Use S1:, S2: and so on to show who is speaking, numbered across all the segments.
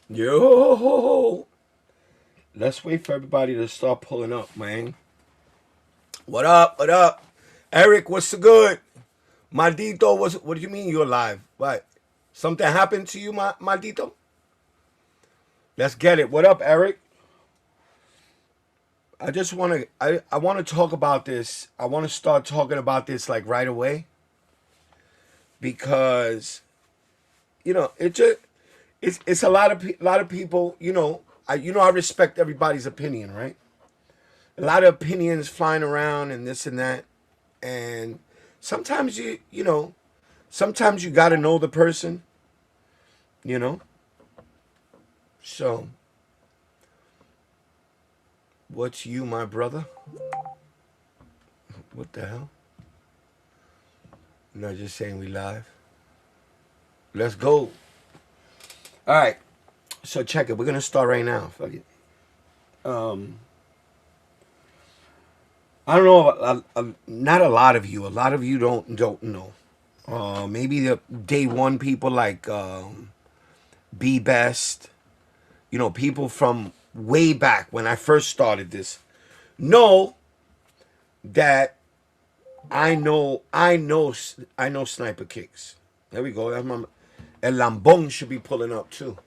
S1: Yo, let's wait for everybody to start pulling up, man. What up? What up? Eric, what's the good? Maldito, what do you mean you're alive? What? Something happened to you, Maldito? Let's get it. What up, Eric? I just want to I want to talk about this. I want to start talking about this like right away because it just it's a lot of people, I respect everybody's opinion, right? A lot of opinions flying around and this and that. And sometimes sometimes you got to know the person, you know? So, what's you, my brother? What the hell? I'm not just saying we live. Let's go. All right. So check it. We're going to start right now. Fuck it. Um, I don't know. Not a lot of you. A lot of you don't know. Maybe the day one people like Be Best. People from way back when I first started this know that I know sniper kicks. There we go. That's my El Lambong should be pulling up too.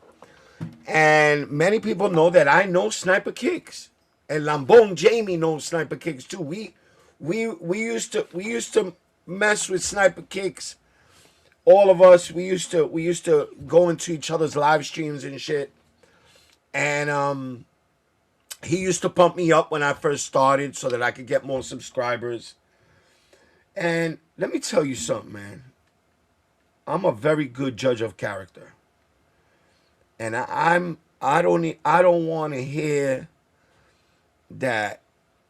S1: And many people know that I know sniper kicks. And Lambong Jamie knows sniper kicks too. We used to mess with sniper kicks. All of us, we used to go into each other's live streams and shit. And he used to pump me up when I first started so that I could get more subscribers. And let me tell you something, man. I'm a very good judge of character. And I don't want to hear that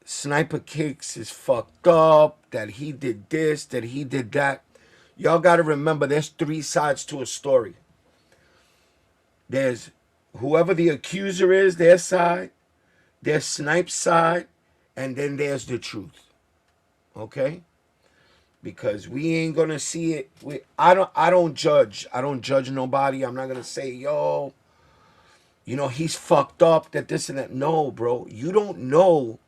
S1: Sniper Kicks is fucked up, that he did this, that he did that. Y'all got to remember there's three sides to a story. There's whoever the accuser is, their side, there's Snipe's side, and then there's the truth. Okay? Because we ain't gonna see it. I don't judge. I don't judge nobody. I'm not gonna say, yo, he's fucked up, that this and that. No, bro. You don't know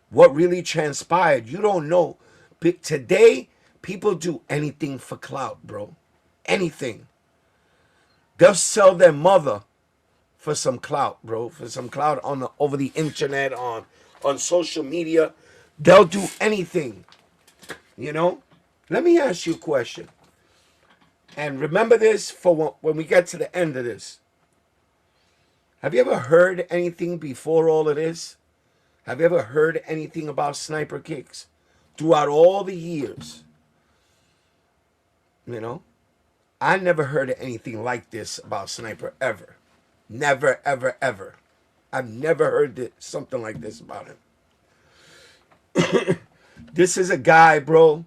S1: what really transpired. You don't know. Today, people do anything for clout, bro. Anything. They'll sell their mother for some clout, bro. For some clout over the internet, on social media. They'll do anything. Let me ask you a question. And remember this for when we get to the end of this. Have you ever heard anything before all of this? Have you ever heard anything about sniper kicks throughout all the years? I never heard anything like this about Sniper ever. Never, ever, ever. I've never heard something like this about him. This is a guy, bro.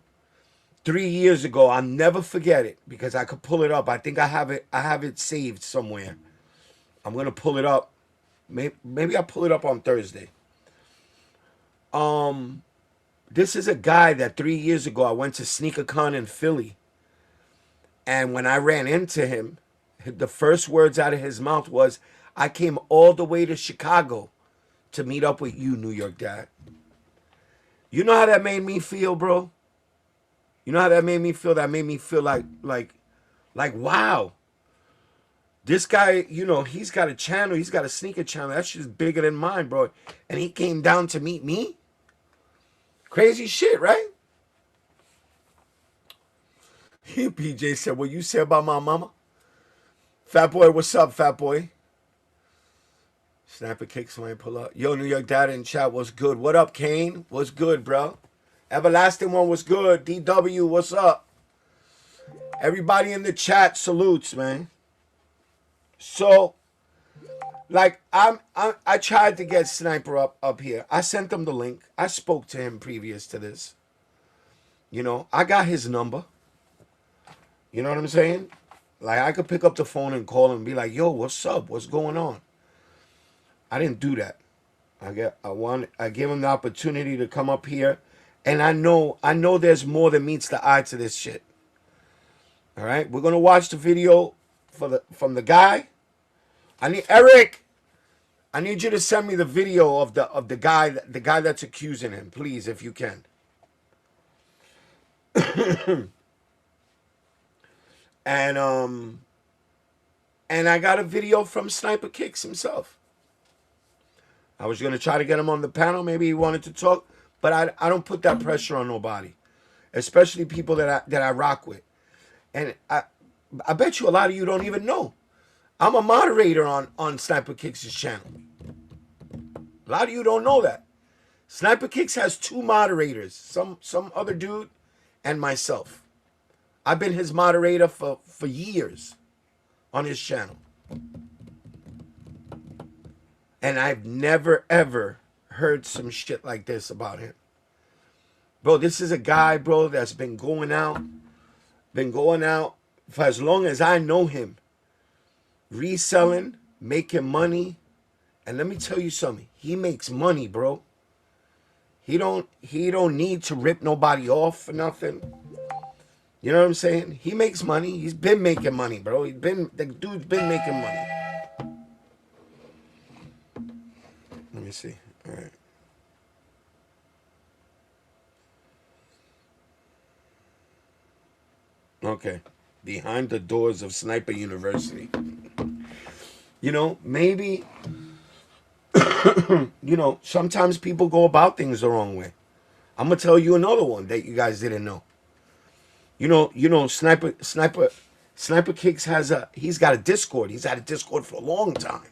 S1: 3 years ago, I'll never forget it because I could pull it up. I think I have it. I have it saved somewhere. I'm gonna pull it up. Maybe I'll pull it up on Thursday. This is a guy that 3 years ago I went to SneakerCon in Philly, and when I ran into him, the first words out of his mouth was, "I came all the way to Chicago to meet up with you, New York Dad." You know how that made me feel, bro? You know how that made me feel? That made me feel like, wow. This guy, he's got a channel. He's got a sneaker channel. That shit's bigger than mine, bro. And he came down to meet me? Crazy shit, right? PJ said, "What you say about my mama?" Fat boy, what's up, fat boy? Snapper kicks when I pull up. Yo, New York Dad in chat, what's good? What up, Kane? What's good, bro? Everlasting one was good. DW, what's up? Everybody in the chat salutes, man. So, I tried to get Sniper up here. I sent him the link. I spoke to him previous to this. I got his number. You know what I'm saying? Like, I could pick up the phone and call him and be like, "Yo, what's up? What's going on?" I didn't do that. I gave him the opportunity to come up here, and I know there's more than meets the eye to this shit. All right, we're gonna watch the video from the guy I need Eric. I need you to send me the video of the guy that's accusing him, please, if you can. And I got a video from Sniper Kicks himself. I was gonna try to get him on the panel. Maybe he wanted to talk, but I don't put that pressure on nobody, especially people that I rock with. And I bet you a lot of you don't even know. I'm a moderator on Sniper Kicks' channel. A lot of you don't know that. Sniper Kicks has 2 moderators, some other dude and myself. I've been his moderator for years on his channel. And I've never, ever heard some shit like this about him. Bro, this is a guy, bro, that's been going out for as long as I know him. Reselling, making money. And let me tell you something. He makes money, bro. He don't need to rip nobody off for nothing. You know what I'm saying? He makes money. He's been making money, bro. The dude's been making money. Let me see. All right. Okay. Behind the doors of Sniper University. You know, maybe, you know, sometimes people go about things the wrong way. I'm going to tell you another one that you guys didn't know. You know, Sniper Kicks he's got a Discord. He's had a Discord for a long time.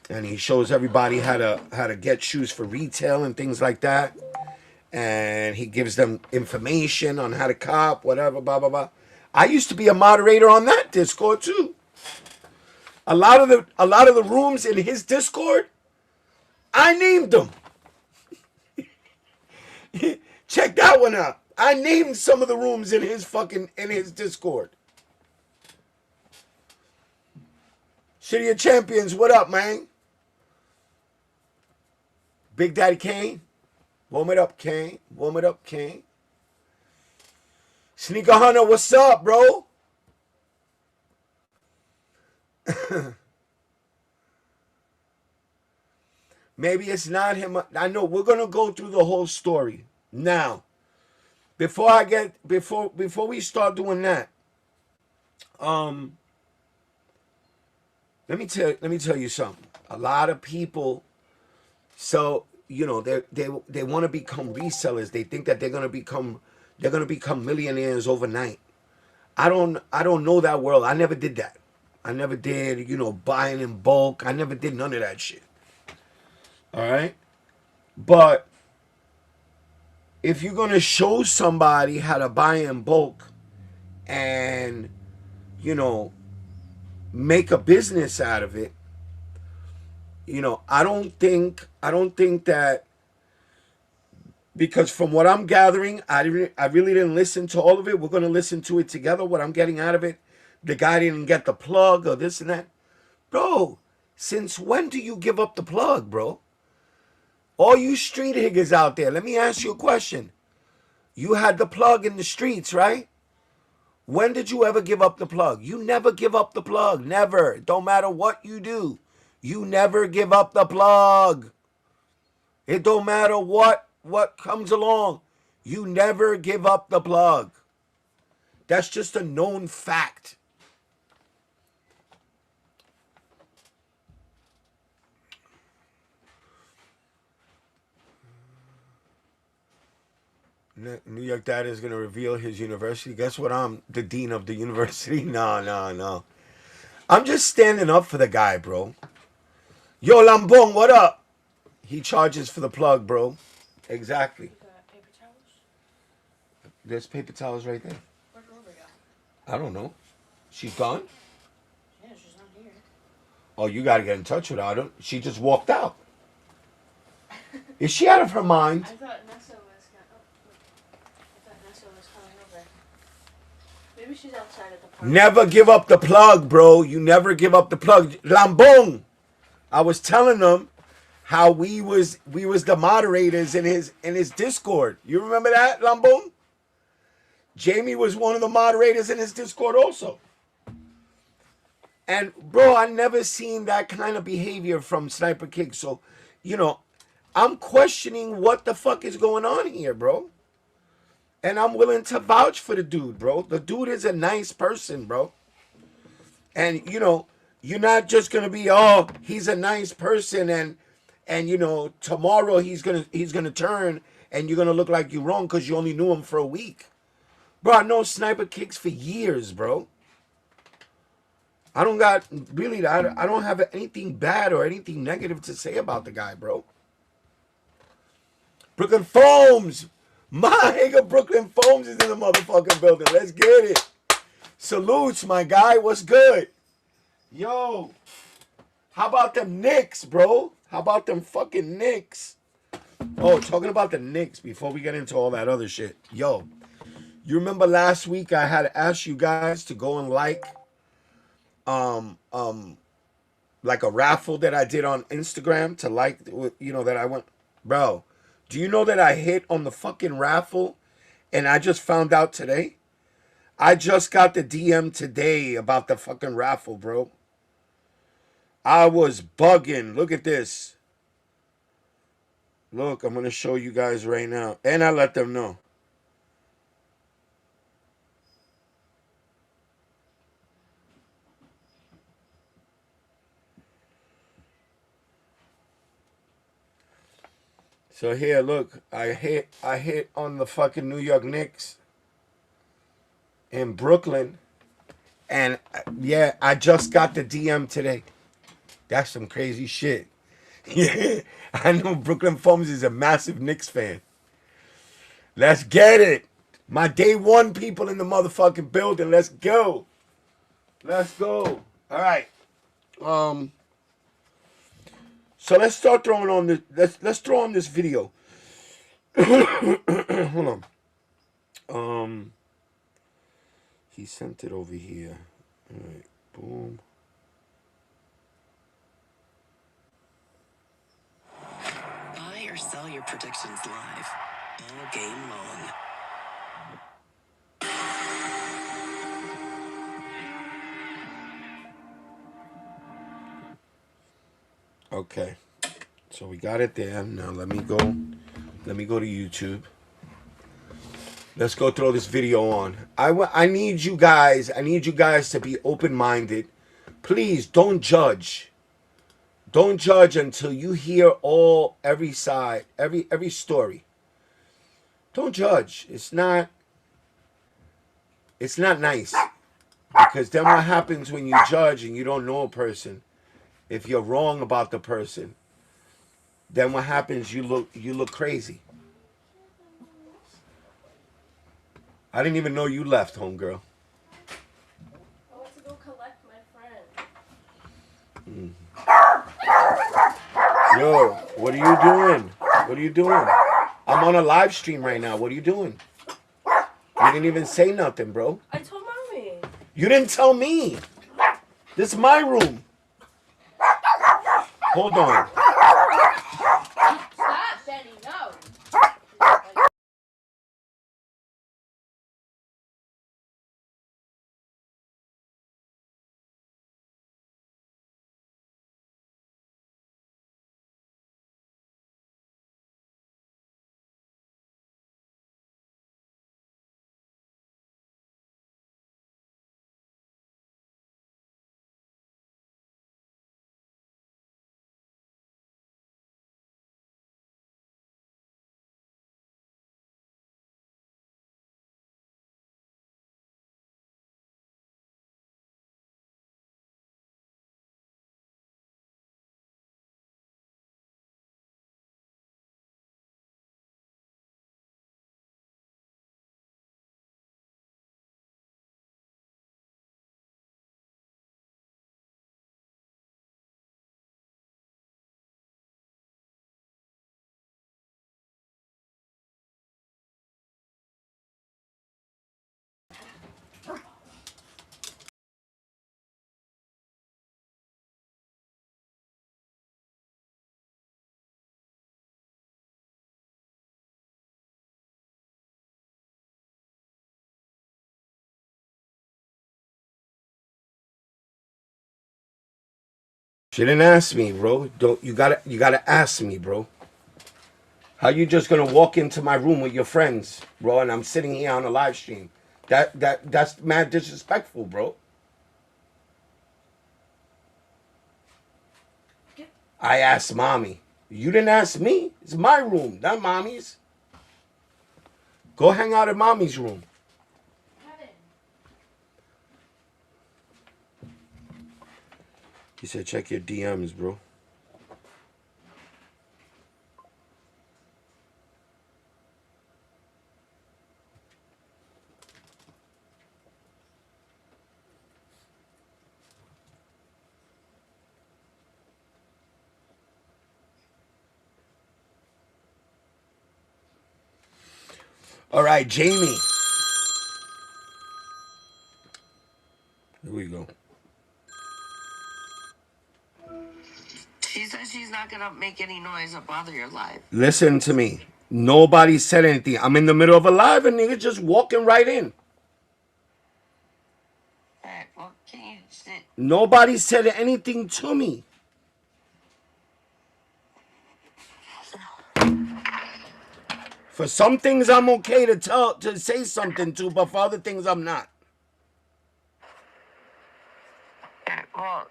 S1: And he shows everybody how to get shoes for retail and things like that. And he gives them information on how to cop, whatever, blah, blah, blah. I used to be a moderator on that Discord too. A lot of the rooms in his Discord, I named them. Check that one out. I named some of the rooms in his Discord. City of Champions, what up, man? Big Daddy Kane. Warm it up, Kane. Warm it up, Kane. Sneaker Hunter, what's up, bro? Maybe it's not him. I know we're gonna go through the whole story now. Before we start doing that, let me tell you something. A lot of people, so you know, they want to become resellers. They think that they're gonna become millionaires overnight. I don't know that world. I never did that. I never did, you know, buying in bulk. I never did none of that shit. All right? But if you're going to show somebody how to buy in bulk and, you know, make a business out of it, you know, I don't think that, because from what I'm gathering, I really didn't listen to all of it. We're going to listen to it together, what I'm getting out of it. The guy didn't get the plug or this and that. Bro, since when do you give up the plug, bro? All you street higgers out there, let me ask you a question. You had the plug in the streets, right? When did you ever give up the plug? You never give up the plug. Never. It don't matter what you do. You never give up the plug. It don't matter what comes along. You never give up the plug. That's just a known fact. New York Dad is going to reveal his university. Guess what? I'm the dean of the university. No. I'm just standing up for the guy, bro. Yo, Lambong, what up? He charges for the plug, bro. Exactly.
S2: Paper towels?
S1: There's paper towels right there.
S2: Where'd Rover go?
S1: I don't know. She's gone?
S2: Yeah, she's not here.
S1: Oh, you got to get in touch with her. She just walked out. Is she out of her mind?
S2: I thought Nessa was coming over. Maybe she's outside at the park.
S1: Never give up the plug, bro. You never give up the plug. Lambong. I was telling them how we was the moderators in his Discord. You remember that, Lambong? Jamie was one of the moderators in his Discord also. And bro, I never seen that kind of behavior from Sniper King. So, you know, I'm questioning what the fuck is going on here, bro. And I'm willing to vouch for the dude, bro. The dude is a nice person, bro. And you know, you're not just gonna be, oh, he's a nice person, and you know, tomorrow he's gonna turn and you're gonna look like you're wrong because you only knew him for a week. Bro, I know Sniper Kicks for years, bro. I don't got really, I don't have anything bad or anything negative to say about the guy, bro. Brooklyn Foams, my nigga Brooklyn Foams is in the motherfucking building. Let's get it. Salutes, my guy. What's good? Yo, how about them Knicks, bro? How about them fucking Knicks? Oh, talking about the Knicks before we get into all that other shit. Yo, you remember last week I had asked you guys to go and um um like a raffle that I did on Instagram to like, you know, that I went, bro. Do you know that I hit on the fucking raffle and I just found out today? I just got the DM today about the fucking raffle, bro. I was bugging. Look at this. Look, I'm going to show you guys right now. And I let them know. So here, look. I hit on the fucking New York Knicks in Brooklyn. And yeah, I just got the DM today. That's some crazy shit. Yeah, I know Brooklyn Foams is a massive Knicks fan. Let's get it. My day one people in the motherfucking building. Let's go. Let's go. All right. Um. So let's start throwing on this. Let's throw on this video. Hold on. Um. He sent it over here. All right. Boom.
S3: Buy or sell your predictions live, all game long.
S1: Okay. So we got it there. Now let me go. Let me go to YouTube. Let's go throw this video on. I need you guys. I need you guys to be open-minded. Please don't judge. Don't judge until you hear every side, every story. Don't judge. It's not nice. Because then what happens when you judge and you don't know a person? If you're wrong about the person, then what happens? You look crazy. I didn't even know you left, homegirl.
S2: I went to go collect my friend.
S1: Yo, what are you doing? What are you doing? I'm on a live stream right now. What are you doing? You didn't even say nothing, bro.
S2: I told mommy.
S1: You didn't tell me. This is my room. Hold on. She didn't ask me, bro. Don't you gotta ask me, bro. How you just gonna walk into my room with your friends, bro, and I'm sitting here on a live stream? That's mad disrespectful, bro. I asked mommy. You didn't ask me. It's my room, not mommy's. Go hang out in mommy's room. He said, check your DMs, bro. All right, Jamie. Here we go.
S3: She says she's not gonna make any noise or bother your life.
S1: Listen to me. Nobody said anything. I'm in the middle of a live and nigga just walking right in.
S3: Alright, well, can you sit?
S1: Nobody said anything to me. For some things I'm okay to say something to, but for other things I'm not.
S3: Alright, well,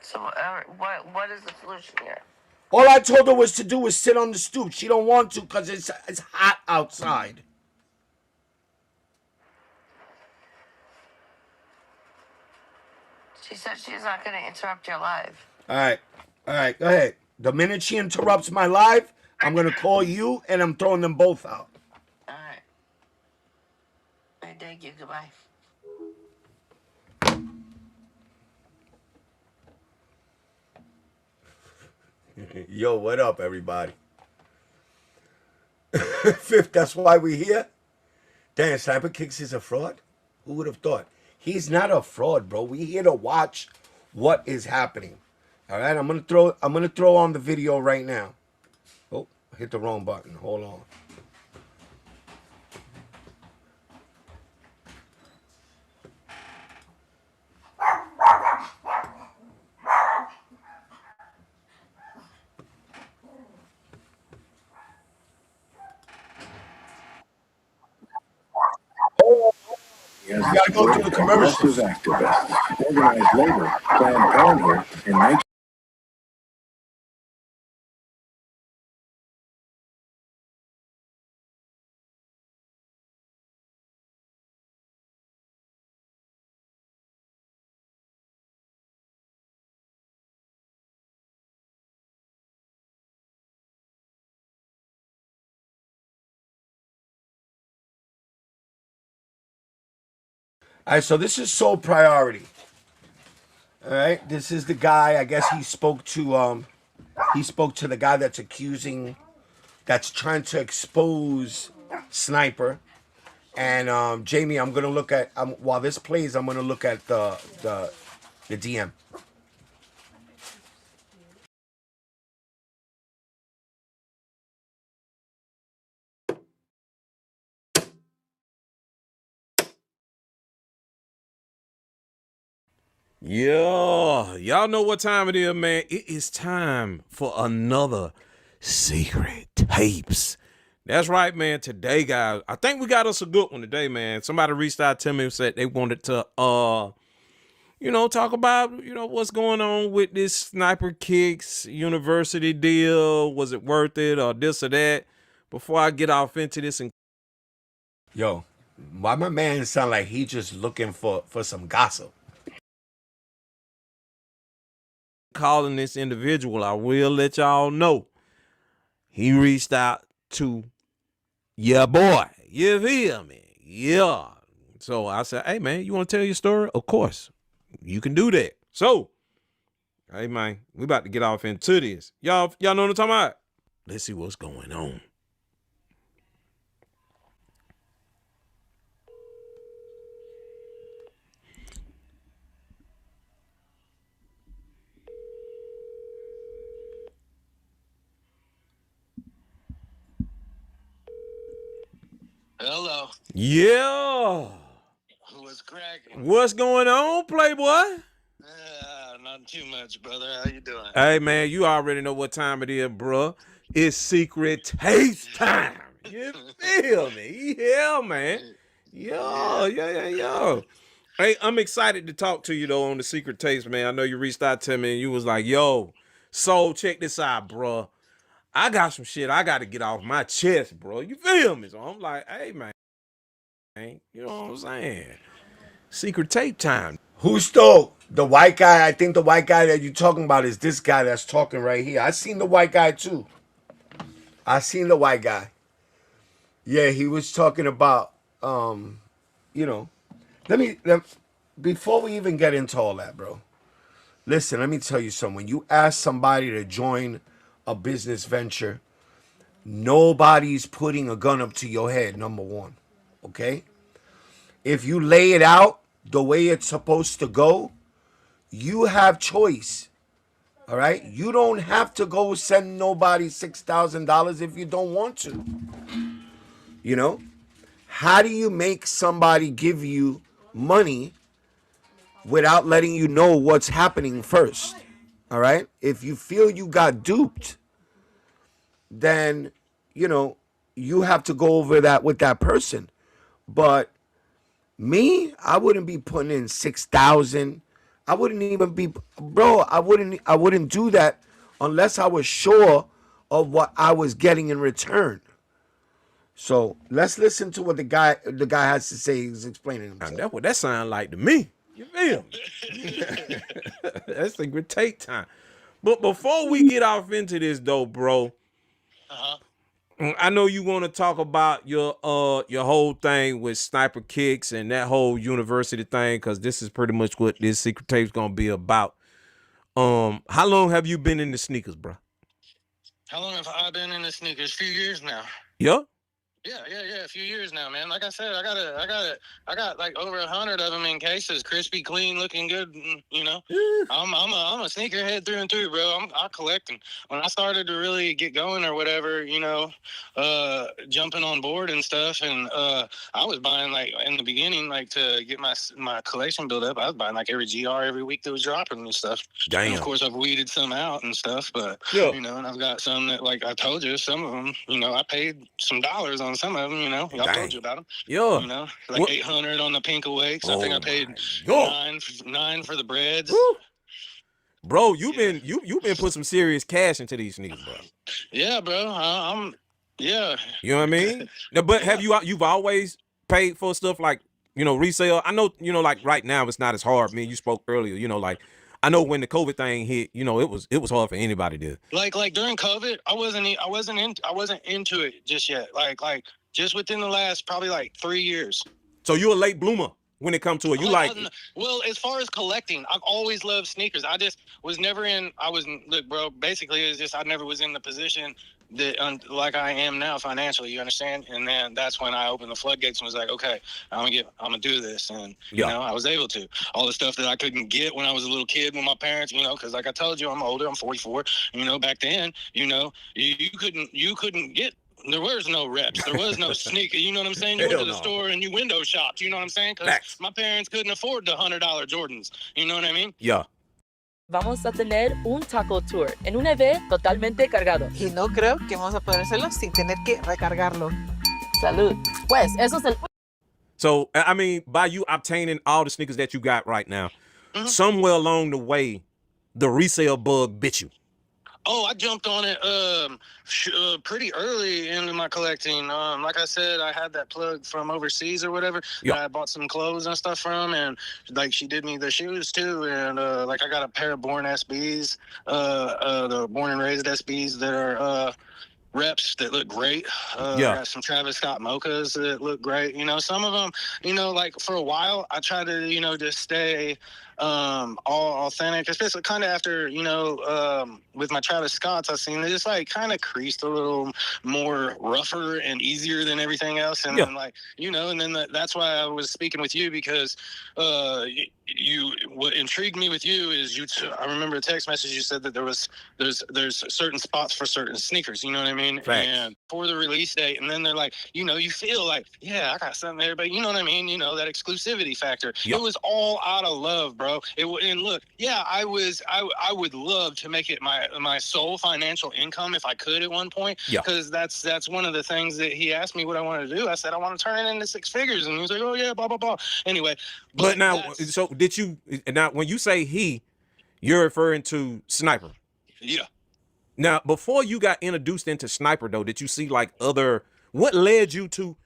S3: so what is the solution here?
S1: All I told her was to do was sit on the stoop. She don't want to because it's hot outside.
S3: She said she's not gonna interrupt your live.
S1: All right, go ahead. The minute she interrupts my live, I'm gonna call you and I'm throwing them both out.
S3: Alright. I thank you. Goodbye.
S1: Yo, what up, everybody? Fifth, that's why we're here. Damn, Sniper Kicks is a fraud? Who would have thought? He's not a fraud, bro. We here to watch what is happening. All right, I'm gonna throw on the video right now. Oh, I hit the wrong button. Hold on.
S4: You
S1: gotta go through the commercials.
S4: Activists organized labor, Planned Parenthood, and
S1: All right, so this is Sole Priority. All right, this is the guy. I guess he spoke to the guy that's trying to expose Sniper. And Jamie, I'm gonna look at while this plays. I'm gonna look at the DM.
S5: Yeah, y'all know what time it is, man. It is time for another Secret Tapes. That's right, man. Today, guys, I think we got us a good one today, man. Somebody reached out to me and said they wanted to, talk about, what's going on with this Sniper Kicks University deal. Was it worth it or this or that? Before I get off into this and
S1: Yo, why my man sound like he just looking for some gossip?
S5: calling this individual, I will let y'all know. He reached out to your boy. You feel me? Yeah. So I said, hey, man, you want to tell your story? Of course. You can do that. So, hey, man, we about to get off into this. Y'all know what I'm talking about? Let's see what's going on.
S6: Hello.
S5: Yeah.
S6: What's cracking?
S5: What's going on, Playboy?
S6: Not too much, brother. How you doing?
S5: Hey man, you already know what time it is, bruh. It's secret taste time. You feel me? Yeah, man. Yo,
S6: Yeah.
S5: yo. Hey, I'm excited to talk to you though on the secret taste, man. I know you reached out to me and you was like, yo, so check this out, bruh. I got some shit I gotta get off my chest, bro. You feel me? So I'm like, hey man, you know what I'm saying? Secret tape time.
S1: Who stole? The white guy. I think the white guy that you're talking about is this guy that's talking right here. I seen the white guy too. I seen the white guy. Yeah, he was talking about, you know, before we even get into all that, bro. Listen, let me tell you something. When you ask somebody to join a business venture, nobody's putting a gun up to your head, number one. Okay? If you lay it out the way it's supposed to go, you have choice. All right? You don't have to go send nobody $6,000 if you don't want to. You know? How do you make somebody give you money without letting you know what's happening first? All right? If you feel you got duped, then, you have to go over that with that person. But me, I wouldn't be putting in 6,000. I wouldn't even be, bro, I wouldn't do that unless I was sure of what I was getting in return. So let's listen to what the guy has to say. He's explaining himself.
S5: That's what that sound like to me. You feel me? That's secret tape time. But before we get off into this though, bro,
S6: Uh-huh.
S5: I know you want to talk about your whole thing with sniper kicks and that whole university thing, because this is pretty much what this secret tape's gonna be about. How long have you been in the sneakers, bro?
S6: How long have I been in the sneakers? A few years now.
S5: Yeah.
S6: Yeah. A few years now, man. Like I said, I got like over 100 of them in cases, crispy, clean, looking good. You know, I'm a sneakerhead through and through, bro. I collect them. When I started to really get going or whatever, jumping on board and stuff, and I was buying like in the beginning, like to get my collection built up. I was buying like every GR every week that was dropping and stuff.
S5: Damn.
S6: And of course, I've weeded some out and stuff, but
S5: Yeah.
S6: and I've got some that, like I told you, some of them, I paid some dollars on some of them. I told you about them.
S5: Yeah.
S6: Like
S5: What?
S6: 800 on the Pink Awakes. I think I paid
S5: God.
S6: nine for the breads.
S5: Woo. Bro, you've been putting some serious cash into these sneakers, bro.
S6: Yeah, bro. I'm. Yeah.
S5: You know what I mean? Now, but have you've always paid for stuff like resale? I know like right now it's not as hard. Man, you spoke earlier. Like I know when the COVID thing hit, it was hard for anybody to.
S6: Like during COVID, I wasn't into it just yet. Like just within the last probably like 3 years.
S5: So you're a late bloomer when it comes to it. You
S6: well, as far as collecting, I've always loved sneakers. I just was never in. Look, bro. Basically, it's just I never was in the position that like I am now financially. You understand? And then that's when I opened the floodgates and was like, okay, I'm gonna do this, and I was able to. All the stuff that I couldn't get when I was a little kid with my parents, because like I told you, I'm older. I'm 44. Back then, you couldn't get. There was no reps. There was no sneaker. You know what I'm saying? You went to the store and you window shopped. You know what I'm saying? Because my parents couldn't afford the $100 Jordans. You know what I mean?
S5: Yeah.
S7: Vamos a tener un taco tour en un EV totalmente cargado.
S8: Y no creo que vamos a poder hacerlo sin tener que recargarlo.
S7: Salud. Pues eso es el.
S5: So I mean, by you obtaining all the sneakers that you got right now, somewhere along the way, the resale bug bit you.
S6: Oh, I jumped on it pretty early into my collecting. Like I said, I had that plug from overseas or whatever.
S5: Yeah.
S6: I bought some clothes and stuff from, and like she did me the shoes too. And like I got a pair of Born SBs, the Born and Raised SBs that are reps that look great. I got some Travis Scott mochas that look great. Some of them, like for a while, I tried to, just stay all authentic, especially kind of after, with my Travis Scotts, I've seen they just like kind of creased a little more rougher and easier than everything else. And then like, and then that's why I was speaking with you, because what intrigued me with you is I remember a text message you said that there's certain spots for certain sneakers, you know what I mean? mean?
S5: Facts.
S6: And for the release date, and then they're like, you know, you feel like, yeah, I got something there, but you know what I mean? You know, that exclusivity factor.
S5: Yeah.
S6: It was all out of love, bro. And look, yeah, I would love to make it my sole financial income if I could at one point.
S5: Yeah.
S6: Because that's one of the things that he asked me what I wanted to do. I said, I want to turn it into 6 figures. And he was like, oh yeah, blah, blah, blah. Anyway.
S5: But now, so did you, now when you say he, you're referring to Sniper.
S6: Yeah.
S5: Now, before you got introduced into Sniper, though, did you see like what led you to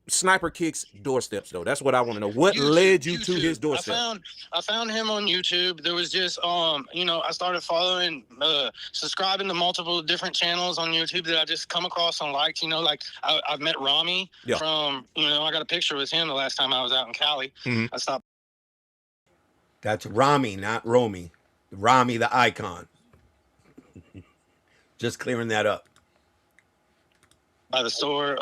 S5: Sniper Kick's doorsteps, though? That's what I want to know. What led you to his doorstep?
S6: I found him on YouTube. There was just you know, I started following, subscribing to multiple different channels on YouTube that I just come across and liked. You know, like I've met Rami from, you know, I got a picture with him the last time I was out in Cali. I stopped.
S1: That's Rami, not Romy. Rami, the icon. Just clearing that up.
S6: By the store,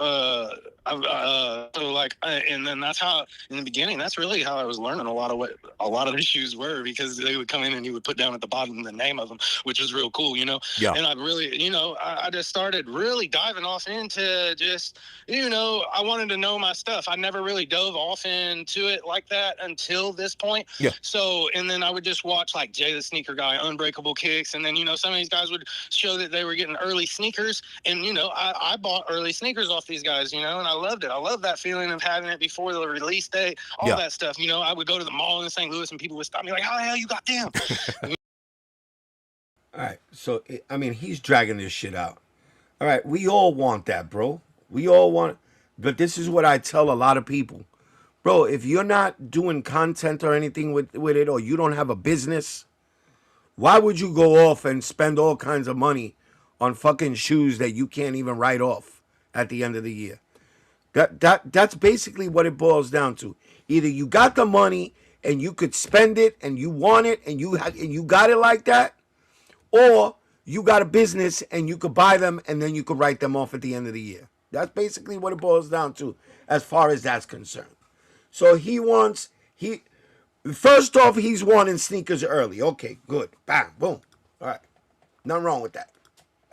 S6: so like, and then that's how, in the beginning, that's really how I was learning a lot of what a lot of the shoes were, because they would come in and you would put down at the bottom the name of them, which was real cool, you know?
S5: Yeah.
S6: And I really, you know, I just started really diving off into just, you know, I wanted to know my stuff. I never really dove off into it like that until this point.
S5: Yeah.
S6: So, and then I would just watch like Jay the Sneaker Guy, Unbreakable Kicks, and then, you know, some of these guys would show that they were getting early sneakers, and, you know, I bought early sneakers off these guys, you know, and I loved it. I love that feeling of having it before the release date, all that stuff. You know, I would go to the mall in St. Louis and people would stop me like, how the hell you got them?
S1: All right, so, I mean, he's dragging this shit out. All right, we all want that, bro. We all want, but this is what I tell a lot of people. Bro, if you're not doing content or anything with it, or you don't have a business, why would you go off and spend all kinds of money on fucking shoes that you can't even write off at the end of the year? That's basically what it boils down to. Either you got the money and you could spend it and you want it and you got it like that, or you got a business and you could buy them and then you could write them off at the end of the year. That's basically what it boils down to as far as that's concerned. So first off, he's wanting sneakers early. Okay, good. Bam, boom. All right. Nothing wrong with that.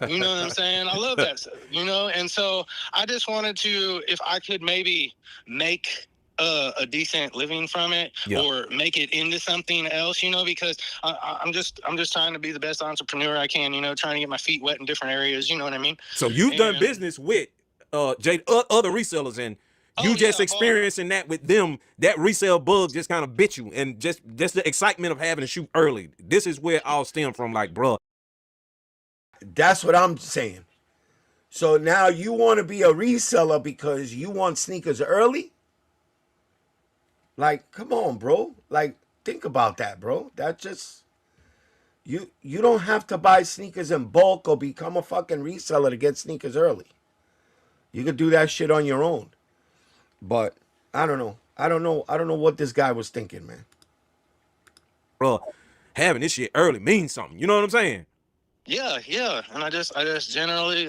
S6: You know what I'm saying? I love that stuff, you know? And so I just wanted to, if I could maybe make a decent living from it, or make it into something else, you know, because I'm just trying to be the best entrepreneur I can, you know, trying to get my feet wet in different areas, you know what I mean?
S5: So you've done business with Jay, other resellers, and you just experiencing that with them. That resale bug just kind of bit you, and just the excitement of having to shoot early. This is where it all stem from, like, bro.
S1: That's what I'm saying. So now you want to be a reseller because you want sneakers early? Like, come on, bro. Like, think about that, bro. That just, you don't have to buy sneakers in bulk or become a fucking reseller to get sneakers early. You could do that shit on your own. But I don't know. I don't know what this guy was thinking, man.
S5: Bro, having this shit early means something. You know what I'm saying?
S6: Yeah, yeah. And I just generally,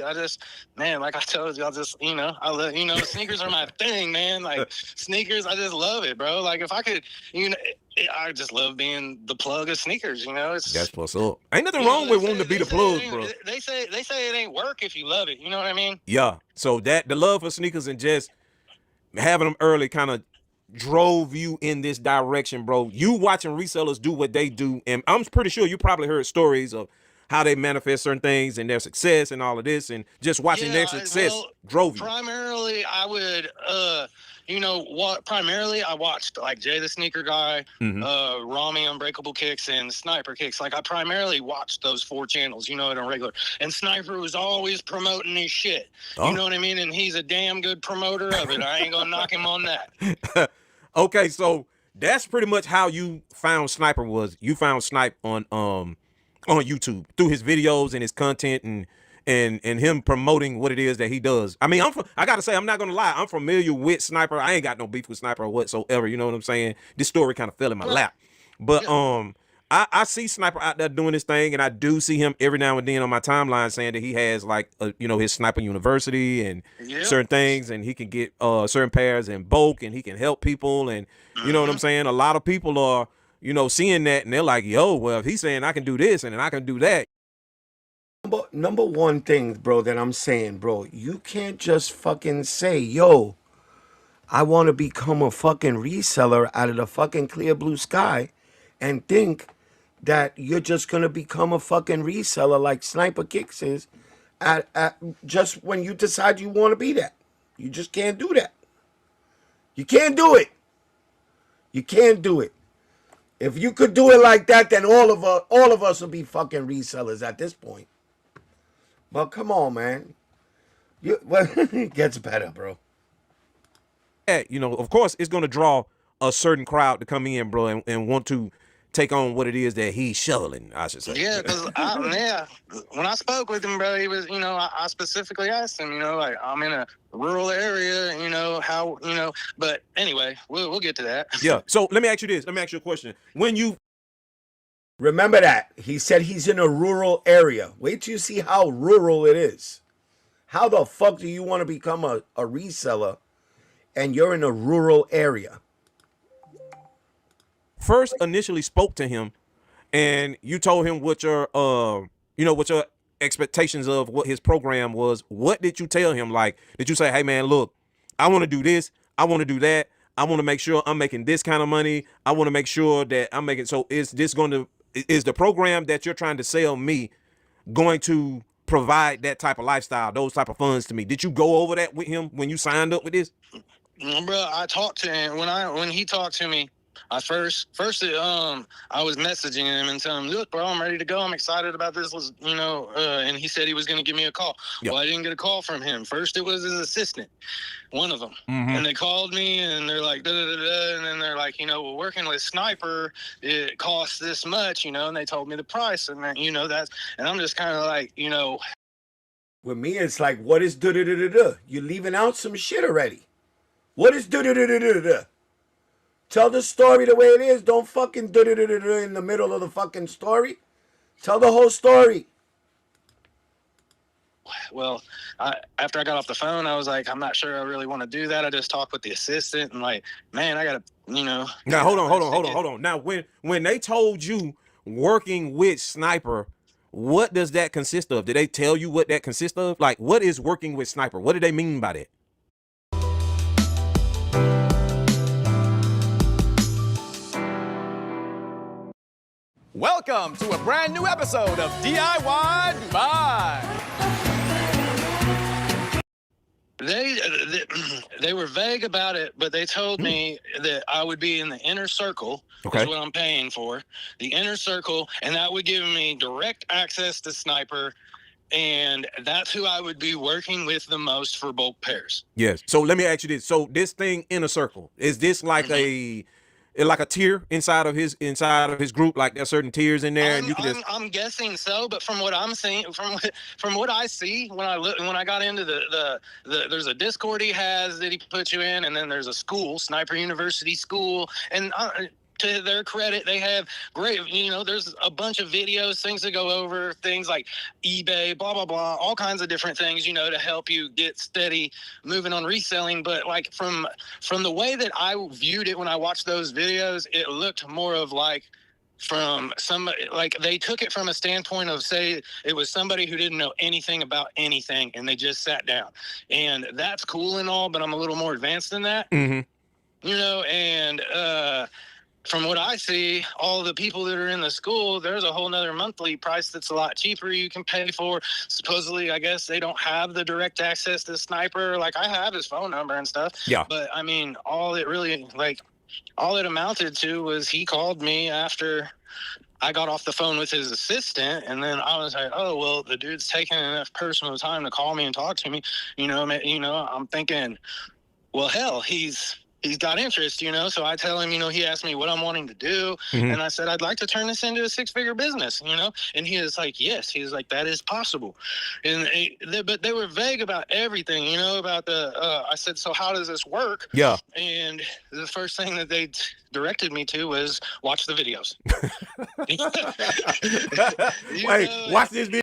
S6: man, like I told you, you know, I love, you know, sneakers are my thing, man. Like sneakers, I just love it, bro. Like if I could, you know, I just love being the plug of sneakers, you know.
S5: That's what's up. Ain't nothing wrong with wanting to be the plug, bro.
S6: They say it ain't work if you love it. You know what I mean?
S5: Yeah. So that the love for sneakers and just having them early kind of drove you in this direction, bro. You watching resellers do what they do, and I'm pretty sure you probably heard stories of how they manifest certain things and their success and all of this, and just watching their success drove you.
S6: Primarily, I would, you know, primarily I watched like Jay the Sneaker Guy, Rami Unbreakable Kicks, and Sniper Kicks. Like I primarily watched those 4 channels, you know, at a regular. And Sniper was always promoting his shit. You know what I mean? And he's a damn good promoter of it. I ain't gonna knock him on that.
S5: Okay, so that's pretty much how you found Sniper. Was you found Snipe on YouTube through his videos and his content and him promoting what it is that he does. I mean, I gotta say, I'm not gonna lie, I'm familiar with Sniper. I ain't got no beef with Sniper whatsoever. You know what I'm saying? This story kind of fell in my lap, but I see Sniper out there doing this thing, and I do see him every now and then on my timeline saying that he has like you know, his Sniper University and certain things, and he can get certain pairs in bulk, and he can help people, and you know what I'm saying? A lot of people are, you know, seeing that, and they're like, yo, well, if he's saying I can do this and then I can do that.
S1: Number one thing, bro, that I'm saying, bro, you can't just fucking say, yo, I want to become a fucking reseller out of the fucking clear blue sky and think that you're just going to become a fucking reseller like Sniper Kicks is at just when you decide you want to be that. You just can't do that. You can't do it. You can't do it. If you could do it like that, then all of us will be fucking resellers at this point. But come on, man. Well, it gets better, bro.
S5: You know, of course, it's going to draw a certain crowd to come in, bro, and want to take on what it is that he's shoveling, I should say.
S6: Yeah, because when I spoke with him, bro, he was, you know, I specifically asked him, you know, like I'm in a rural area, you know, how, you know, but anyway, we'll get to that.
S5: Yeah. So let me ask you this. Let me ask you a question. When you
S1: remember that he said he's in a rural area. Wait till you see how rural it is. How the fuck do you want to become a reseller and you're in a rural area?
S5: first initially spoke to him and you told him what your you know, what your expectations of what his program was, what did you tell him? Like, did you say, hey man, look, I want to do this, I want to do that, I want to make sure I'm making this kind of money, I want to make sure that I'm making, so is the program that you're trying to sell me going to provide that type of lifestyle, those type of funds to me? Did you go over that with him when you signed up with this?
S6: Bro, I talked to him when he talked to me. I first I was messaging him and telling him, look, bro, I'm ready to go. I'm excited about this. You know, and he said he was going to give me a call.
S5: Yep.
S6: Well, I didn't get a call from him. First, it was his assistant, one of them, and they called me and they're like, da, da, da, da, and then they're like, you know, well, working with Sniper, it costs this much, you know, and they told me the price, and then, you know, and I'm just kind of like, you know,
S1: with me, it's like, what is da da da da da? You're leaving out some shit already. What is da da da da da da? Tell the story the way it is. Don't fucking da da da da da in the middle of the fucking story. Tell the whole story.
S6: Well, after I got off the phone, I was like, I'm not sure I really want to do that. I just talked with the assistant and like, man, I got to, you know.
S5: Now, hold on. Now, when they told you working with Sniper, what does that consist of? Did they tell you what that consists of? Like, what is working with Sniper? What do they mean by that?
S9: Welcome to a brand new episode of DIY Dubai.
S6: They were vague about it, but they told me that I would be in the inner circle,
S5: okay,
S6: is what I'm paying for, the inner circle, and that would give me direct access to Sniper, and that's who I would be working with the most for bulk pairs.
S5: Yes. So let me ask you this. So this thing, inner circle, is this like like a tier inside of his group? Like there's certain tiers in there, and you can
S6: I'm guessing so, but from what I'm seeing, from what I see when I got into the there's a Discord he has that he puts you in, and then there's a school, Sniper University School, and to their credit, they have great, you know, there's a bunch of videos, things to go over, things like eBay, blah, blah, blah, all kinds of different things, you know, to help you get steady moving on reselling. But like from the way that I viewed it when I watched those videos, it looked more of like from somebody, like they took it from a standpoint of, say, it was somebody who didn't know anything about anything and they just sat down. And that's cool and all, but I'm a little more advanced than that, you know, and, from what I see, all the people that are in the school, there's a whole nother monthly price that's a lot cheaper you can pay for. Supposedly, I guess they don't have the direct access to Sniper. Like, I have his phone number and stuff.
S5: Yeah.
S6: But, I mean, all it amounted to was he called me after I got off the phone with his assistant, and then I was like, oh, well, the dude's taking enough personal time to call me and talk to me. You know, I'm thinking, well, hell, he's got interest, you know, so I tell him, you know, he asked me what I'm wanting to do, and I said, I'd like to turn this into a 6-figure business, you know, and he is like, yes, he's like, that is possible. And but they were vague about everything, you know, about I said, so how does this work?
S5: Yeah.
S6: And the first thing that they directed me to was watch the videos.
S5: Wait, watch this video.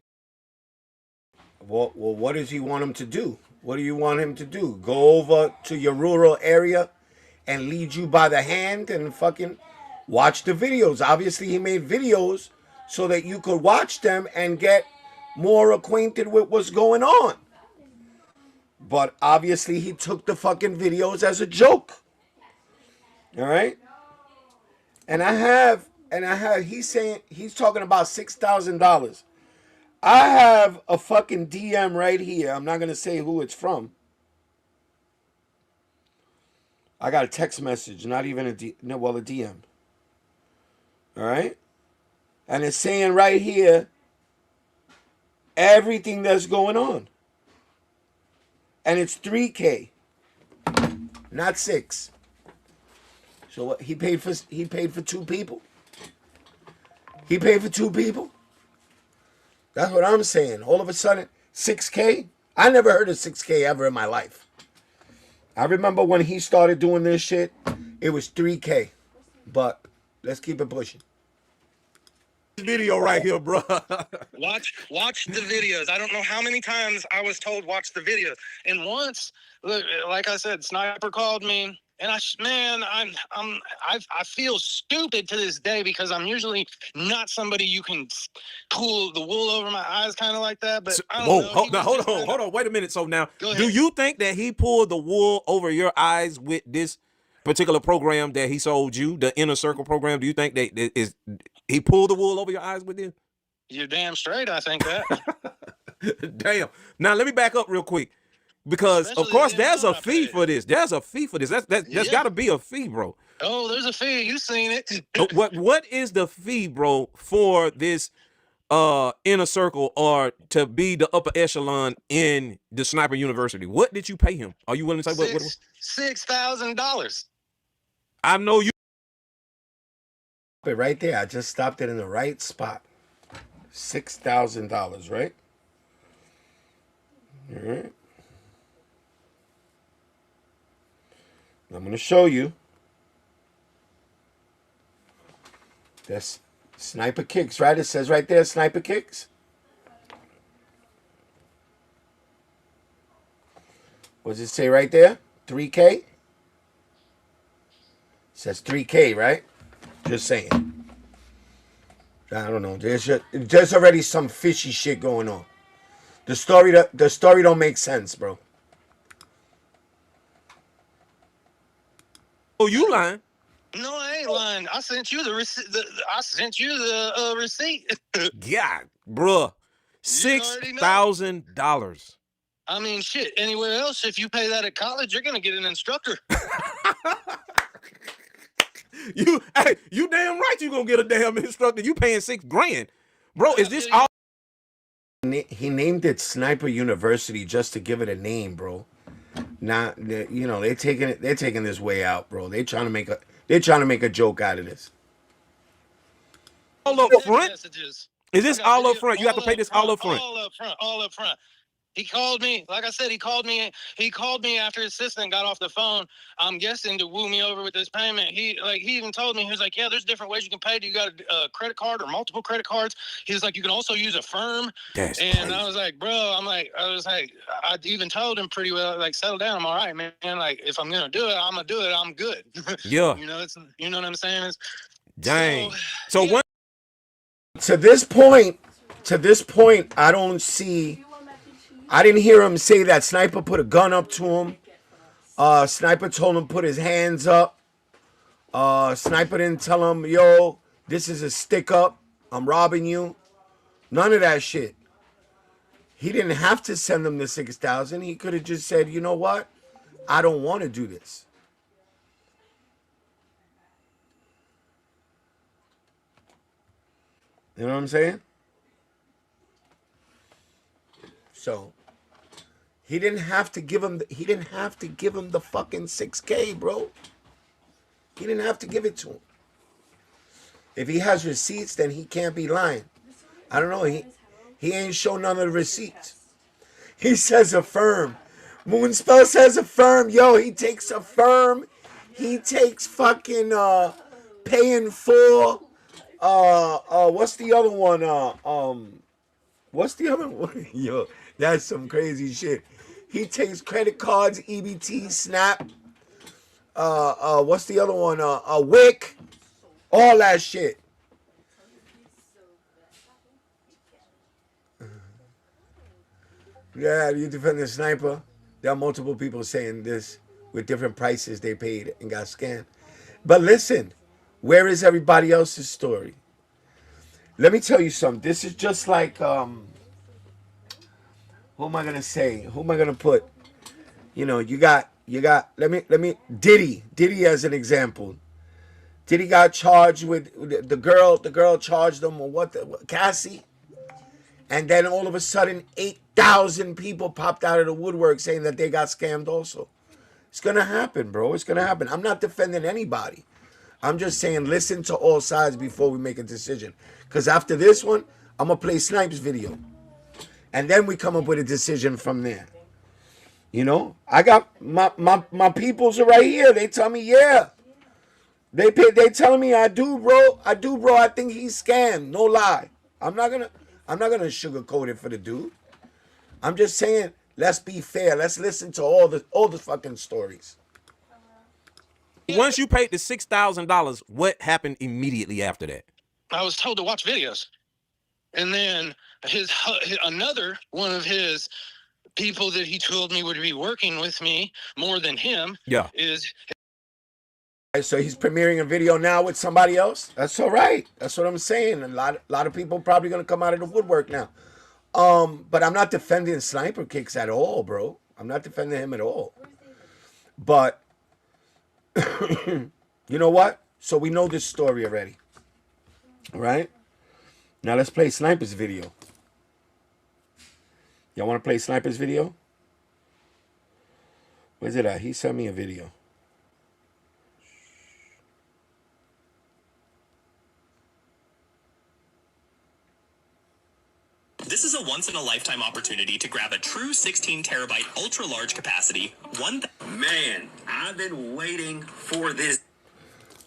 S1: Well, what does he want him to do? What do you want him to do? Go over to your rural area and lead you by the hand and fucking watch the videos. Obviously, he made videos so that you could watch them and get more acquainted with what's going on. But obviously he took the fucking videos as a joke. All right? And he's saying, he's talking about $6,000. I have a fucking DM right here. I'm not going to say who it's from. I got a text message, not even a DM. All right? And it's saying right here everything that's going on. And it's 3K, not 6. So what, he paid for 2 people? He paid for 2 people? That's what I'm saying. All of a sudden, 6K? I never heard of 6K ever in my life. I remember when he started doing this shit, it was 3K. But let's keep it pushing.
S5: Video right here, bro.
S6: Watch the videos. I don't know how many times I was told watch the videos. And once, look, like I said, Sniper called me, and I feel stupid to this day because I'm usually not somebody you can pull the wool over my eyes kind of like that. But I don't know.
S5: Hold on. Wait a minute. So now,
S6: Go ahead.
S5: do you think that he pulled the wool over your eyes with this particular program that he sold you, the Inner Circle program? Do you think that he pulled the wool over your eyes with this?
S6: You're damn straight. I think that.
S5: Damn. Now let me back up real quick, because
S6: Especially
S5: of course
S6: the
S5: there's a
S6: amount I
S5: fee
S6: paid.
S5: for this. There's a fee for this. There's got to be a fee, bro.
S6: Oh, there's a fee. You seen it?
S5: What is the fee, bro, for this Inner Circle, or to be the upper echelon in the Sniper University? What did you pay him? Are you willing to say what?
S6: $6,000.
S5: I know you.
S1: But right there, I just stopped it in the right spot. $6,000, right? All right. I'm going to show you. That's Sniper Kicks, right? It says right there, Sniper Kicks. What does it say right there? 3K? It says 3K, right? Just saying. I don't know. There's already some fishy shit going on. The story don't make sense, bro.
S5: Oh, you lying?
S6: No, I ain't lying. I sent you the receipt. I sent you the receipt.
S5: God, bruh. $6,000.
S6: I mean, shit. Anywhere else, if you pay that at college, you're gonna get an instructor.
S5: You damn right you gonna get a damn instructor. You paying $6,000, bro. Is this all?
S1: He named it Sniper University just to give it a name, bro. Not, you know, they're taking this way out, bro. They're trying to make a joke out of this.
S5: All up front?
S6: Messages.
S5: Is this all up front? You have to pay this all up front.
S6: All up front. He called me. Like I said, he called me after his assistant got off the phone. I'm guessing to woo me over with this payment. He even told me, he was like, yeah, there's different ways you can pay. You got a credit card or multiple credit cards. He was like, you can also use a firm.
S5: That's
S6: and
S5: crazy.
S6: I was like, bro, I even told him pretty well, like, settle down. I'm all right, man. Like, if I'm gonna do it, I'm gonna do it. I'm good.
S5: Yeah.
S6: You know what I'm saying?
S5: Dang.
S6: So
S5: one.
S1: To this point, I didn't hear him say that Sniper put a gun up to him. Sniper told him to put his hands up. Sniper didn't tell him, yo, this is a stick up. I'm robbing you. None of that shit. He didn't have to send them the 6,000. He could have just said, you know what? I don't want to do this. You know what I'm saying? So he didn't have to give him the fucking 6K, bro. He didn't have to give it to him. If he has receipts, then he can't be lying. I don't know. He ain't shown none of the receipts. He says Affirm. Moonspell says Affirm. Yo, he takes Affirm. He takes fucking Pay in Full. What's the other one? What's the other one? Yo, that's some crazy shit. He takes credit cards, EBT, Snap. What's the other one? Wick. All that shit. Yeah, you defend the sniper. There are multiple people saying this with different prices they paid and got scammed. But listen, where is everybody else's story? Let me tell you something. This is just like who am I gonna say? Who am I gonna put? You got let me Diddy as an example. Diddy got charged with the girl charged him or what Cassie, and then all of a sudden 8,000 people popped out of the woodwork saying that they got scammed also. It's gonna happen, bro. It's gonna happen. I'm not defending anybody. I'm just saying listen to all sides before we make a decision. Because after this one, I'm gonna play Snipes' video. And then we come up with a decision from there. I got my peoples are right here. They tell me, yeah. They telling me I do, bro. I think he's scammed. No lie. I'm not gonna sugarcoat it for the dude. I'm just saying, let's be fair. Let's listen to all the fucking stories.
S5: Once you paid the $6,000, what happened immediately after that?
S6: I was told to watch videos, and then another one of his people that he told me would be working with me more than him.
S5: Yeah.
S1: So he's premiering a video now with somebody else. That's all right. That's what I'm saying. A lot of people probably gonna come out of the woodwork now. But I'm not defending Sniper Kicks at all, bro. I'm not defending him at all. But you know what? So we know this story already. All right? Now let's play Sniper's video. Y'all want to play Sniper's video? Where's it at? He sent me a video.
S3: This is a once-in-a-lifetime opportunity to grab a true 16 terabyte ultra-large capacity.
S10: Man, I've been waiting for this.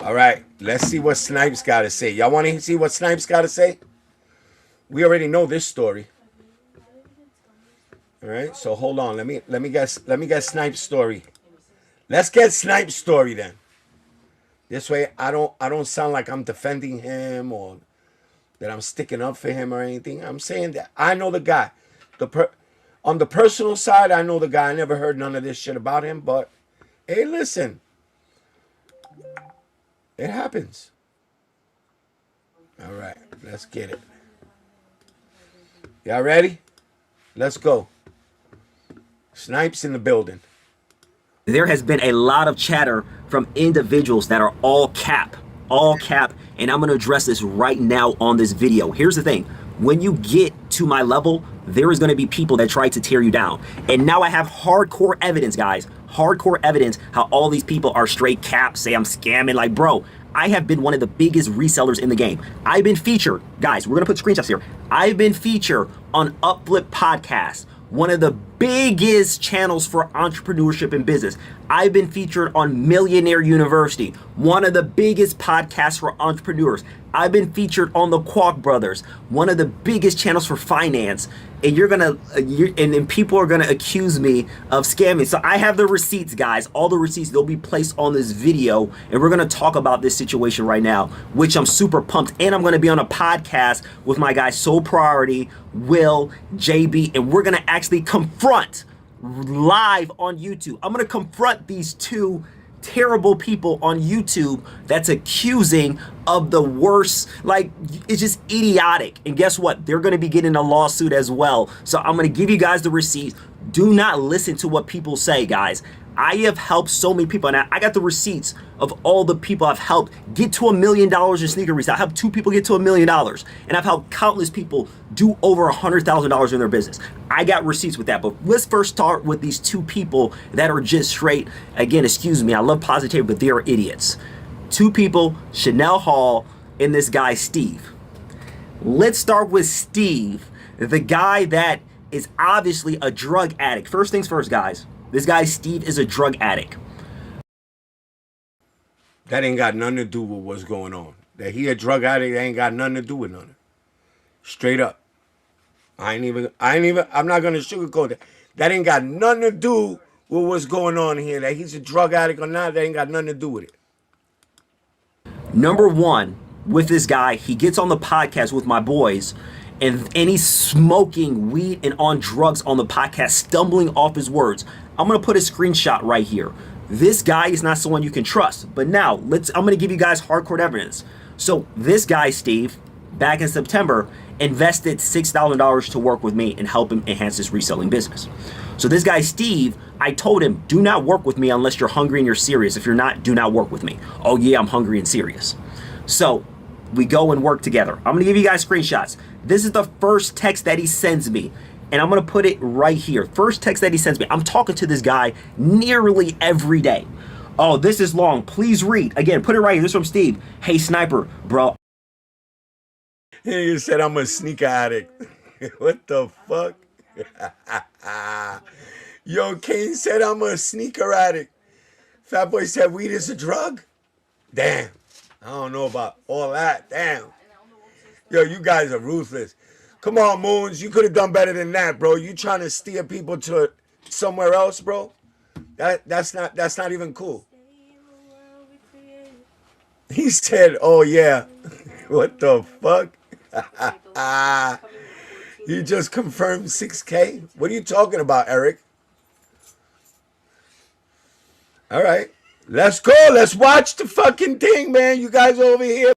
S1: All right, let's see what Snipes got to say. Y'all want to see what Snipes got to say? We already know this story. All right, so hold on. Let me get Snipes' story. Let's get Snipes' story then. This way, I don't sound like I'm defending him or that I'm sticking up for him or anything. I'm saying that I know the guy. On the personal side, I know the guy. I never heard none of this shit about him, but hey, listen. It happens. All right, let's get it. Y'all ready? Let's go. Snipes in the building.
S11: There has been a lot of chatter from individuals that are all cap, and I'm going to address this right now on this video. Here's the thing. When you get to my level, there is going to be people that try to tear you down. And now I have hardcore evidence, guys. Hardcore evidence how all these people are straight cap, say I'm scamming. Like, bro, I have been one of the biggest resellers in the game. I've been featured, guys, we're going to put screenshots here. I've been featured on Upflip Podcast, one of the biggest channels for entrepreneurship and business. I've been featured on Millionaire University, one of the biggest podcasts for entrepreneurs. I've been featured on the Kwok Brothers, one of the biggest channels for finance. And and people are gonna accuse me of scamming. So I have the receipts, guys. All the receipts, they'll be placed on this video, and we're gonna talk about this situation right now, which I'm super pumped. And I'm gonna be on a podcast with my guys Soul Priority, Will, JB, and we're gonna actually confront live on YouTube. I'm gonna confront these two terrible people on YouTube that's accusing of the worst. Like, it's just idiotic. And guess what? They're going to be getting a lawsuit as well. So I'm going to give you guys the receipts. Do not listen to what people say, guys. I have helped so many people, and I got the receipts of all the people I've helped get to $1 million in sneaker resale. I helped 2 people get to $1 million, and I've helped countless people do over $100,000 in their business. I got receipts with that, but let's first start with these 2 people that are just straight, again, excuse me, I love positivity, but they are idiots. 2 people, Chanel Hall and this guy, Steve. Let's start with Steve, the guy that is obviously a drug addict. First things first, guys. This guy, Steve, is a drug addict.
S1: That ain't got nothing to do with what's going on. That he a drug addict ain't got nothing to do with nothing. Straight up. I'm not gonna sugarcoat that. That ain't got nothing to do with what's going on here. That he's a drug addict or not, that ain't got nothing to do with it.
S11: Number one, with this guy, he gets on the podcast with my boys, and any smoking weed and on drugs on the podcast, stumbling off his words, I'm gonna put a screenshot right here. This guy is not someone you can trust. But now I'm gonna give you guys hardcore evidence. So this guy, Steve, back in September, invested $6,000 to work with me and help him enhance his reselling business. So this guy, Steve, I told him, do not work with me unless you're hungry and you're serious. If you're not, do not work with me. Oh yeah, I'm hungry and serious. So we go and work together. I'm gonna give you guys screenshots. This is the first text that he sends me, and I'm gonna put it right here. First text that he sends me. I'm talking to this guy nearly every day. Oh, this is long. Please read. Again, put it right here. This is from Steve. Hey, Sniper, bro.
S1: You said I'm a sneaker addict. What the fuck? Yo, Kane said I'm a sneaker addict. Fat Boy said weed is a drug? Damn. I don't know about all that. Damn. Yo, you guys are ruthless. Come on, Moons. You could have done better than that, bro. You trying to steer people to somewhere else, bro? That's not even cool. He said, oh yeah. What the fuck? You just confirmed 6K? What are you talking about, Eric? All right. Let's go. Let's watch the fucking thing, man. You guys over here.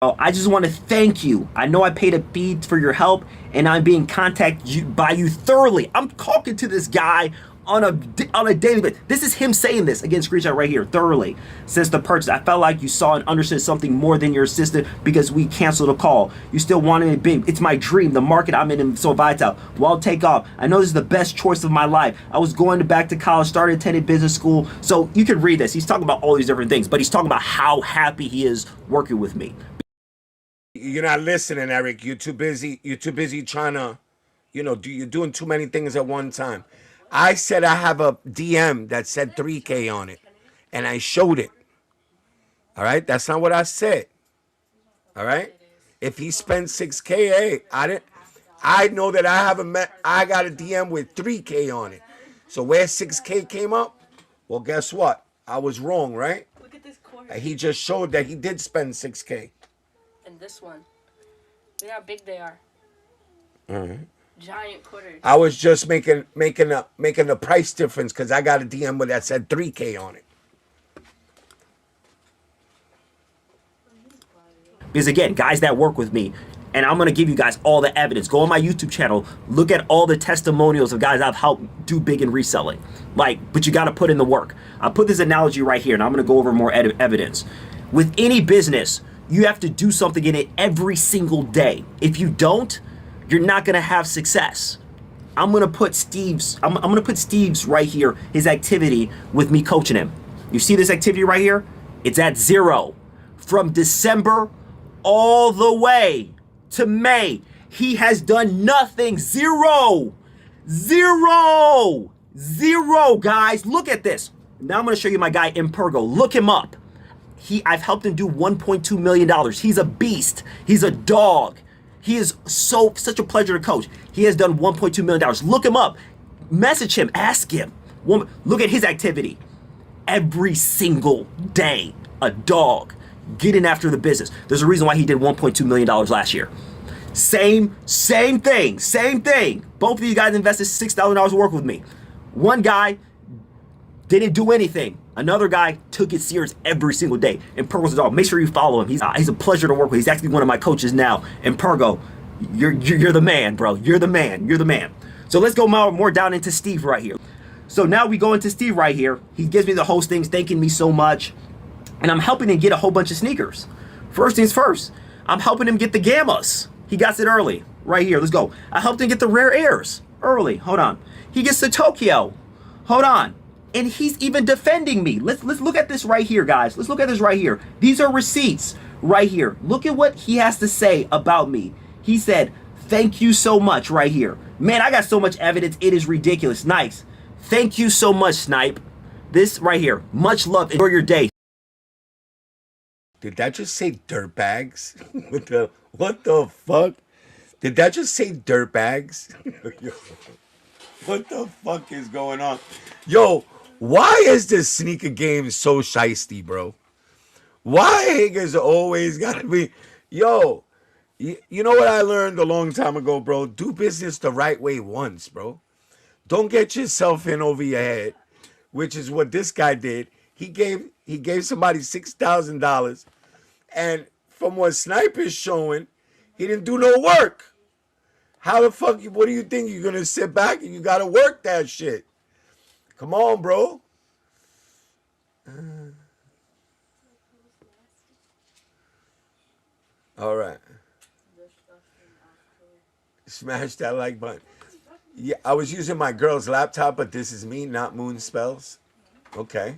S11: I just want to thank you. I know I paid a fee for your help, and I'm being contacted by you thoroughly. I'm talking to this guy on a daily basis. This is him saying this. Again, screenshot right here. Thoroughly. Since the purchase, I felt like you saw and understood something more than your assistant because we canceled a call. You still wanted it big. It's my dream. The market I'm in is so vital. Well, take off. I know this is the best choice of my life. I was going back to college, started attending business school. So you can read this. He's talking about all these different things, but he's talking about how happy he is working with me.
S1: You're not listening, Eric. You're too busy. You're too busy trying to, you're doing too many things at one time. I said I have a DM that said 3K on it, and I showed it. All right? That's not what I said. All right? If he spent 6K, hey, I know that I got a DM with 3K on it. So where 6K came up, well, guess what? I was wrong, right?
S2: Look at this corner.
S1: He just showed that he did spend 6K.
S2: And this one. Look how big they are.
S1: All right.
S2: Giant quarters.
S1: I was just making the price difference because I got a DM that said 3K on it.
S11: Because again, guys that work with me, and I'm going to give you guys all the evidence. Go on my YouTube channel, look at all the testimonials of guys I've helped do big in reselling. But you got to put in the work. I put this analogy right here, and I'm going to go over more evidence. With any business, you have to do something in it every single day. If you don't, you're not gonna have success. I'm gonna put Steve's right here, his activity with me coaching him. You see this activity right here? It's at 0. From December all the way to May, he has done nothing. 0. 0. 0, guys. Look at this. Now I'm gonna show you my guy Impergo. Look him up. I've helped him do $1.2 million. He's a beast. He's a dog. He is such a pleasure to coach. He has done $1.2 million. Look him up. Message him. Ask him. Look at his activity. Every single day, a dog getting after the business. There's a reason why he did $1.2 million last year. Same thing. Both of you guys invested $6,000 to work with me. One guy didn't do anything. Another guy took it serious every single day. And Pergo's a dog. Make sure you follow him. He's a pleasure to work with. He's actually one of my coaches now. And Pergo, you're the man, bro. You're the man. So let's go more down into Steve right here. So now we go into Steve right here. He gives me the host things, thanking me so much. And I'm helping him get a whole bunch of sneakers. First things first, I'm helping him get the Gammas. He got it early. Right here, let's go. I helped him get the Rare Airs early. Hold on. He gets the Tokyo. Hold on. And he's even defending me. Let's look at this right here, guys. Let's look at this right here. These are receipts right here. Look at what he has to say about me. He said, thank you so much right here. Man, I got so much evidence. It is ridiculous. Nice. Thank you so much, Snipe. This right here. Much love. Enjoy your day.
S1: Did that just say dirtbags? What the fuck? Did that just say dirtbags? What the fuck is going on? Yo, why is this sneaker game so shiesty, bro? Why Hager's always gotta be? Yo, you know what I learned a long time ago, bro? Do business the right way once, bro. Don't get yourself in over your head, which is what this guy did. He gave somebody $6,000, and from what Sniper's showing, he didn't do no work. How the fuck? What do you think? You're gonna sit back and you gotta work that shit? Come on, bro. All right. Smash that like button. Yeah, I was using my girl's laptop, but this is me, not Moon Spells. Okay.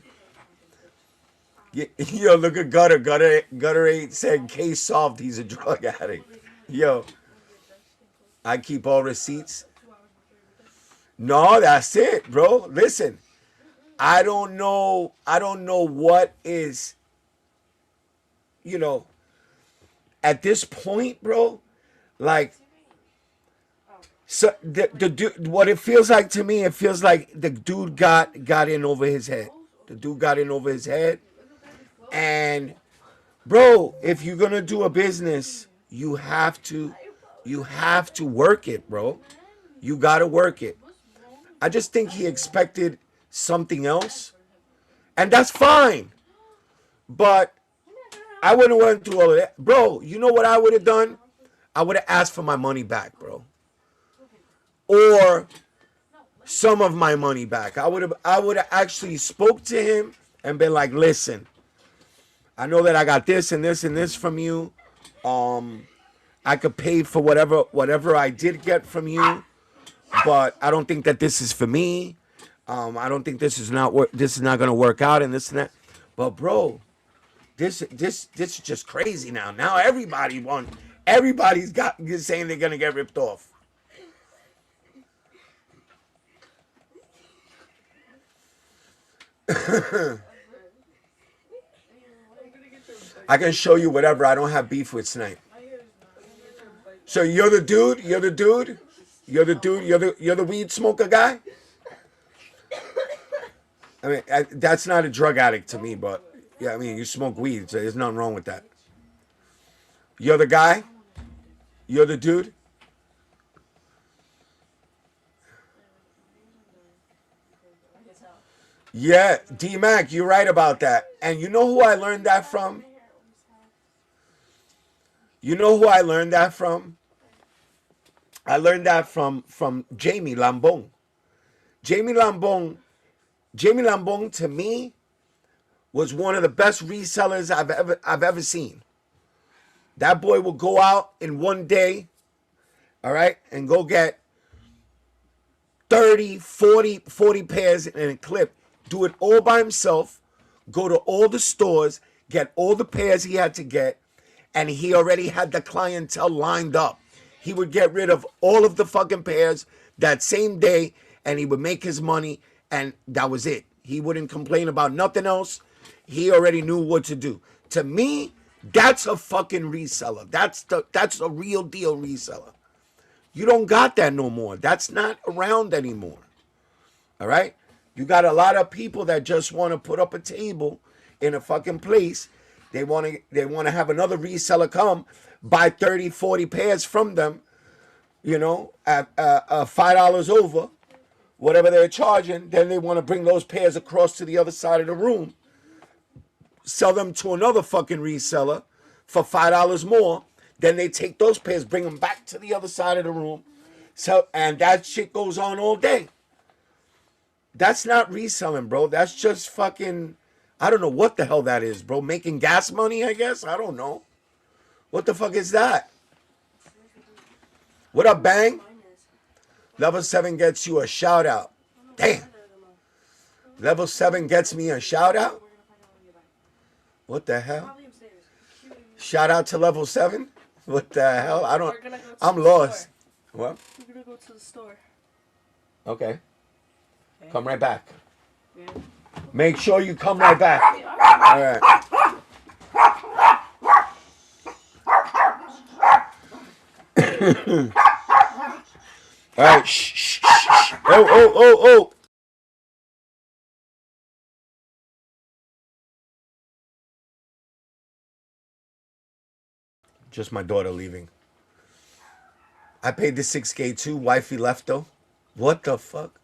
S1: Yo, look at Gutter. Gutter 8 said case solved. He's a drug addict. Yo, I keep all receipts. No, that's it, bro. Listen, I don't know what is, at this point, bro, like, so the dude, what it feels like to me, it feels like the dude got in over his head. The dude got in over his head. And bro, if you're gonna do a business, you have to work it, bro. You gotta work it. I just think he expected something else. And that's fine. But I wouldn't went through all of that. Bro, you know what I would have done? I would have asked for my money back, bro. Or some of my money back. I would have actually spoke to him and been like, listen, I know that I got this and this and this from you. I could pay for whatever I did get from you, but I don't think that this is for me. I don't think this is not gonna work out and this and that. But bro, this is just crazy now. Now everybody's saying they're gonna get ripped off. I can show you whatever. I don't have beef with Snipe. So you're the dude? You're the weed smoker guy? I mean, that's not a drug addict to me, but yeah, I mean, you smoke weed, so there's nothing wrong with that. You're the guy? You're the dude? Yeah, D-Mac, you're right about that. And you know who I learned that from? You know who I learned that from? I learned that from Jamie Lambong. Jamie Lambong to me was one of the best resellers I've ever seen. That boy will go out in one day, all right, and go get 30, 40 pairs in a clip. Do it all by himself. Go to all the stores, get all the pairs he had to get, and he already had the clientele lined up. He would get rid of all of the fucking pairs that same day, and he would make his money, and that was it. He wouldn't complain about nothing else. He already knew what to do. To me, that's a fucking reseller. That's a real deal reseller. You don't got that no more. That's not around anymore. All right? You got a lot of people that just want to put up a table in a fucking place. They want to have another reseller come buy 30, 40 pairs from them, at $5 over, whatever they're charging. Then they want to bring those pairs across to the other side of the room, sell them to another fucking reseller for $5 more. Then they take those pairs, bring them back to the other side of the room. And that shit goes on all day. That's not reselling, bro. That's just fucking, I don't know what the hell that is, bro. Making gas money, I guess? I don't know. What the fuck is that? What up, Bang? Level 7 gets you a shout out. Damn. Level 7 gets me a shout out? What the hell? Shout out to level 7? What the hell? I'm lost. What?
S2: We're gonna go to the store.
S1: Okay. Come right back. Yeah. Make sure you come right back. All right. All right. Shh. Oh. Just my daughter leaving. I paid the 6K too. Wifey left though. What the fuck?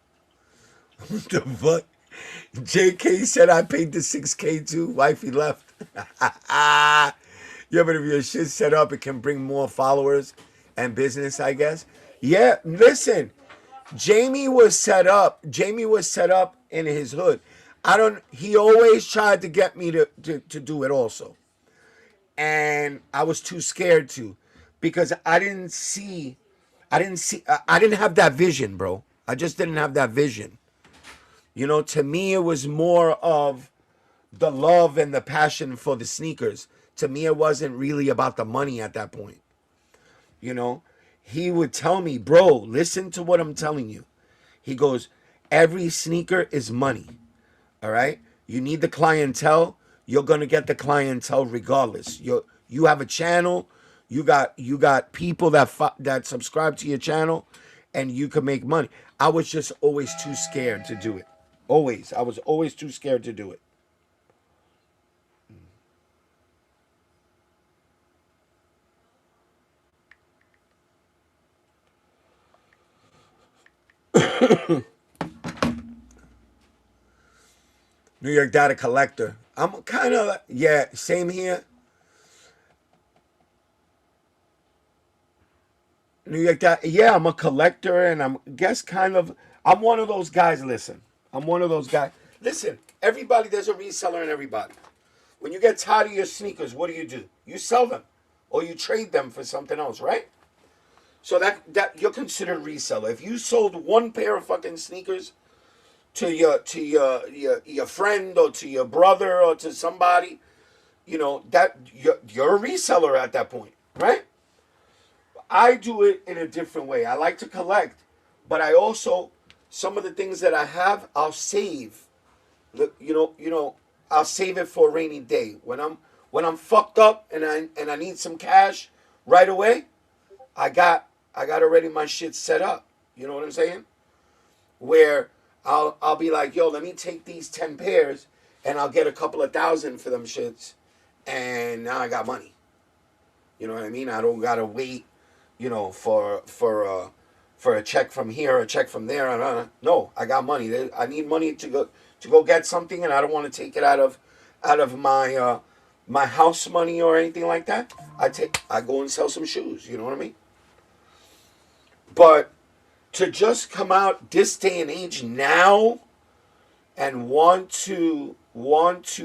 S1: What the fuck? JK said I paid the 6K too. Wifey left. Yeah, but if your shit set up, it can bring more followers and business, I guess. Yeah, listen. Jamie was set up. Jamie was set up in his hood. He always tried to get me to do it also. And I was too scared to, because I didn't have that vision, bro. I just didn't have that vision. You know, to me, it was more of the love and the passion for the sneakers. To me, it wasn't really about the money at that point. You know, he would tell me, bro, listen to what I'm telling you. He goes, every sneaker is money. All right. You need the clientele. You're going to get the clientele regardless. You have a channel. You got people that subscribe to your channel, and you can make money. I was just always too scared to do it. Always. I was always too scared to do it. New York data collector. I'm kind of, yeah, same here. New York data, yeah, I'm a collector, and I'm one of those guys. Listen, I'm one of those guys. Listen, everybody, there's a reseller in everybody. When you get tired of your sneakers, what do? You sell them, or you trade them for something else, right? So that you're considered reseller. If you sold one pair of fucking sneakers to your friend, or to your brother, or to somebody, you know, that you're a reseller at that point, right? I do it in a different way. I like to collect, but I also, some of the things that I have, I'll save. Look, I'll save it for a rainy day. When I'm fucked up and I need some cash right away, I got already my shit set up. You know what I'm saying? Where I'll be like, yo, let me take these 10 pairs and I'll get a couple of thousand for them shits, and now I got money. You know what I mean? I don't gotta wait, for a check from here, a check from there. No, I got money. I need money to go get something, and I don't want to take it out of my my house money or anything like that. I go and sell some shoes. You know what I mean? But to just come out this day and age now and want to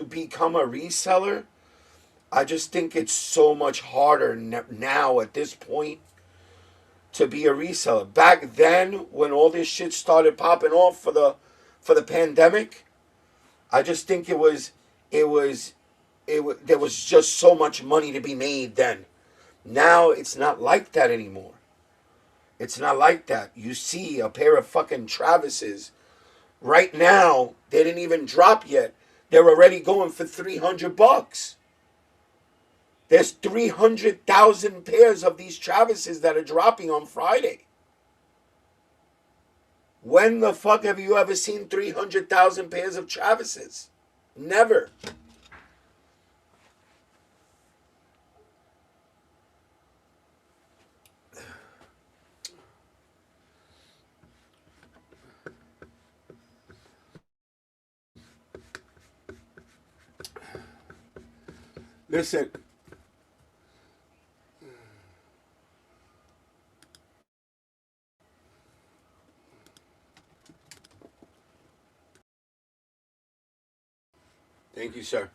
S1: become a reseller, I just think it's so much harder now at this point to be a reseller. Back then, when all this shit started popping off for the pandemic, I just think there was just so much money to be made then. Now it's not like that anymore. It's not like that. You see a pair of fucking Travises right now, they didn't even drop yet. They're already going for $300. There's 300,000 pairs of these Travises that are dropping on Friday. When the fuck have you ever seen 300,000 pairs of Travises? Never. Listen. Thank you, sir.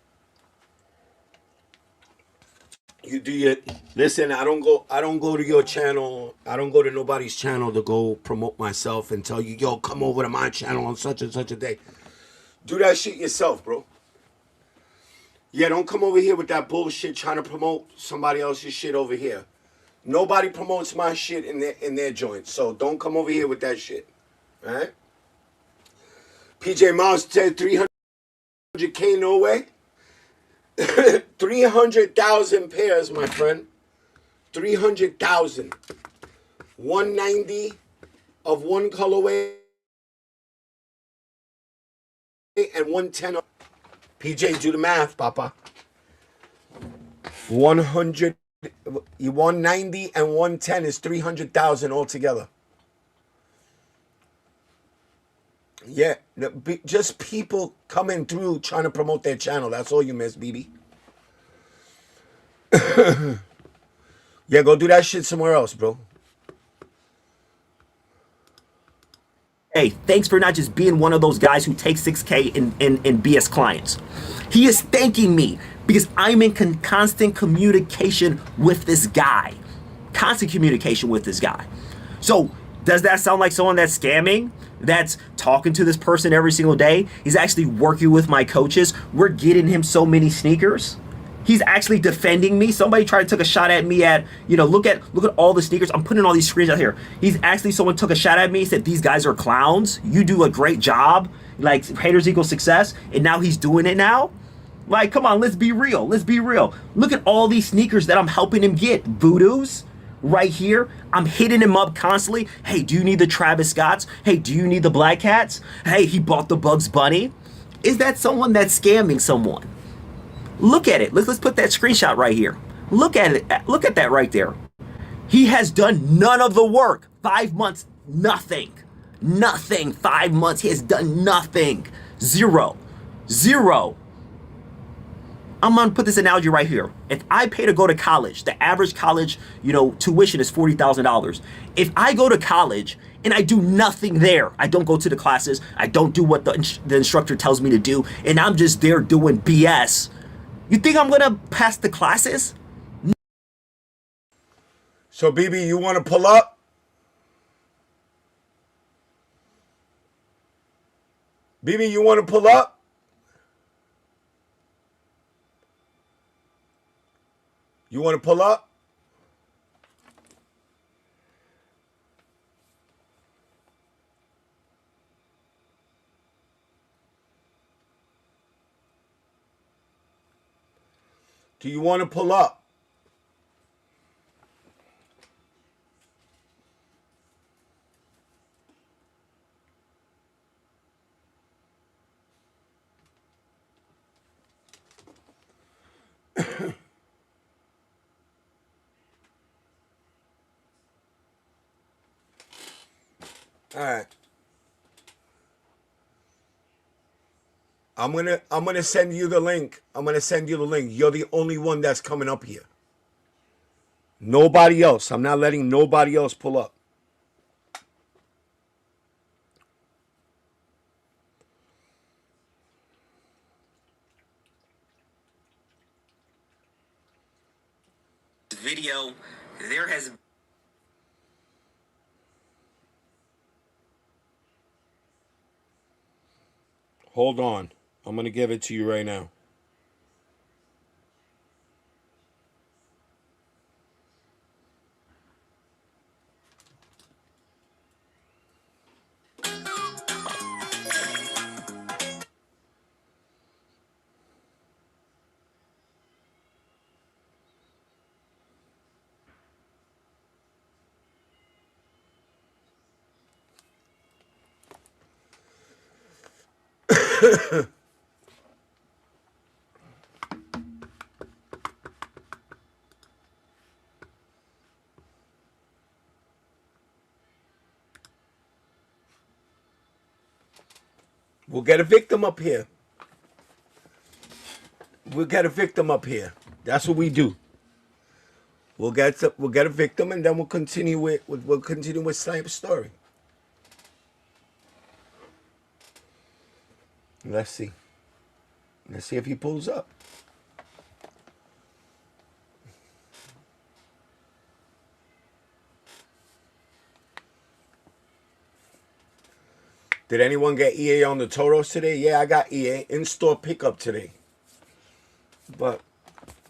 S1: You do your listen. I don't go to your channel. I don't go to nobody's channel to go promote myself and tell you, yo, come over to my channel on such and such a day. Do that shit yourself, bro. Yeah, don't come over here with that bullshit trying to promote somebody else's shit over here. Nobody promotes my shit in their joints, so don't come over here with that shit. All right? PJ Mouse said 300K, no way. 300,000 pairs, my friend. 300,000. 190 of one colorway and 110 of... PJ, do the math, Papa. 100 You 190 and 110 is 300,000 altogether. Yeah, just people coming through trying to promote their channel. That's all you miss, BB. Yeah, go do that shit somewhere else, bro.
S11: Hey, thanks for not just being one of those guys who take 6K in BS clients. He is thanking me because I'm in constant communication with this guy. Constant communication with this guy. So, does that sound like someone that's scamming? That's talking to this person every single day? He's actually working with my coaches. We're getting him so many sneakers. He's actually defending me. Somebody tried to take a shot at me at, look at all the sneakers. I'm putting all these screens out here. Someone took a shot at me, said, these guys are clowns. You do a great job. Like, haters equal success. And now he's doing it now. Like, come on, let's be real. Let's be real. Look at all these sneakers that I'm helping him get. Voodoos right here. I'm hitting him up constantly. Hey, do you need the Travis Scotts? Hey, do you need the Black Cats? Hey, he bought the Bugs Bunny. Is that someone that's scamming someone? Look at it. Let's put that screenshot right here. Look at it. Look at that right there. He has done none of the work. 5 months, nothing. Nothing. 5 months, he has done nothing. Zero. I'm gonna put this analogy right here. If I pay to go to college, the average college, tuition is $40,000. If I go to college and I do nothing there, I don't go to the classes, I don't do what the instructor tells me to do, and I'm just there doing BS, you think I'm gonna pass the classes?
S1: So, BB, you want to pull up? BB, you want to pull up? You want to pull up? Do you want to pull up? All right. I'm gonna send you the link. You're the only one that's coming up here. Nobody else. I'm not letting nobody else pull up.
S11: Video, there has...
S1: Hold on. I'm gonna give it to you right now. We'll get a victim up here. That's what we do. We'll get a victim, and then we'll continue with Snipe's story. Let's see if he pulls up. Did anyone get EA on the Toros today? Yeah, I got EA in-store pickup today. But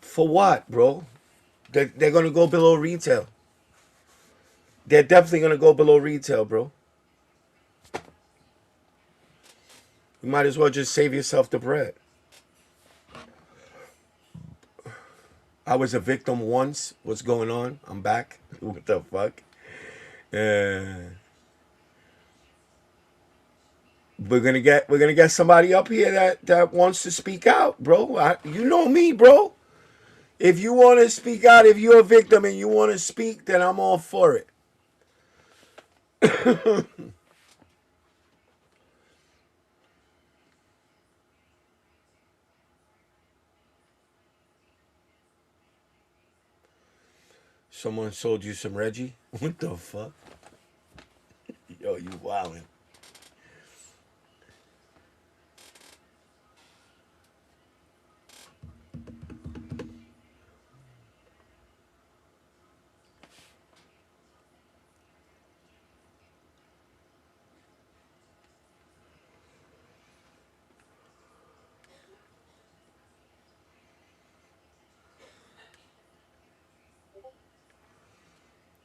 S1: for what, bro? They're going to go below retail. They're definitely going to go below retail, bro. You might as well just save yourself the bread. I was a victim once. What's going on? I'm back. What the fuck? We're gonna get somebody up here that wants to speak out, bro. You know me, bro. If you want to speak out, if you're a victim and you want to speak, then I'm all for it. Someone sold you some Reggie? What the fuck? Yo, you wildin'.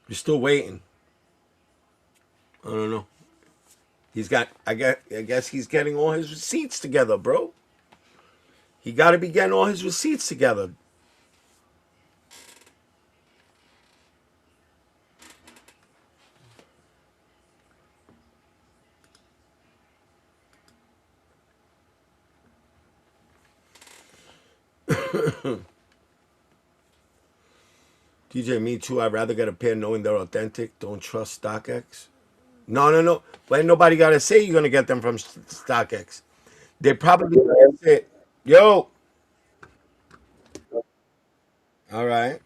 S1: You're still waiting. I don't know. He's got. I guess he's getting all his receipts together, bro. He got to be getting all his receipts together. DJ, me too. I'd rather get a pair knowing they're authentic. Don't trust StockX. No, no, no. But ain't nobody got to say you're gonna get them from StockX. They probably gonna say, "Yo, all right.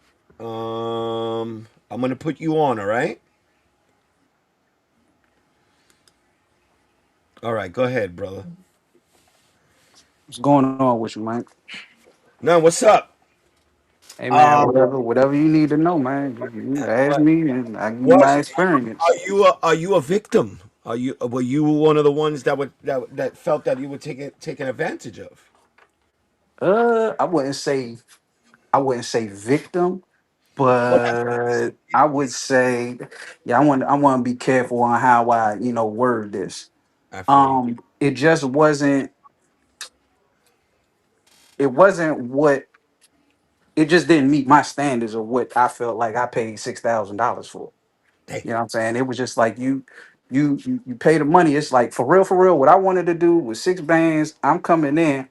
S1: I'm gonna put you on. All right. All right. Go ahead, brother.
S12: What's going on with you, man?
S1: No, what's up?
S12: Hey, man,
S1: Um,
S12: whatever you need to know, man. You ask me, and I give you
S1: what
S12: my experience.
S1: are you a victim? Were you one of the ones that felt that you were taken advantage of?
S12: I wouldn't say victim,
S1: What
S12: but I would say, yeah, I want to be careful on how I word this.
S1: I feel you.
S12: It just wasn't what it just didn't meet my standards of what I felt like I paid $6,000 for.
S1: Hey,
S12: You know what I'm saying? It was just like you pay the money. It's like for real. What I wanted to do was 6 bands. I'm coming in.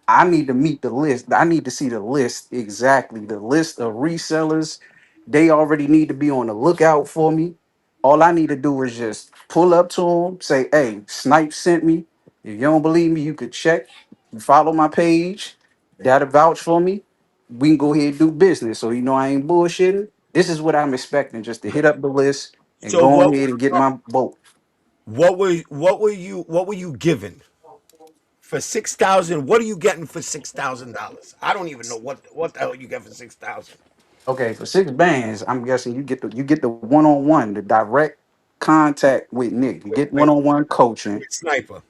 S12: I need to meet the list. I need to see the list exactly. The list of resellers. They already need to be on the lookout for me. All I need to do is just pull up to them, say, "Hey, Snipe sent me." If you don't believe me, you could check. You follow my page. That'll vouch for me. We can go ahead and do business. So you know I ain't bullshitting. This is what I'm expecting, just to hit up the list and
S1: so
S12: go ahead and get my vote.
S1: what were you given for 6,000? What are you getting for $6,000? I don't even know what the hell you get for 6,000.
S12: Okay, for 6 bands, I'm guessing you get the one-on-one, the direct contact with Nick. You get
S1: Wait,
S12: one-on-one coaching.
S1: with Sniper.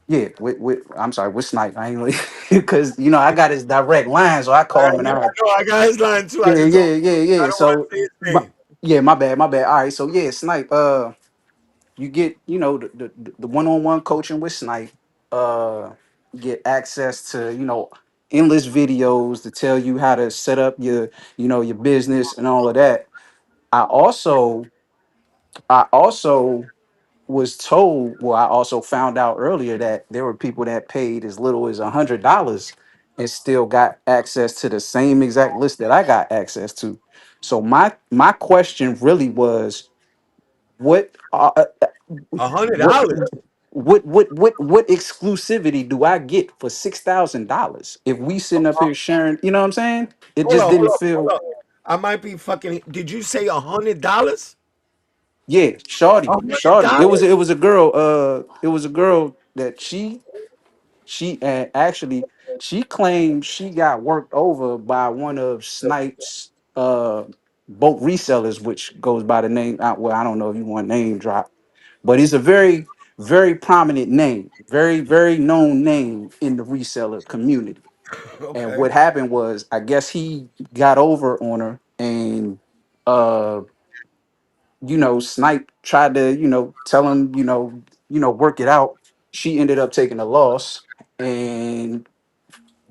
S12: Yeah, with I'm sorry, with Snipe. I ain't because I got his direct line, so I
S1: I
S12: call him and
S1: know,
S12: I
S1: I know, I got his line too. I
S12: yeah,
S1: just don't.
S12: yeah, yeah,
S1: I
S12: yeah.
S1: don't want
S12: So
S1: to say his
S12: my,
S1: name.
S12: yeah, my bad. All right, so yeah, Snipe. You get the one-on-one coaching with Snipe. You get access to endless videos to tell you how to set up your business and all of that. I also I also was told, well, I also found out earlier that there were people that paid as little as $100 and still got access to the same exact list that I got access to. So my question really was, what what
S1: $100.
S12: what exclusivity do I get for $6,000 if we sitting up here sharing? You know what I'm saying? It
S1: Hold
S12: just
S1: on, hold
S12: didn't
S1: on, hold
S12: feel.
S1: on. I might be fucking. Did you say $100?
S12: Yeah,
S1: A
S12: shorty,
S1: hundred
S12: shorty.
S1: dollars?
S12: It was a girl. It was a girl that she actually she claimed she got worked over by one of Snipe's boat resellers, which goes by the name. Well, I don't know if you want name drop, but it's a very prominent name, very known name in the reseller community. And
S1: Okay.
S12: what happened was, I guess he got over on her, and uh Snipe tried to, tell him, work it out. She ended up taking a loss. And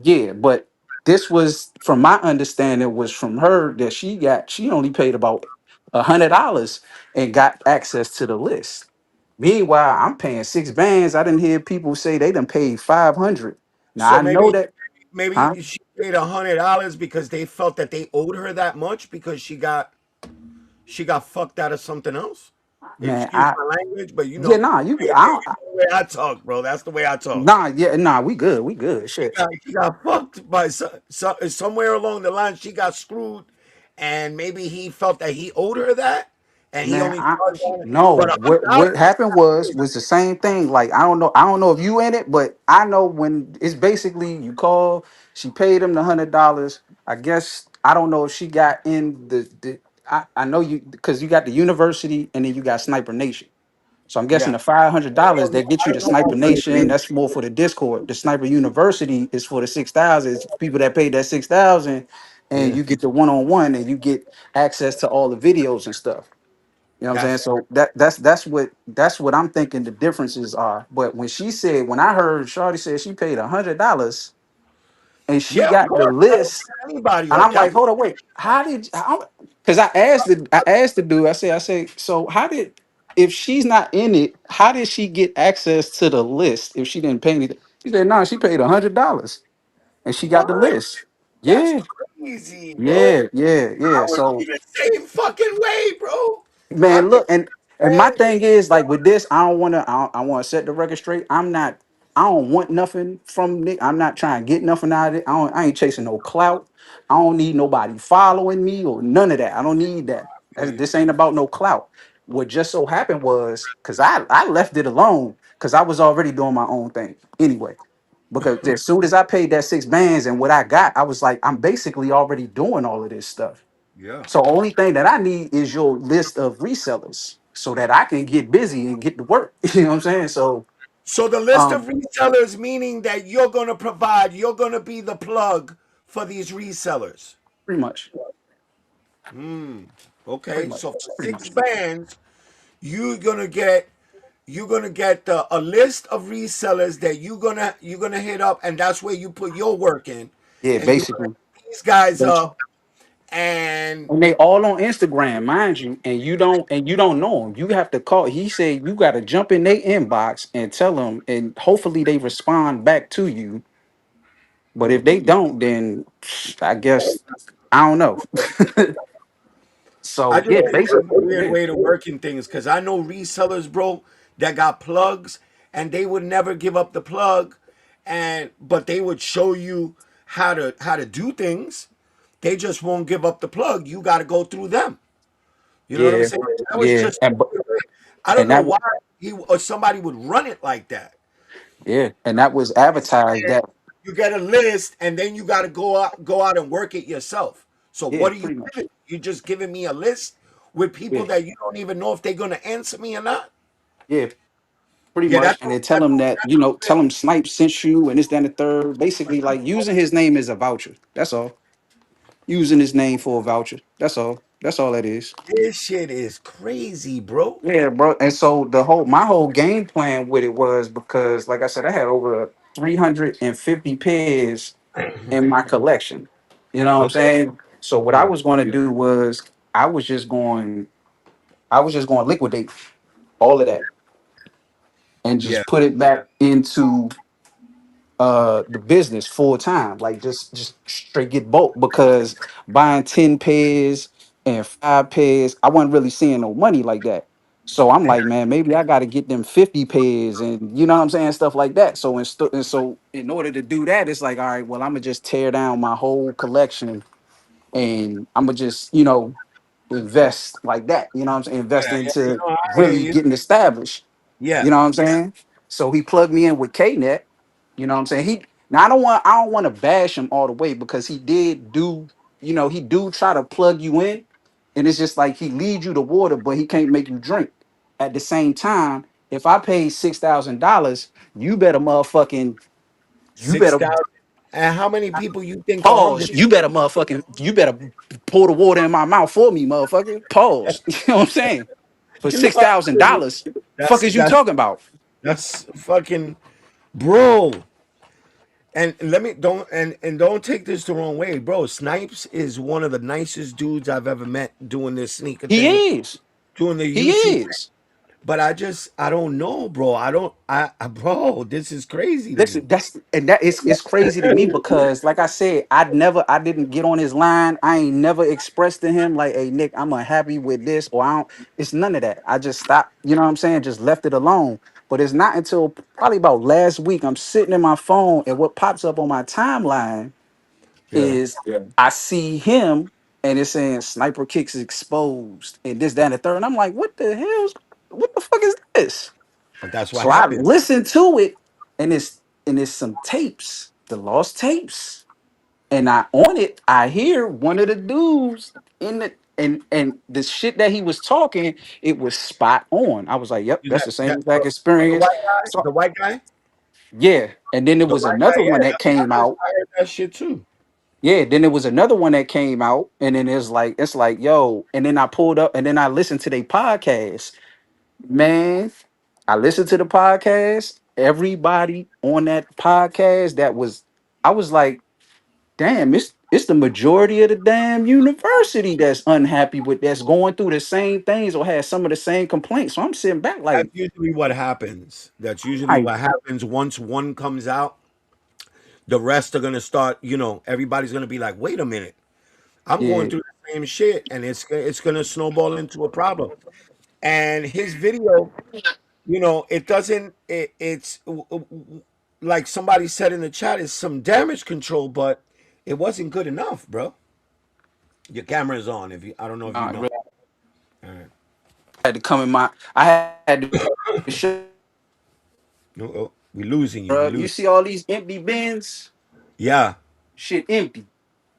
S12: yeah, but this was from my understanding was from her that she only paid about $100 and got access to the list. Meanwhile, I'm paying 6 bands. I didn't hear people say they done paid 500. Now
S1: So
S12: I know
S1: maybe
S12: that. Huh?
S1: maybe she paid $100 because they felt that they owed her that much because she got fucked out of something else.
S12: Man,
S1: Excuse my language, but
S12: yeah, nah, you, I don't,
S1: that's the way I talk, bro. That's the way I talk.
S12: nah, yeah, nah, we good, shit.
S1: She got fucked by somewhere along the line. She got screwed, and maybe he felt that he owed her that, and he
S12: Man,
S1: only charged on it.
S12: no.
S1: But
S12: What
S1: $100
S12: happened was the same thing. Like I don't know if you in it, but I know when it's basically you call. She paid him the $100. I guess I don't know if she got in the. I know you because you got the university and then you got Sniper Nation. So I'm guessing
S1: yeah.
S12: the $500 that get
S1: I
S12: you
S1: don't
S12: the
S1: know
S12: Sniper
S1: about Sniper
S12: Nation.
S1: Nation.
S12: That's more for the Discord. The Sniper University is for the 6,000. It's people that paid that 6,000, and
S1: Yeah,
S12: you get the one-on-one, and you get access to all the videos and stuff. You know what I'm saying?
S1: that's
S12: So that's what I'm thinking the differences are. But when I heard Shawty said she paid $100 and she
S1: yeah. Of
S12: got the
S1: course, I don't
S12: list,
S1: pay anybody
S12: and
S1: like
S12: I'm
S1: that.
S12: like, hold on, wait, how did because I asked the dude, I say, so how did if she's not in it, how did she get access to the list if she didn't pay anything? He said, no, she paid $100 and she got the
S1: What?
S12: list.
S1: That's
S12: Yeah,
S1: crazy, bro.
S12: yeah.
S1: I would
S12: So
S1: be the same fucking way, bro. I
S12: man,
S1: think
S12: look, and my thing is like with this, I want to set the record straight. I don't want nothing from Nick. I'm not trying to get nothing out of it. I ain't chasing no clout. I don't need nobody following me or none of that. I don't need that. This ain't about no clout. What just so happened was because I left it alone because I was already doing my own thing anyway. Because as soon as I paid that 6 bands and what I got, I was like, I'm basically already doing all of this stuff.
S1: Yeah.
S12: So only thing that I need is your list of resellers so that I can get busy and get to work. You know what I'm saying? So
S1: So the list of
S12: um
S1: resellers, meaning that you're gonna be the plug for these resellers.
S12: pretty much. Pretty
S1: Okay,
S12: much.
S1: so for
S12: Pretty
S1: six
S12: much.
S1: bands, you're gonna get a list of resellers that you're gonna hit up, and that's where you put your work in,
S12: Yeah,
S1: and you're gonna
S12: basically.
S1: hit these guys
S12: Basically.
S1: up, and
S12: And they all on Instagram, mind you, and you don't know them. You have to call. He said you got to jump in their inbox and tell them, and hopefully they respond back to you. But if they don't, then I guess I don't know.
S1: I
S12: So
S1: just
S12: yeah,
S1: think that's
S12: basically,
S1: a weird
S12: yeah,
S1: way to working things because I know resellers, bro, that got plugs and they would never give up the plug, and but they would show you how to do things. They just won't give up the plug. You got to go through them. You know what I'm
S12: yeah,
S1: saying? That was
S12: yeah,
S1: just I don't
S12: and
S1: know
S12: that
S1: why he or somebody would run it like that.
S12: yeah, and that was advertised
S1: And
S12: that
S1: you get a list, and then you got to go out and work it yourself. So
S12: yeah,
S1: what are you
S12: pretty much.
S1: giving? You just giving me a list with people
S12: Yeah,
S1: that you don't even know if they're gonna answer me or not.
S12: yeah, pretty
S1: Yeah,
S12: much.
S1: that's
S12: And then tell him that, tell him Snipe sent you and this, that, and the third. Basically, like using his name as a voucher. That's all. Using his name for a voucher. That's all. That's all that is.
S1: this shit is crazy, bro.
S12: Yeah, bro. And so my whole game plan with it was because, like I said, I had over 350 pairs in my collection. You know what I'm
S1: Okay.
S12: saying? So what I
S1: Yeah.
S12: was going to do was I was just going I was just going to liquidate all of that and
S1: Yeah.
S12: just put it back into the business full time, like just straight get bulk, because buying 10 pairs and 5 pairs I wasn't really seeing no money like that. So I'm like, man, maybe I got to get them 50 pairs, and you know what I'm saying, stuff like that. So in order to do that, it's like, all right, well, I'm gonna just tear down my whole collection and I'm gonna just invest like that. You know what I'm saying? Invest
S1: Yeah. Yeah.
S12: into
S1: No, I hear
S12: really
S1: you.
S12: getting established. You
S1: Yeah.
S12: know what I'm saying? So he plugged me in with KNet. You know what I'm saying? Now I don't want to bash him all the way because he did do, he do try to plug you in, and it's just like he leads you to water, but he can't make you drink. At the same time, if I pay $6,000, you better motherfucking you
S1: Six
S12: better
S1: thousand. And how many people you think are hungry?
S12: pause. You better pour the water in my mouth for me, motherfucker. Pause. You know what I'm saying? For
S1: You know,
S12: $6,000, fuck
S1: that's
S12: is you
S1: that's
S12: talking about?
S1: that's fucking bro. And let me don't take this the wrong way, bro. Snipes is one of the nicest dudes I've ever met doing this sneaker
S12: He
S1: thing,
S12: is.
S1: doing the
S12: He
S1: YouTube.
S12: is.
S1: But I don't know, bro. Bro, this is crazy to
S12: Listen,
S1: me.
S12: that's and that is it's crazy to me because, like I said, I didn't get on his line. I ain't never expressed to him like, "Hey, Nick, I'm unhappy with this," or "I don't." It's none of that. I just stopped. You know what I'm saying? Just left it alone. But it's not until probably about last week I'm sitting in my phone and what pops up on my timeline
S1: Yeah.
S12: is I see him and it's saying sniper kicks exposed and this, that, and the third. And I'm like, what the fuck is this?
S1: But that's what
S12: So I
S1: happened.
S12: listened to it and it's some tapes, the lost tapes. And I on it, I hear one of the dudes in the and the shit that he was talking, it was spot on. I was like, yep,
S1: You
S12: that's
S1: got
S12: the same
S1: that
S12: exact
S1: the
S12: experience.
S1: white guy,
S12: So
S1: the white guy,
S12: yeah. And then there
S1: the
S12: was
S1: white guy.
S12: another one that
S1: Yeah,
S12: came out.
S1: I heard that shit too.
S12: Yeah, then there was another one that came out, and then it's like, yo, and then I pulled up and then I listened to their podcast. Man, I listened to the podcast. Everybody on that podcast I was like, damn, it's the majority of the damn university that's unhappy with that's going through the same things or has some of the same complaints. So I'm sitting back
S1: That's
S12: like,
S1: usually what happens. That's usually
S12: I
S1: what happens once one comes out. The rest are gonna start. Everybody's gonna be like, "Wait a minute, I'm going
S12: yeah,
S1: through the same shit," and it's gonna snowball into a problem. And his video, it doesn't. It's like somebody said in the chat, it's some damage control, but it wasn't good enough, bro. Your camera is on. If you, I don't know if you
S12: nah,
S1: know.
S12: really
S1: All right.
S12: had to come in my I had to show,
S1: No, oh, we losing you. We
S12: bro. You
S1: lose.
S12: see all these empty bins?
S1: Yeah.
S12: Shit empty.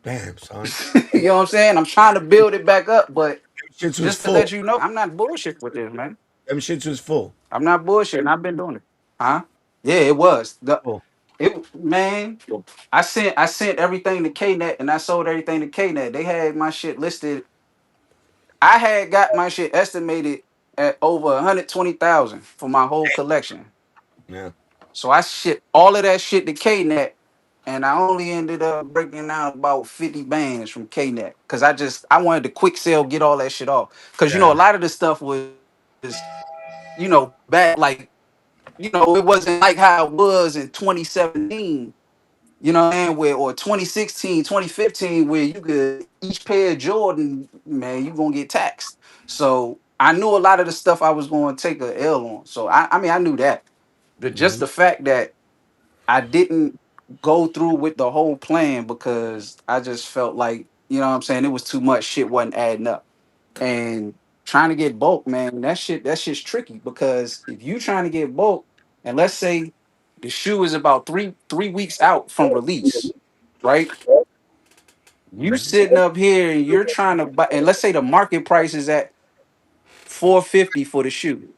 S1: Damn, son.
S12: You know what I'm saying? I'm trying to build it back up, but
S1: Them shits was
S12: just to
S1: full.
S12: let you know, I'm not bullshit with this, man.
S1: Them shits was full.
S12: I'm not bullshitting. I've been doing it. Huh? Yeah, it was.
S1: Full.
S12: Man, I sent everything to KNet and I sold everything to KNet. They had my shit listed. I had got my shit estimated at over 120,000 for my whole collection.
S1: Yeah.
S12: So I shipped all of that shit to KNet and I only ended up breaking out about 50 bands from KNet because I wanted to quick sell, get all that shit off. Because a
S1: Yeah.
S12: lot of the stuff was bad, like, it wasn't like how it was in 2017, where or 2016, 2015, where you could each pair of Jordan, man, you gonna get taxed. So I knew a lot of the stuff I was going to take a L on. So I mean I knew that. Just
S1: Hmm.
S12: the fact that I didn't go through with the whole plan because I just felt like, what I'm saying, it was too much shit wasn't adding up. And trying to get bulk, man, that shit's tricky because if you trying to get bulk, and let's say the shoe is about three weeks out from release, right? You sitting up here and you're trying to buy, and let's say the market price is at 450 for the shoe.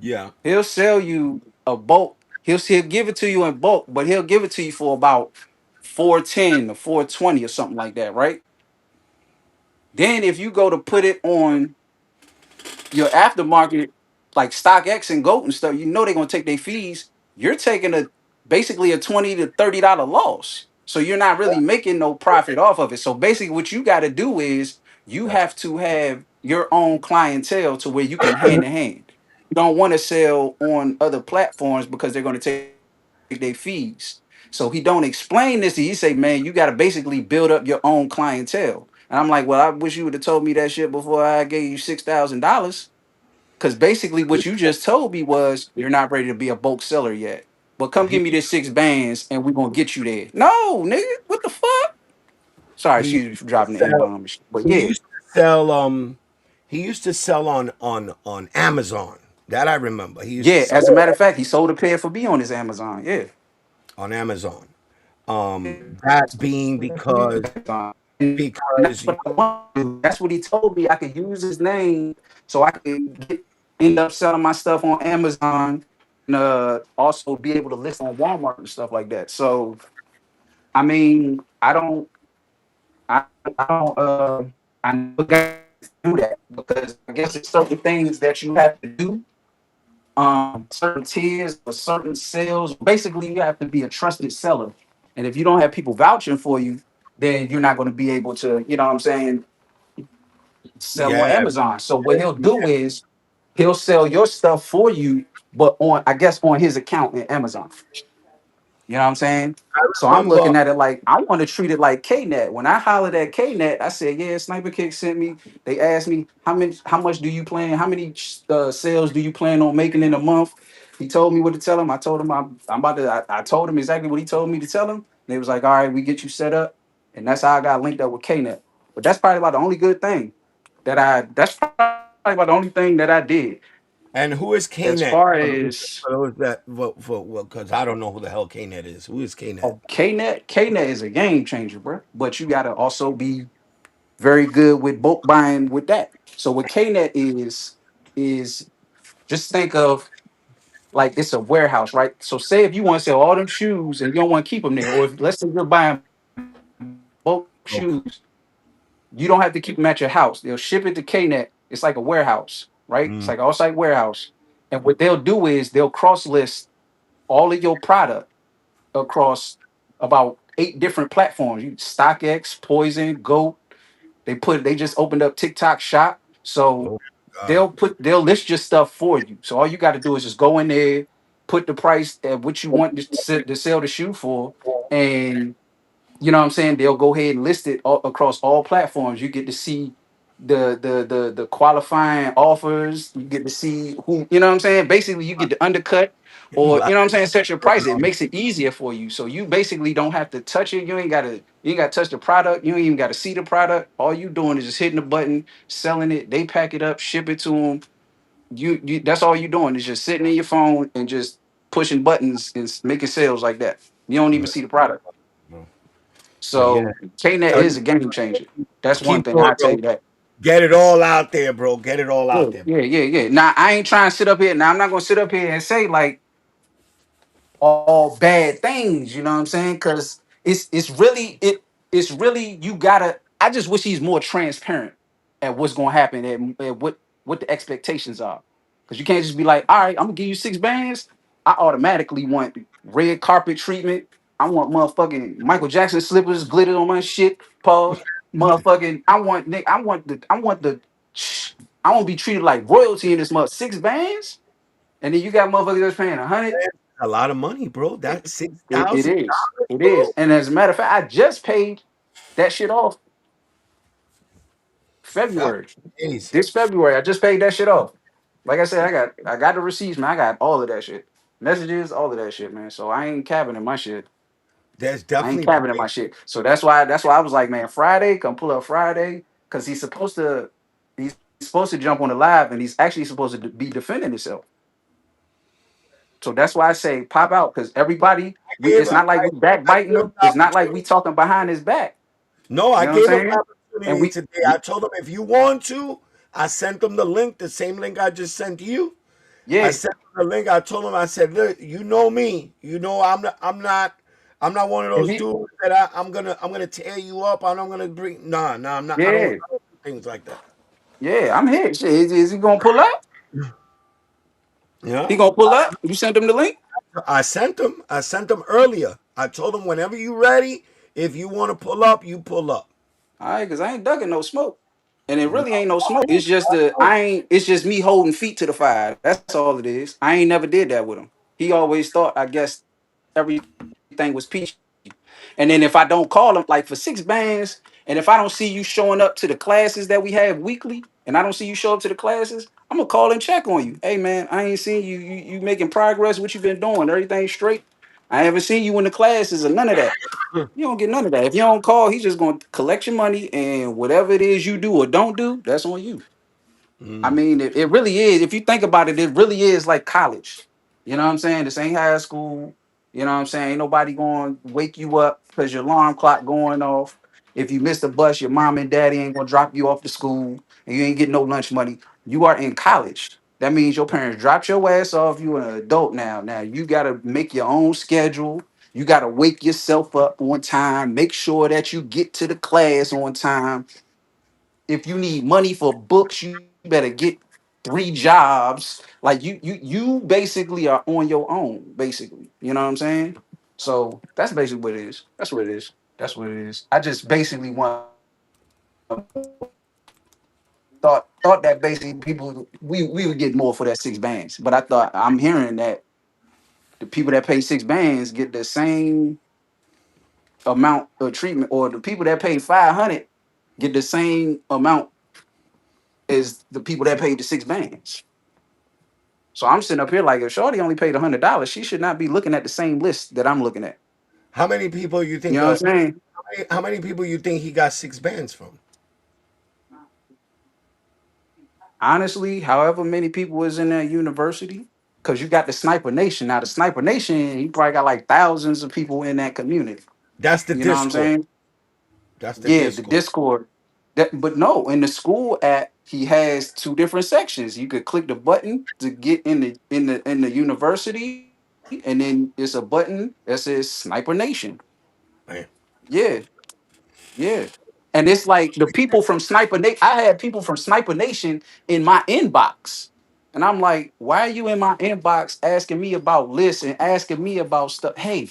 S1: Yeah.
S12: He'll sell you a bulk. He'll give it to you in bulk, but he'll give it to you for about 410 or 420 or something like that, right? Then if you go to put it on your aftermarket, like StockX and Goat and stuff, they're gonna take their fees. You're taking basically a $20 to $30 loss. So you're not really making no profit off of it. So basically, what you got to do is you
S1: That's
S12: have to have your own clientele to where you can hand to hand. You don't want to sell on other platforms because they're going to take their fees. So he don't explain this. He say, man, you got to basically build up your own clientele. And I'm like, well, I wish you would have told me that shit before I gave you $6,000. Because basically what you just told me was you're not ready to be a bulk seller yet. But come give
S1: he
S12: me this 6 bands and we're gonna get you there. No, nigga, what the fuck? Sorry,
S1: he
S12: excuse me for dropping the N
S1: sell
S12: bomb. But
S1: he
S12: yeah,
S1: used to sell he used to sell on Amazon. That I remember. He used to
S12: yeah.
S1: sell
S12: As a matter of fact, he sold a pair for me on his Amazon. Yeah.
S1: on Amazon. That being
S12: And that's
S1: because
S12: what I want to do. That's what he told me. I could use his name so I could end up selling my stuff on Amazon and also be able to list on Walmart and stuff like that. So I mean, I don't I never got to do that because I guess it's certain things that you have to do, certain tiers or certain sales. Basically, you have to be a trusted seller. And if you don't have people vouching for you, then you're not going to be able to, sell on
S1: yeah,
S12: Amazon. So what he'll do is He'll sell your stuff for you, but on, I guess, on his account in Amazon. You know what I'm saying?
S1: I
S12: So I'm
S1: remember.
S12: looking at it like I want to treat it like KNet. When I hollered at KNet, I said, "Yeah, Sniper Kick sent me. They asked me how much do you plan? How many sales do you plan on making in a month?" He told me what to tell him. I told him I'm about to. I told him exactly what he told me to tell him. And they was like, "All right, we get you set up," and that's how I got linked up with KNet. But that's probably about the only good thing that I. That's probably about the only thing that I did
S1: And who is
S12: as
S1: KNet?
S12: far
S1: For
S12: as
S1: those that for because I don't know who the hell KNet is. Who is KNet?
S12: oh, KNet is a game changer, bro. But you gotta also be very good with bulk buying with that. So what KNet is just think of like it's a warehouse, right? So say if you want to sell all them shoes and you don't want to keep them there, or if let's say you're buying bulk
S1: Okay.
S12: shoes, you don't have to keep them at your house. They'll ship it to KNet. It's like a warehouse, right? It's
S1: Mm.
S12: like an off-site warehouse. And what they'll do is they'll cross list all of your product across about 8 different platforms. You StockX, Poison, Goat. They just opened up TikTok Shop. So
S1: Oh God.
S12: they'll list your stuff for you. So all you got to do is just go in there, put the price at what you want to sell the shoe for, and you know what I'm saying, they'll go ahead and list it all, across all platforms. You get to see the qualifying offers. You get to see who, you know what I'm saying. Basically, you get to undercut
S1: You
S12: or
S1: lie.
S12: you know what I'm saying, set your price. It makes it easier for you. So you basically don't have to touch it. You ain't gotta touch the product. You ain't even gotta see the product. All you doing is just hitting the button, selling it. They pack it up, ship it to them. You that's all you doing is just sitting in your phone and just pushing buttons and making sales like that. You don't even
S1: No,
S12: see the product.
S1: no. But yeah,
S12: So KNet
S1: tell
S12: is
S1: you,
S12: a game changer. That's one
S1: keep
S12: thing
S1: going,
S12: I tell
S1: bro.
S12: you that.
S1: Get it all out there, bro. Get it all
S12: Yeah,
S1: out there.
S12: yeah, yeah, yeah. Now I ain't trying to sit up here. Now I'm not gonna sit up here and say like all bad things, you know what I'm saying? Because it's really you gotta. I just wish he's more transparent at what's gonna happen and what the expectations are. Because you can't just be like, all right, I'm gonna give you 6 bands. I automatically want red carpet treatment. I want motherfucking Michael Jackson slippers glittered on my shit. Pause. Motherfucking. I want the. I want to be treated like royalty in this month. 6 bands, and then you got motherfuckers that's paying 100.
S1: A lot of money, bro. That's six
S12: It
S1: thousand
S12: is.
S1: dollars,
S12: It is.
S1: bro.
S12: And as a matter of fact, I just paid that shit off
S1: That's
S12: February.
S1: crazy.
S12: This February, I just paid that shit off. Like I said, I got the receipts, man. I got all of that shit. Messages, all of that shit, man. So I ain't cabining my shit.
S1: There's
S12: I ain't
S1: definitely
S12: cabining
S1: bread.
S12: my shit. So that's why I was like, man, Friday, come pull up Friday. Cause he's supposed to jump on the live and he's actually supposed to be defending himself. So that's why I say pop out. Cause everybody, it's not like we
S1: I
S12: backbiting
S1: gave him
S12: him.
S1: the
S12: It's not like we
S1: opportunity.
S12: talking behind his back.
S1: No,
S12: You
S1: I
S12: know what I'm
S1: gave him the
S12: saying? And
S1: opportunity today. I told him if you want to, I sent him the link, the same link I just sent you. I
S12: yeah,
S1: sent him the link. I told him, I said, look, you know me. You know I'm not one of
S12: if
S1: those
S12: he,
S1: dudes that I'm gonna tear you up. I'm gonna bring nah, I'm not
S12: yeah,
S1: I don't do things like that.
S12: yeah, I'm here. Shit, is he gonna pull up? He
S1: Yeah.
S12: gonna pull up? You sent him the link?
S1: I sent him earlier. I told him whenever you ready, if you want to pull up, you pull up.
S12: All right, cause I ain't ducking no smoke. And it
S1: No,
S12: really ain't no smoke. It's just it's just me holding feet to the fire. That's all it is. I ain't never did that with him. He always thought, I guess, everything was peachy. And then if I don't call him like for 6 bands, and if I don't see you showing up to the classes that we have weekly, and I don't see you show up to the classes, I'm gonna call and check on you. Hey man, I ain't seen you. You making progress? What you been doing? Everything straight? I haven't seen you in the classes or none of that. You don't get none of that. If you don't call, he's just gonna collect your money, and whatever it is you do or don't do, that's on you. I
S1: Mm.
S12: mean, it really is. If you think about it, it really is like college. You know what I'm saying? This ain't high school. You know what I'm saying? Ain't nobody going to wake you up because your alarm clock going off. If you miss the bus, your mom and daddy ain't gonna drop you off to school, and you ain't getting no lunch money. You are in college. That means your parents dropped your ass off. You an adult now. Now you gotta make your own schedule. You gotta wake yourself up on time. Make sure that you get to the class on time. If you need money for books, you better get 3 jobs. Like you basically are on your own, basically. You know what I'm saying? So that's basically what it is. That's what it is. That's what it is. I just basically want thought that basically people we would get more for that 6 bands. But I thought I'm hearing that the people that pay 6 bands get the same amount of treatment, or the people that pay 500 get the same amount as the people that paid the 6 bands. So I'm sitting up here like, if Shorty only paid $100, she should not be looking at the same list that I'm looking at.
S1: How many people you
S12: You
S1: think?
S12: know what I'm saying?
S1: How many people you think he got 6 bands from?
S12: Honestly, however many people was in that university, because you got the Sniper Nation. Now the Sniper Nation, he probably got like thousands of people in that community.
S1: That's the
S12: You know what I'm
S1: Discord.
S12: saying?
S1: That's the
S12: Yeah, the
S1: Discord.
S12: Discord. But no, in the school app, he has two different sections. You could click the button to get in the university, and then it's a button that says Sniper Nation.
S1: Man.
S12: Yeah, yeah. And it's like the people from Sniper Nation. I had people from Sniper Nation in my inbox. And I'm like, why are you in my inbox asking me about lists and asking me about stuff? Hey,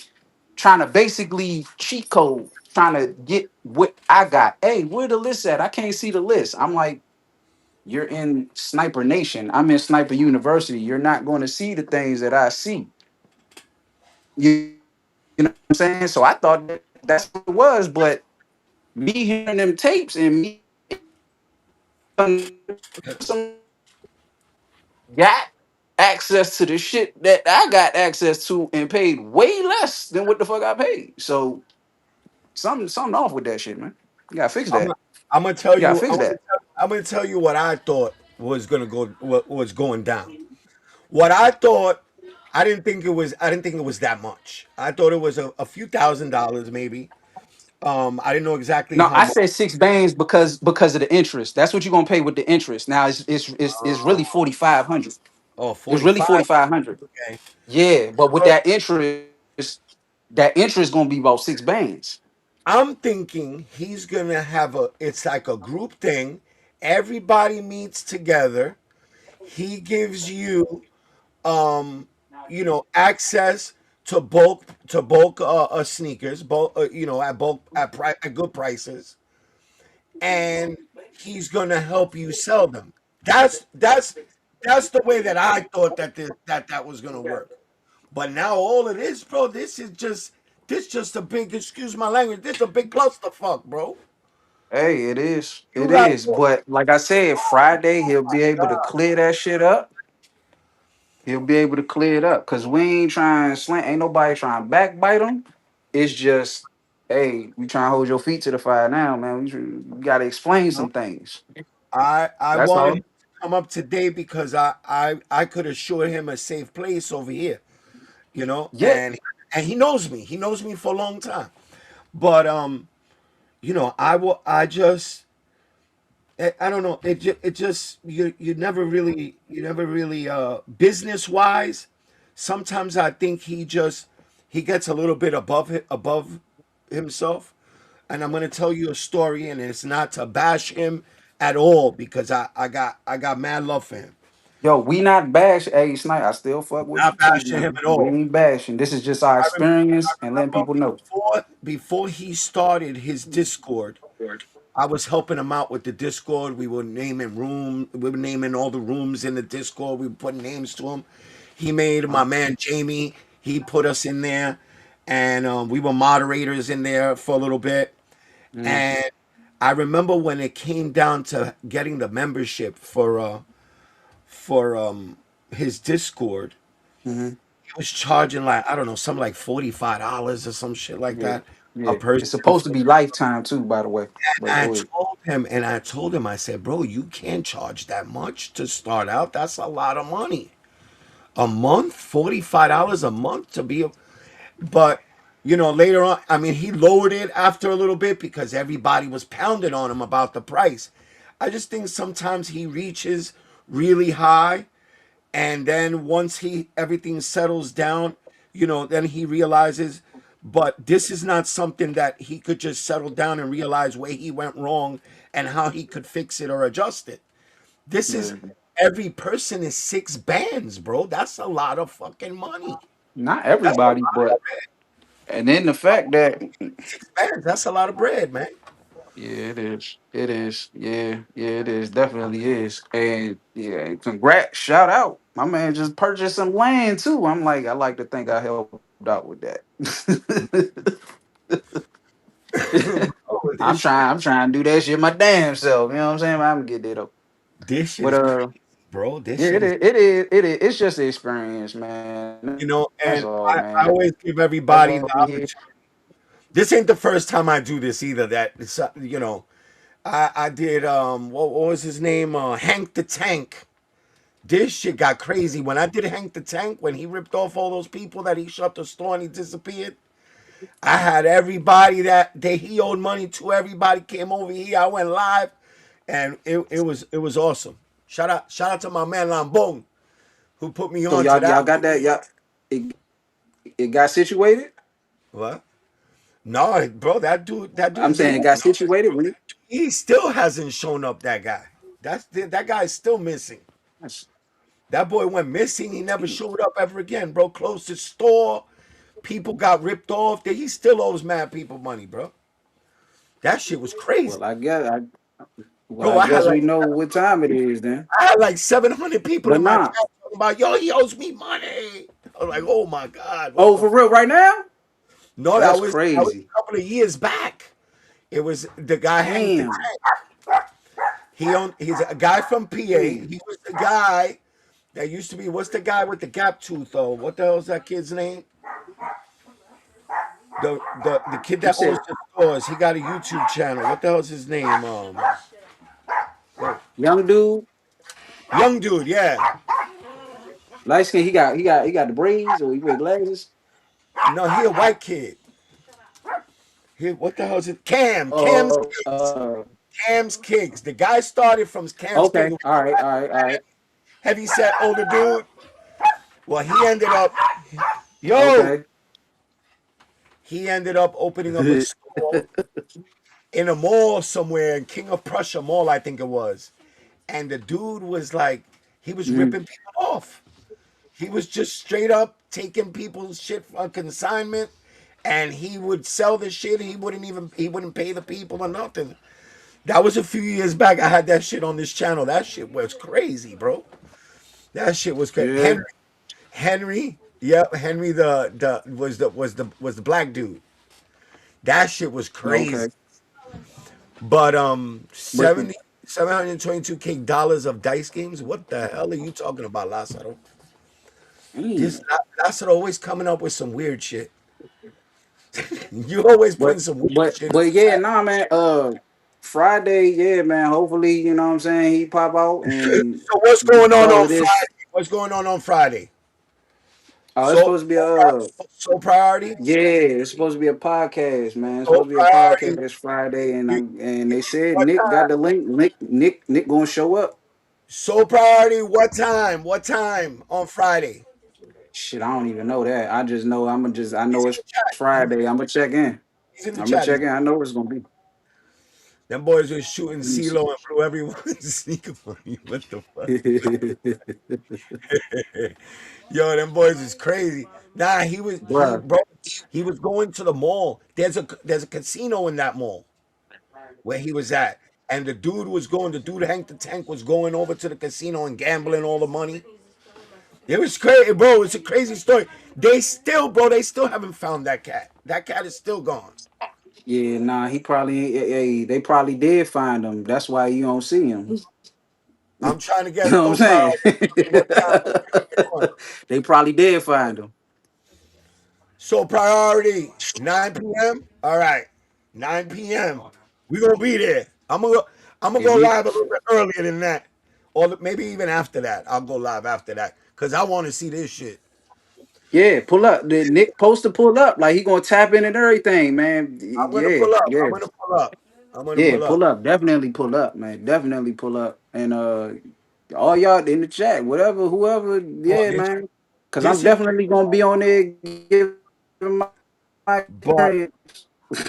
S12: trying to basically cheat code, trying to get what I got. Hey, where the list at? I can't see the list. I'm like, you're in Sniper Nation. I'm in Sniper University. You're not going to see the things that I see. You know what I'm saying? So I thought that's what it was, but me hearing them tapes and me some got access to the shit that I got access to and paid way less than what the fuck I paid. So something off with that shit, man. You gotta fix
S1: I'm
S12: that.
S1: I'm gonna tell
S12: You gotta
S1: you.
S12: fix that.
S1: I'm gonna tell you what I thought was gonna go. What was going down? What I thought. I didn't think it was. I didn't think it was that much. I thought it was a few $1,000s maybe. I didn't know exactly
S12: No,
S1: how
S12: I
S1: much.
S12: said 6 bands because of the interest. That's what you're gonna pay with the interest. Now it's really 4,500.
S1: Oh,
S12: It's really
S1: 45.
S12: 4,500.
S1: Okay.
S12: Yeah, but with
S1: So
S12: that interest gonna be about 6 bands.
S1: I'm thinking he's gonna have a. It's like a group thing. Everybody meets together. He gives you um access to bulk sneakers, bulk at bulk at good prices, and he's gonna help you sell them. That's the way that I thought that was gonna work. But now all of this, bro, this just a big, excuse my language, this a big clusterfuck, bro.
S12: Hey, it is.
S1: You
S12: It
S1: got
S12: is. But like I said, Friday he'll be able to clear that shit up. He'll be able to clear it up. Cause we ain't trying to slant. Ain't nobody trying to backbite him. It's just, hey, we trying to hold your feet to the fire now, man. We gotta explain some things.
S1: I
S12: That's
S1: wanted
S12: all.
S1: him to come up today because I could assure him a safe place over here,
S12: Yeah.
S1: and he knows me. He knows me for a long time. But I don't know. It just you never really business wise. Sometimes I think he gets a little bit above himself. And I'm gonna tell you a story, and it's not to bash him at all because I got mad love for him.
S12: Yo, we not bash. Hey, Snipe, I still fuck with
S1: Not
S12: you too,
S1: bashing him
S12: man.
S1: at
S12: We
S1: all.
S12: ain't bashing. This is just our
S1: I remember,
S12: experience and letting people know.
S1: before he started his Discord. I was helping him out with the Discord. We were naming all the rooms in the Discord. We were putting names to him. He made my man Jamie. He put us in there, and we were moderators in there for a little bit.
S12: Mm-hmm.
S1: And I remember when it came down to getting the membership for his Discord,
S12: Mm-hmm.
S1: he was charging like I don't know, something like $45 or some shit like
S12: Yeah.
S1: that a
S12: Yeah.
S1: person.
S12: It's supposed to be lifetime too, by the way. But
S1: I
S12: go ahead.
S1: told him, I said, bro, you can't charge that much to start out. That's a lot of money. A month, $45 a month to be a, but later on, I mean, he lowered it after a little bit because everybody was pounding on him about the price. I just think sometimes he reaches really high, and then once he everything settles down, then he realizes, but this is not something that he could just settle down and realize where he went wrong and how he could fix it or adjust it. This is
S12: Yeah.
S1: every person is 6 bands, bro. That's a lot of fucking money.
S12: Not
S1: That's a
S12: everybody,
S1: lot of
S12: but and then the fact that
S1: 6 bands. That's a lot of bread, man.
S12: Yeah, it is. It is. Yeah, yeah, it is. Definitely is. And yeah, congrats. Shout out. My man just purchased some land too. I'm like, I like to think I helped out with that.
S1: Bro, this shit,
S12: I'm trying to do that shit my damn self. You know what I'm saying? I'm gonna get that up.
S1: this shit
S12: But
S1: is crazy, bro. This
S12: yeah,
S1: shit is,
S12: it is. It's just the experience, man.
S1: you know,
S12: That's
S1: and
S12: all,
S1: I
S12: man.
S1: always give
S12: That's
S1: everybody
S12: all
S1: the
S12: we here.
S1: opportunity. This ain't the first time I do this either. That it's, you know, I did what was his name? Hank the Tank. This shit got crazy when I did Hank the Tank when he ripped off all those people that he shut the store and he disappeared. I had everybody that he owed money to. Everybody came over here. I went live, and it was awesome. Shout out to my man Lambone who put me
S12: So
S1: on to
S12: y'all
S1: that.
S12: got that? It, it got situated.
S1: What? No, bro, that
S12: I'm
S1: dude
S12: saying
S1: did.
S12: it got situated. When
S1: He still hasn't shown up. That guy. That guy is still missing.
S12: that's,
S1: That boy went missing. He never showed up ever again, bro. Closed his store. People got ripped off. He still owes mad people money, bro. That shit was crazy,
S12: well, I guess
S1: bro.
S12: I guess we know what time it is then.
S1: I had like 700 people
S12: But
S1: in my chat
S12: nah.
S1: talking about, yo, he owes me money. I was like, oh my god, what
S12: Oh,
S1: the?
S12: for real, right now?
S1: No, that
S12: That's
S1: was a
S12: crazy.
S1: couple of years back. It was the guy Hank the
S12: Damn.
S1: Tank. He's a guy from PA.
S12: Damn.
S1: He was the guy that used to be. What's the guy with the gap tooth though? What the hell's that kid's name? The kid
S12: You
S1: that owns
S12: said
S1: the stores. He got a YouTube channel. What the hell's his name?
S12: young dude,
S1: Young dude. Yeah.
S12: light skin. He got the braids, or he wear glasses.
S1: No, he a white kid. What the hell is it? Cam's
S12: Oh,
S1: Kids. Cam's Kids. The guy started from Cam's Kids.
S12: okay. All right. All right. All right.
S1: Heavy set older dude. Well, yo,
S12: Okay.
S1: he ended up opening up a store in a mall somewhere in King of Prussia Mall, I think it was. And the dude was like, he was
S12: Mm,
S1: ripping people off. He was just straight up taking people's shit on consignment, and he would sell the shit. And he wouldn't pay the people or nothing. That was a few years back. I had that shit on this channel. That shit was crazy, bro. That shit was crazy.
S12: yeah.
S1: Henry, yep, Henry was the black dude. That shit was crazy.
S12: Okay.
S1: But
S12: But
S1: 722K dollars of dice games. What the hell are you talking about, Lazaro? This
S12: damn.
S1: Lazaro always coming up with some weird shit. You always putting some weird shit in the
S12: Yeah,
S1: chat.
S12: nah, man. Friday, yeah, man. Hopefully, you know what I'm saying, he pop out and
S1: So what's
S12: we
S1: going on
S12: call it this.
S1: Friday? What's going on Friday?
S12: Oh, it's
S1: So
S12: supposed to be
S1: so priority.
S12: yeah, it's supposed to be a podcast, man. It's
S1: So
S12: supposed to be a
S1: priority.
S12: podcast Friday, and
S1: You,
S12: they said
S1: what
S12: Nick got
S1: time?
S12: the link. Nick gonna show up.
S1: So priority. What time? What time on Friday?
S12: Shit, I don't even know that. I just know I
S1: He's
S12: know
S1: in
S12: it's
S1: the chat.
S12: Friday. I'm gonna check in.
S1: He's in the
S12: I'm gonna
S1: chat.
S12: check in. I know it's gonna be.
S1: Them boys were shooting
S12: Let me see.
S1: CeeLo and blew everyone's sneaker money. What the fuck? Yo, them boys is crazy. Nah,
S12: Bruh.
S1: he was going to the mall. There's a casino in that mall where he was at. And the dude Hank the Tank was going over to the casino and gambling all the money. It was crazy, bro. It's a crazy story. They still haven't found that cat. That cat is still gone.
S12: Yeah, nah, he probably they probably did find him. That's why you don't see him.
S1: I'm trying to
S12: You
S1: get
S12: know what
S1: so
S12: I'm saying?
S1: proud. What time? Which one?
S12: They probably did find him.
S1: So priority 9 p.m. All right, 9 p.m. We gonna be there. I'm gonna
S12: If
S1: go
S12: you
S1: live a little bit earlier than that, or maybe even after that. I'll go live after that because I want to see this shit.
S12: Yeah, pull up. The Nick supposed to pull up. Like he gonna tap in and everything, man.
S1: I'm gonna
S12: Yeah,
S1: pull up.
S12: yeah.
S1: I'm gonna pull up. I'm gonna
S12: Yeah,
S1: pull up.
S12: pull up. Definitely pull up, man. Definitely pull up. And all y'all in the chat, whatever, whoever,
S1: Oh,
S12: yeah, man. Cause I'm
S1: this is.
S12: definitely gonna be on there giving my
S1: But
S12: experience.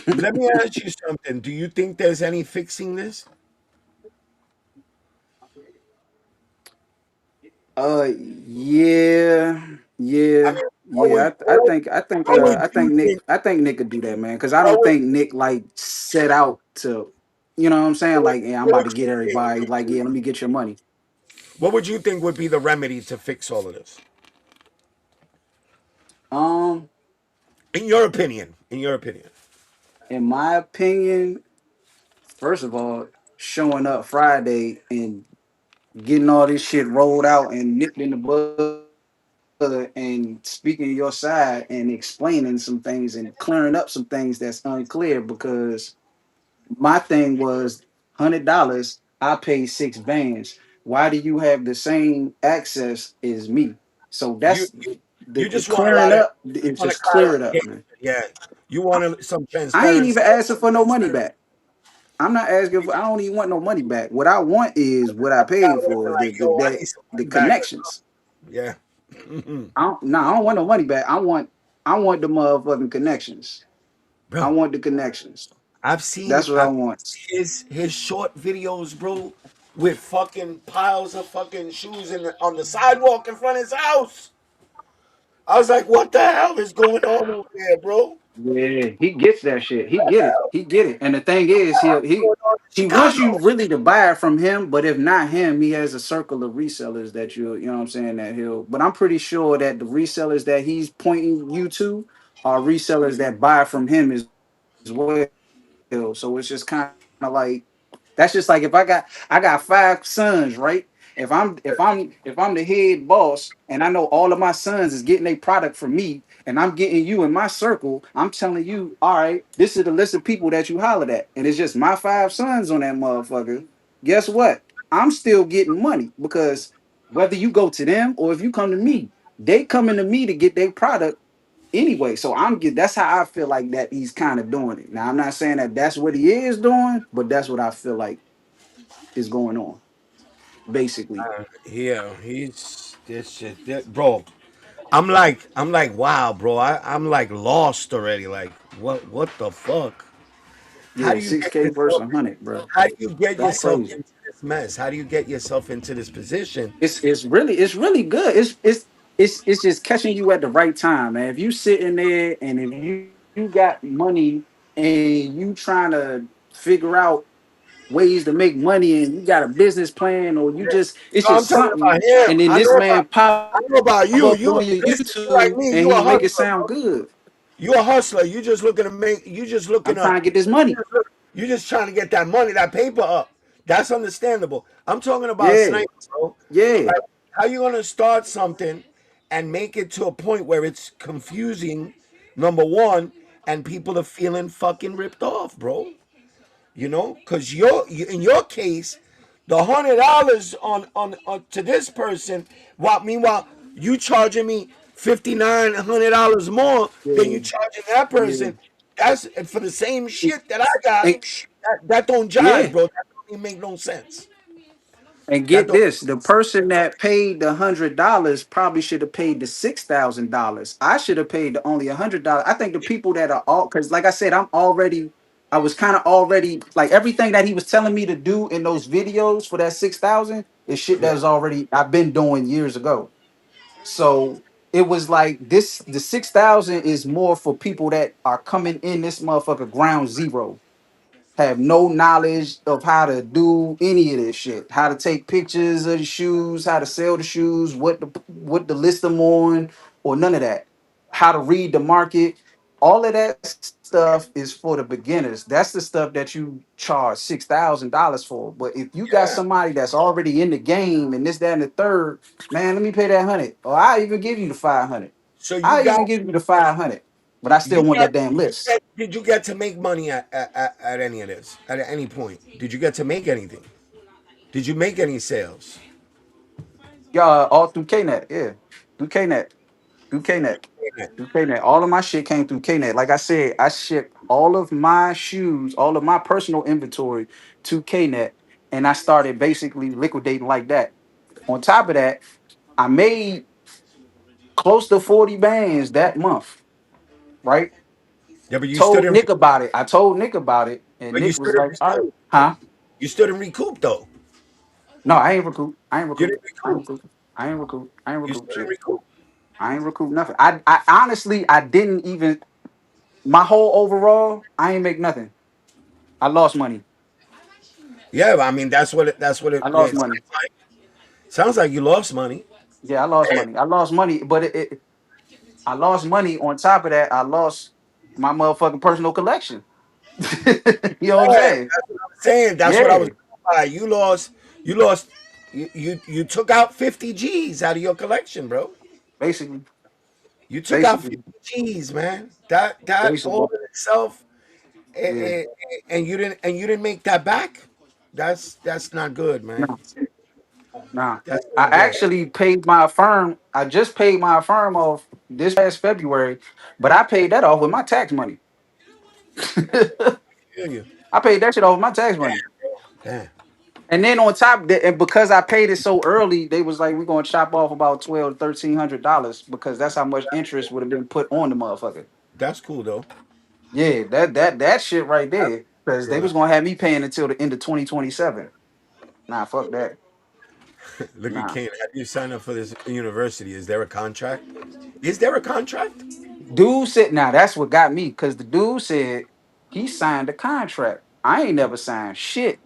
S1: let me ask you something. Do you think there's any fixing this?
S12: Yeah,
S1: I
S12: yeah,
S1: mean,
S12: yeah.
S1: what would
S12: I
S1: you
S12: think Nick
S1: think?
S12: Nick could do that, man. Cause I
S1: What
S12: don't
S1: would
S12: think Nick like set out to. You know what I'm saying? Like, yeah, I'm about to get everybody. Like, yeah, let me get your money.
S1: What would you think would be the remedy to fix all of this?
S12: Um,
S1: In your opinion. In your opinion.
S12: in my opinion, first of all, showing up Friday and getting all this shit rolled out and nipped in the bud and speaking your side and explaining some things and clearing up some things that's unclear because my thing was $100. I paid 6 bands. Why do you have the same access as me? So
S1: You
S12: that's
S1: you,
S12: the
S1: just want a
S12: clearing
S1: lot of
S12: up. It
S1: want a
S12: just clear it up,
S1: clarification.
S12: man.
S1: Yeah. You want some
S12: I ain't
S1: transparency.
S12: even asking for no money back. I'm not asking for. I don't even want no money back. What I want is what I
S1: Guy
S12: paid
S1: would have
S12: for.
S1: been
S12: The
S1: like,
S12: the
S1: yo, I
S12: the,
S1: need some
S12: the
S1: money back or something.
S12: connections.
S1: Yeah.
S12: I don't want no money back. I want the motherfucking connections. I
S1: Bro,
S12: want the connections.
S1: I've seen
S12: That's what I want.
S1: his short videos, bro, with fucking piles of fucking shoes on the sidewalk in front of his house. I was like, what the hell is going on over there, bro?
S12: Yeah, he gets that shit. He get it. He get it. And the thing is,
S1: Going on in
S12: he wants
S1: Chicago.
S12: you really to buy it from him. But if not him, he has a circle of resellers that you know what I'm saying, that he'll. But I'm pretty sure that the resellers that he's pointing you to are resellers that buy from him as well. So it's just kind of like that's just like if I got 5 sons, right? If I'm the head boss and I know all of my sons is getting a product from me and I'm getting you in my circle, I'm telling you, all right, this is the list of people that you hollered at, and it's just my 5 sons on that motherfucker. Guess what? I'm still getting money because whether you go to them or if you come to me, they coming to me to get their product anyway. So that's how I feel like that he's kind of doing it. Now I'm not saying that that's what he is doing, but that's what I feel like is going on basically.
S1: Yeah, he's this shit, bro. I'm like, wow, bro. I'm like lost already. Like, what the fuck? How
S12: Yeah,
S1: do you get
S12: 6K versus
S1: yourself?
S12: 100, bro.
S1: How do you get
S12: That's
S1: yourself
S12: crazy.
S1: into this mess? How do you get yourself into this position?
S12: It's really good. It's just catching you at the right time, man. If you sitting there and if you got money and you trying to figure out ways to make money and you got a business plan or you just it's
S1: No, I'm
S12: just
S1: talking
S12: something,
S1: about him.
S12: and then this man pop
S1: I know about you.
S12: up
S1: You
S12: on your
S1: listen. You like
S12: YouTube
S1: me.
S12: and
S1: You a
S12: he make it
S1: hustler,
S12: sound
S1: bro.
S12: good.
S1: You a hustler. You just looking to make. You just looking
S12: I'm
S1: to.
S12: trying to get this money.
S1: You just trying to get that money, that paper up. That's understandable. I'm talking about
S12: Yeah,
S1: sniping, bro.
S12: yeah.
S1: Like, how you gonna start something and make it to a point where it's confusing, number one, and people are feeling fucking ripped off, bro. You know, because in your case, the $100 on to this person, while meanwhile you charging me $5,900 more than
S12: Yeah,
S1: you charging that
S12: yeah.
S1: person. That's for the same
S12: And,
S1: shit that I got.
S12: and-
S1: That don't jive,
S12: yeah.
S1: bro. That don't even make no sense.
S12: And
S1: That
S12: get
S1: don't.
S12: this: the person that paid the $100 probably should have paid the $6,000. I should have paid the only $100. I think the people that are all because, like I said, I was kind of already like everything that he was telling me to do in those videos for that 6,000 is shit that
S1: Yeah,
S12: was already I've been doing years ago. So it was like this: the 6,000 is more for people that are coming in this motherfucker ground zero, have no knowledge of how to do any of this shit, how to take pictures of the shoes, how to sell the shoes, what to list them on, or none of that. How to read the market. All of that stuff is for the beginners. That's the stuff that you charge $6,000 for. But if you got
S1: yeah.
S12: somebody that's already in the game and this, that, and the third, man, let me pay that 100. Or I even give you the 500.
S1: So you
S12: I
S1: got
S12: even give you the 500. But I still
S1: you
S12: want
S1: got.
S12: that damn list.
S1: Did you get to make money at any of this? At any point, did you get to make anything? Did you make any sales?
S12: Y'all all through KNet, yeah. Through KNet. Through KNet. Through KNet. All of my shit came through KNet. Like I said, I shipped all of my shoes, all of my personal inventory to KNet, and I started basically liquidating like that. On top of that, I made close to 40 bands that month, right?
S1: Yeah, but you stood
S12: Told
S1: in.
S12: Nick about it. I told Nick about it, and
S1: But you
S12: Nick was
S1: stood in
S12: like, all right,
S1: recoup.
S12: huh?
S1: You stood in recoup though.
S12: No, I ain't recruit. I ain't
S1: You
S12: recruit.
S1: didn't
S12: I ain't
S1: recoup.
S12: recruit. I ain't recruit. I ain't
S1: You
S12: recruit
S1: stood in
S12: shit.
S1: recoup.
S12: I ain't recruit nothing. I honestly I didn't even my whole overall, I ain't make nothing. I lost money.
S1: Yeah, I mean that's what
S12: I
S1: it
S12: lost
S1: sounds
S12: money.
S1: like. Sounds like you lost money.
S12: Yeah, I lost money. I lost money, but I lost money. On top of that, I lost my motherfucking personal collection. You know what I'm
S1: Yeah,
S12: saying?
S1: that's what I'm saying. That's what I was
S12: Yeah,
S1: going by. You lost you took out 50 G's out of your collection, bro.
S12: basically,
S1: You took out
S12: basically,
S1: 50 G's, man. That all
S12: basically.
S1: in itself
S12: Yeah.
S1: and you didn't make that back. That's not good, man.
S12: Nah, nah.
S1: That's
S12: I
S1: not good.
S12: actually paid my firm. I just paid my firm off this past February, but I paid that off with my tax money.
S1: Feel you.
S12: I paid that shit off with my tax money.
S1: Damn.
S12: And then on top of that, and because I paid it so early, they was like, we're gonna chop off about $1,200 because that's how much interest would have been put on the motherfucker.
S1: That's cool though.
S12: Yeah, that shit right there. Because they
S1: Yeah.
S12: was gonna have me paying until the end of 2027. Nah, fuck that.
S1: Look at
S12: Nah.
S1: Kane. How do you sign up for this university? Is there a contract? Is there a contract?
S12: Dude said, now that's what got me, because the dude said he signed a contract. I ain't never signed shit.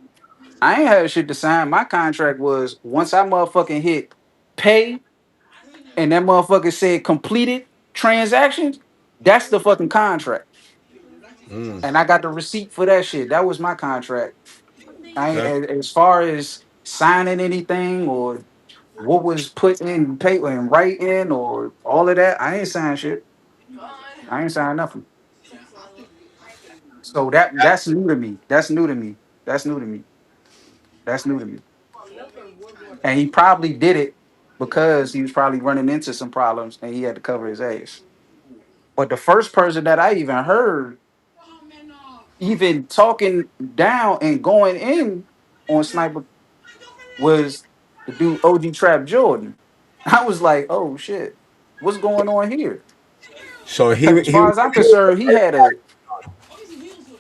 S12: I ain't had shit to sign. My contract was once I motherfucking hit pay and that motherfucker said completed transactions, that's the fucking contract.
S1: Mm.
S12: And I got the receipt for that shit. That was my contract. I ain't
S1: That,
S12: as far as signing anything or what was put in paper and writing or all of that. I ain't signed shit. I ain't signed nothing. So that's new to me. That's new to me. That's new to me. That's new to me. And he probably did it because he was probably running into some problems and he had to cover his ass. But the first person that I even heard, even talking down and going in on Sniper, was the dude OG Trap Jordan. I was like, oh shit, what's going on here?
S1: so
S12: Because as far as I'm
S1: he was the
S12: concerned, he
S1: first
S12: had a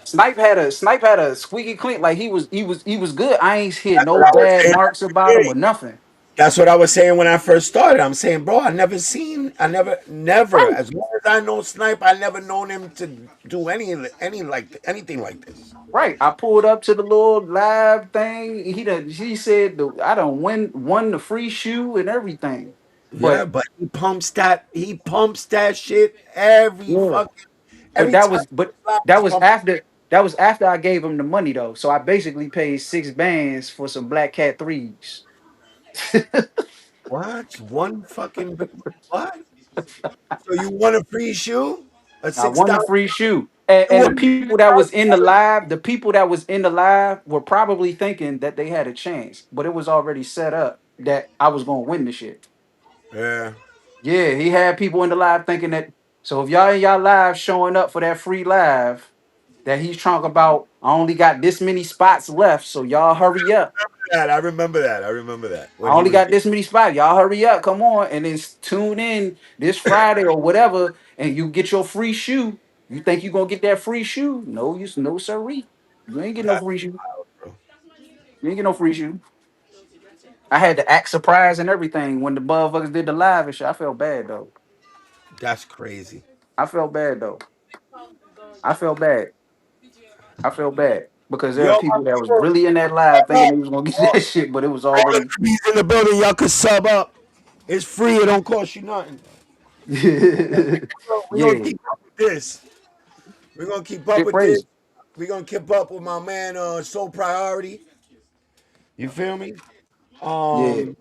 S12: Snipe had a squeaky clean, like he was good. I ain't hear
S1: That's
S12: no
S1: what I was
S12: bad
S1: saying at
S12: marks
S1: the
S12: about him or
S1: beginning.
S12: nothing.
S1: That's what I was saying when I first started. I'm saying, bro, never,
S12: Right,
S1: as long as I know Snipe, I never known him to do anything like this.
S12: right. I pulled up to the little live thing. He said I don't won the free shoe and everything.
S1: Yeah,
S12: But
S1: but he pumps that shit every
S12: yeah,
S1: fucking
S12: but
S1: every
S12: that
S1: time
S12: was but
S1: he drops,
S12: that
S1: he's
S12: was
S1: pumping.
S12: after that was after I gave him the money though. So I basically paid 6 bands for some Black Cat threes.
S1: What? One fucking what? So you want a free shoe? A
S12: I
S1: six
S12: won the
S1: thousand?
S12: free shoe.
S1: You
S12: And the
S1: want
S12: people that was in the live, the people that was in the live were probably thinking that they had a chance, but it was already set up that I was gonna win the shit.
S1: Yeah.
S12: Yeah, he had people in the live thinking that. So if y'all in y'all live showing up for that free live, that he's talking about, I only got this many spots left, so y'all hurry up.
S1: I remember that. I remember that.
S12: I
S1: When he
S12: only
S1: was
S12: got this many spots. Y'all hurry up. Come on. And then tune in this Friday or whatever, and you get your free shoe. You think you going to get that free shoe? No, no, sirree. You ain't get no
S1: that's
S12: free shoe.
S1: wild, bro.
S12: You ain't get no free shoe. I had to act surprised and everything when the motherfuckers did the live and shit. I felt bad, though.
S1: That's crazy.
S12: I felt bad, though. I felt bad. I felt bad because there
S1: Yo,
S12: are
S1: my
S12: people that was
S1: people,
S12: really in that live thinking they was going to get that shit, but it was
S1: all the
S12: already.
S1: newbies in the building, y'all could sub up. It's free. It don't cost you nothing. We're gonna
S12: Yeah.
S1: keep up with this. We're gonna keep up
S12: Shit
S1: with this.
S12: crazy.
S1: We're gonna keep up with my man Soul Priority. You feel me?
S12: Yeah.
S1: Um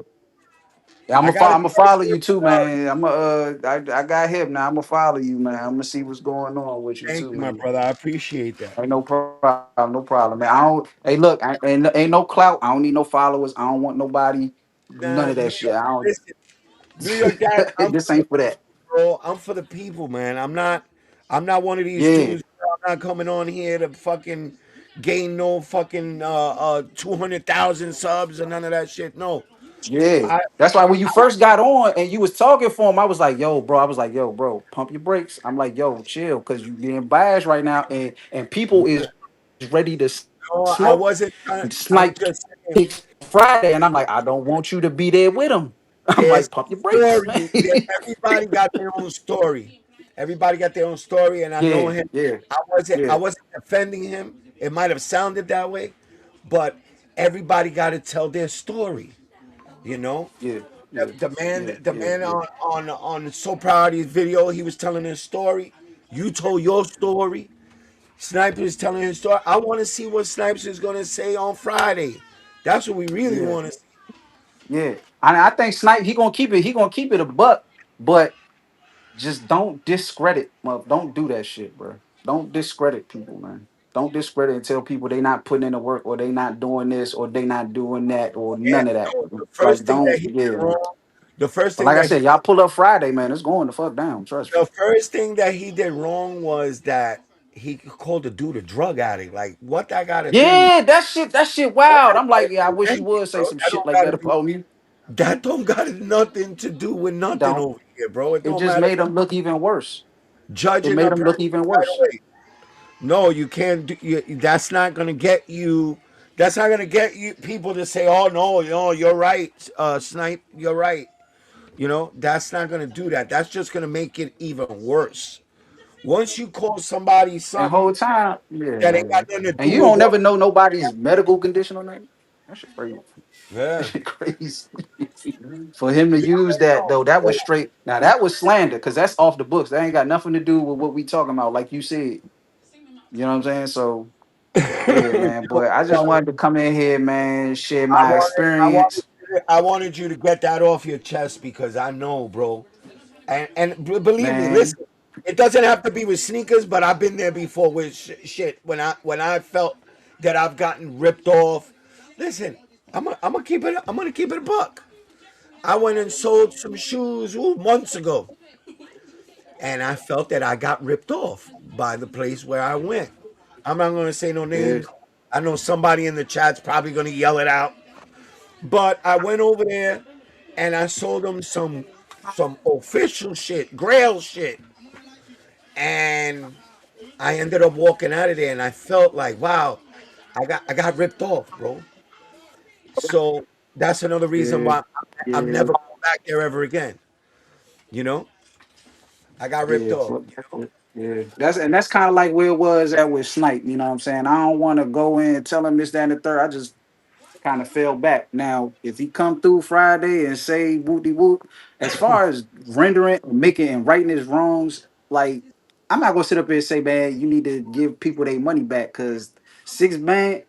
S12: Yeah,
S1: I got a
S12: I'm gonna follow
S1: question.
S12: you too, man. I got hip now. I'm gonna follow you, man. I'm gonna see what's going on with you
S1: Thank
S12: too,
S1: you, my
S12: man.
S1: brother. I appreciate that.
S12: Ain't no problem, no problem, man. I don't. Hey, look, ain't no clout. I don't need no followers. I don't want nobody. None
S1: Nah,
S12: of
S1: New
S12: that shit.
S1: York,
S12: I don't.
S1: listen, New York Dad, I'm
S12: This
S1: for the
S12: ain't for that.
S1: people, bro. I'm for the people, man. I'm not one of these
S12: Yeah,
S1: dudes. I'm not coming on here to fucking gain no fucking 200,000 subs or none of that shit. No.
S12: yeah.
S1: I
S12: That's why when you first got on and you was talking for him, I was like, "Yo, bro." I was like, "Yo, bro, pump your brakes." I'm like, "Yo, chill," because you getting biased right now, and people is ready to
S1: no, I
S12: smoke
S1: wasn't trying. I'm
S12: Snipe
S1: just saying.
S12: Kicks Friday, and I'm like, I don't want you to be there with him. I'm
S1: There's
S12: like, pump your brakes, man.
S1: story. Everybody got their own story. Everybody got their own story, and I know
S12: Yeah,
S1: him.
S12: yeah,
S1: I wasn't. I
S12: yeah,
S1: wasn't defending him. It might have sounded that way, but everybody got to tell their story. You know,
S12: Yeah, yeah, yeah,
S1: the
S12: yeah,
S1: man
S12: yeah,
S1: on So Priority's video, he was telling his story. You told your story. Sniper is telling his story. I want to see what Snipes is gonna say on Friday. That's what we really
S12: yeah,
S1: want to see.
S12: yeah. I think Snipe he gonna keep it. He gonna keep it a buck, but just don't discredit. Don't do that shit, bro. Don't discredit people, man. Don't discredit and tell people they not putting in the work or they not doing this or they not doing that or
S1: And
S12: none of that.
S1: no, the
S12: Like,
S1: first thing that
S12: don't.
S1: he
S12: Yeah,
S1: did
S12: man.
S1: wrong, the first
S12: But
S1: thing
S12: like I
S1: that he
S12: said, y'all pull up Friday, man. It's going the fuck down. Trust me.
S1: the first thing that he did wrong was that he called the dude a drug addict. Like, what that got to do?
S12: Yeah, that shit
S1: What
S12: wild.
S1: that
S12: I'm
S1: got
S12: like,
S1: to
S12: yeah, I
S1: do with
S12: wish you
S1: anything,
S12: would say
S1: bro?
S12: some
S1: That
S12: shit
S1: don't
S12: like
S1: got
S12: that
S1: to do.
S12: about me.
S1: That don't got nothing to do with
S12: It
S1: nothing
S12: don't.
S1: over here, bro. It
S12: It
S1: don't
S12: just
S1: matter.
S12: made them look even worse. It
S1: Judging
S12: made
S1: a
S12: them look
S1: person
S12: even
S1: right
S12: worse.
S1: away. No, you can't do. That's not gonna get you. That's not gonna get you people to say, "Oh no, you're right, Snipe, you're right." That's not gonna do that. That's just gonna make it even worse. Once you call somebody
S12: And
S1: something
S12: whole time, yeah,
S1: that ain't got
S12: man.
S1: nothing to do
S12: And you
S1: with
S12: don't
S1: what,
S12: never know nobody's medical condition or nothing. That shit crazy. That
S1: yeah,
S12: shit crazy. For him to
S1: you
S12: use
S1: already
S12: that
S1: know.
S12: though, that was straight. Now that was slander, because that's off the books. That ain't got nothing to do with what we talking about, like you said. You know what I'm saying? So yeah, man. But I just wanted to come in here, man, share
S1: I
S12: my
S1: wanted, I wanted,
S12: experience,
S1: I wanted you to get that off your chest because I know, bro. And believe me,
S12: man.
S1: listen, it doesn't have to be with sneakers, but I've been there before with shit when I felt that I've gotten ripped off. Listen, I'm gonna keep it a buck. I went and sold some shoes months ago, and I felt that I got ripped off by the place where I went. I'm not gonna say no
S12: Yeah,
S1: names. I know somebody in the chat's probably gonna yell it out, but I went over there and I sold them some official shit, Grail shit, and I ended up walking out of there, and I felt like, wow, I got ripped off, bro. So that's another reason
S12: yeah,
S1: why I'm
S12: yeah,
S1: never going back there ever again. You know, I got ripped
S12: yeah.
S1: off.
S12: Yeah, that's kind of like where it was at with Snipe. You know what I'm saying? I don't want to go in and tell him this, that, and the third. I just kind of fell back. Now, if he come through Friday and say whoop de whoop, as far as rendering, making, and righting his wrongs, like I'm not gonna sit up here and say, man, you need to give people their money back because six bank.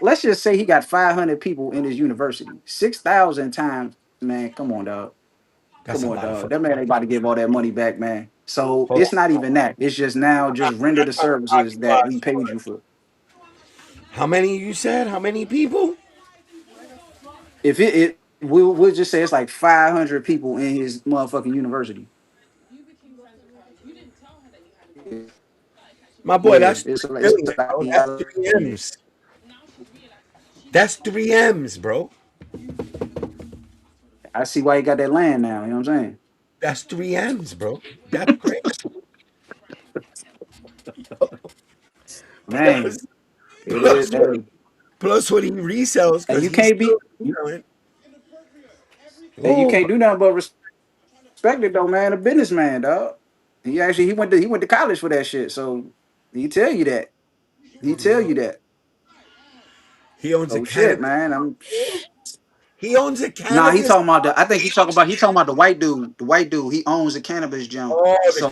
S12: Let's just say he got 500 people in his university, 6,000 times. Man, come on, dog.
S1: That's
S12: Come
S1: a
S12: on,
S1: lot of
S12: dog.
S1: fucking
S12: That man ain't
S1: money.
S12: about to give all that money back, man. So
S1: Hold
S12: it's
S1: on.
S12: not even that. It's just now just render the services that we paid you for.
S1: How many you said? How many people?
S12: If it we'll just say it's like 500 people in his motherfucking university.
S1: My boy,
S12: Yeah,
S1: that's
S12: it's
S1: 3
S12: like
S1: million, bro. That's three
S12: yeah.
S1: M's. That's three M's, bro.
S12: I see why he got that land now. You know what I'm saying?
S1: That's three M's, bro. That's crazy.
S12: Man,
S1: Plus,
S12: it is.
S1: plus what? Plus what he resells
S12: And
S1: because
S12: you
S1: he's
S12: can't
S1: still
S12: be.
S1: reselling.
S12: And you
S1: Oh,
S12: can't do nothing but respect it though, man. A businessman, dog. He went to college for that shit. So he tell you that. He tell you that.
S1: he owns a
S12: Oh shit,
S1: cannabis.
S12: man. I'm.
S1: He owns a
S12: Nah, he
S1: cannabis.
S12: talking about the. I think he talking about the white dude. The white dude. He owns a cannabis jump.
S1: Oh,
S12: So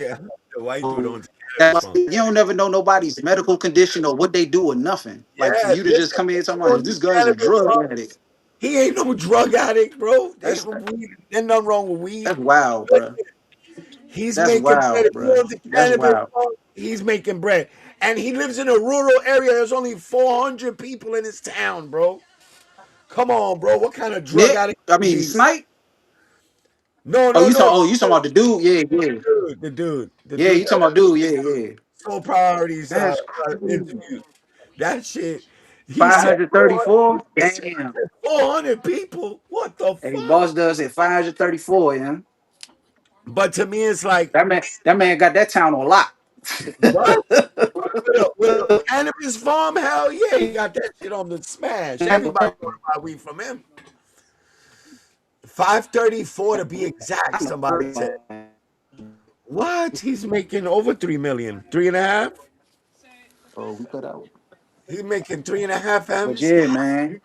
S1: the white dude owns a cannabis
S12: that's,
S1: farm.
S12: you don't never know nobody's medical condition or what they do or nothing. Like for
S1: Yeah,
S12: you to just
S1: listen,
S12: come in and
S1: he
S12: talking about
S1: owns a
S12: this guy's a
S1: cannabis
S12: drug
S1: farm.
S12: addict.
S1: He ain't no drug addict, bro.
S12: That's
S1: There's nothing wrong with weed.
S12: that's wild, bro.
S1: Listen, he's
S12: That's
S1: making bread.
S12: wild,
S1: If he
S12: bro.
S1: owns a
S12: That's
S1: cannabis
S12: wild.
S1: farm, he's making bread. And he lives in a rural area. There's only 400 people in his town, bro. Come on, bro. What kind of drug
S12: Nick,
S1: addict
S12: I
S1: is
S12: mean
S1: he?
S12: Snipe.
S1: No,
S12: Oh,
S1: no,
S12: you
S1: no.
S12: talking? Oh, you talking about the dude? Yeah, yeah,
S1: The
S12: yeah.
S1: dude
S12: You
S1: that
S12: talking about dude? Yeah, yeah.
S1: Soul Priorities
S12: That's crazy.
S1: interview. That shit. He said
S12: 534. Damn.
S1: 400 people. What the
S12: Hey,
S1: fuck?
S12: boss does at 534. Yeah.
S1: But to me, it's like,
S12: That man got that town on lock.
S1: what? With a cannabis farm? Hell yeah, he got that shit on the smash. Everybody want to buy weed from him. 534 to be exact, somebody said. What? He's making over 3 million. Three and a half?
S12: Oh, we cut out.
S1: He making 3.5
S12: But
S1: M's.
S12: yeah, man,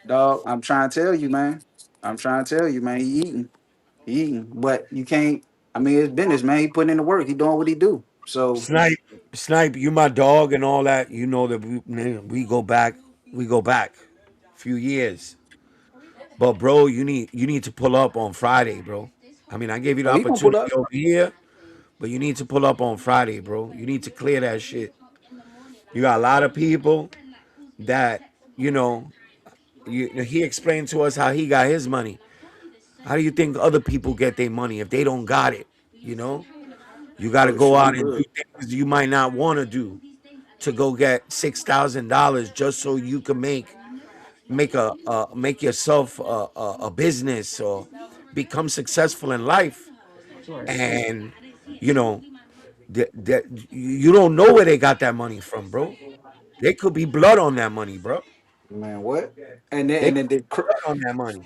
S12: dog. I'm trying to tell you, man. I'm trying to tell you, man. He eating, but you can't. I mean, it's business, man. He putting in the work. He doing what he do. So
S1: Snipe, snipe. You my dog and all that. You know that we go back. We go back a few years. But bro, you need to pull up on Friday, bro. I mean, I gave you the
S12: oh, he gonna pull
S1: opportunity
S12: up.
S1: over here, but you need to pull up on Friday, bro. You need to clear that shit. You got a lot of people that you know. He explained to us how he got his money. How do you think other people get their money if they don't got it? You know, you got to
S12: Oh
S1: go
S12: shit, he
S1: out and do
S12: good.
S1: things you might not want to do to go get $6,000 just so you can make yourself a business or become successful in life. And you know that you don't know where they got that money from, bro. They could be blood on that money, bro.
S12: Man, what? And then
S1: They
S12: and
S1: could
S12: then
S1: be blood on that money.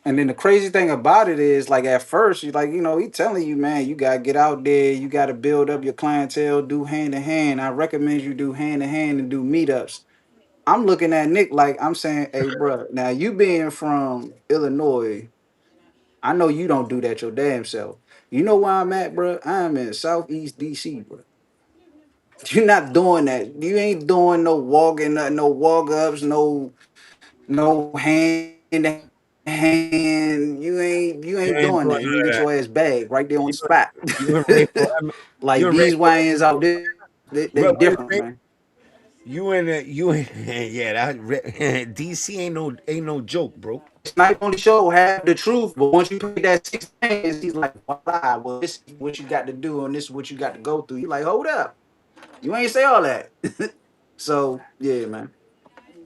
S12: and then the crazy thing about it is, like at first, you like, he telling you, man, you gotta get out there, you gotta build up your clientele, do hand to hand. I recommend you do hand to hand and do meetups. I'm looking at Nick like I'm saying, hey, bro, now you being from Illinois, I know you don't do that your damn self. You know where I'm at, bro? I'm in Southeast DC, bro. You're not doing that. You ain't doing no walking, no walk ups, no hand to hand. You ain't
S1: You ain't
S12: doing
S1: doing
S12: that. You gonna
S1: none of
S12: get
S1: that.
S12: your ass bagged right there on the
S1: You
S12: spot.
S1: you and Rayful, you
S12: Like
S1: and
S12: these
S1: Rayful,
S12: YNs out there, they
S1: wait,
S12: different,
S1: wait,
S12: man.
S1: you and yeah, DC ain't no joke, bro.
S12: Snipe on the show have the truth, but once you pay that 6 bands, he's like, voila, well, this is what you got to do, and this is what you got to go through. You like, hold up, you ain't say all that. So yeah, man,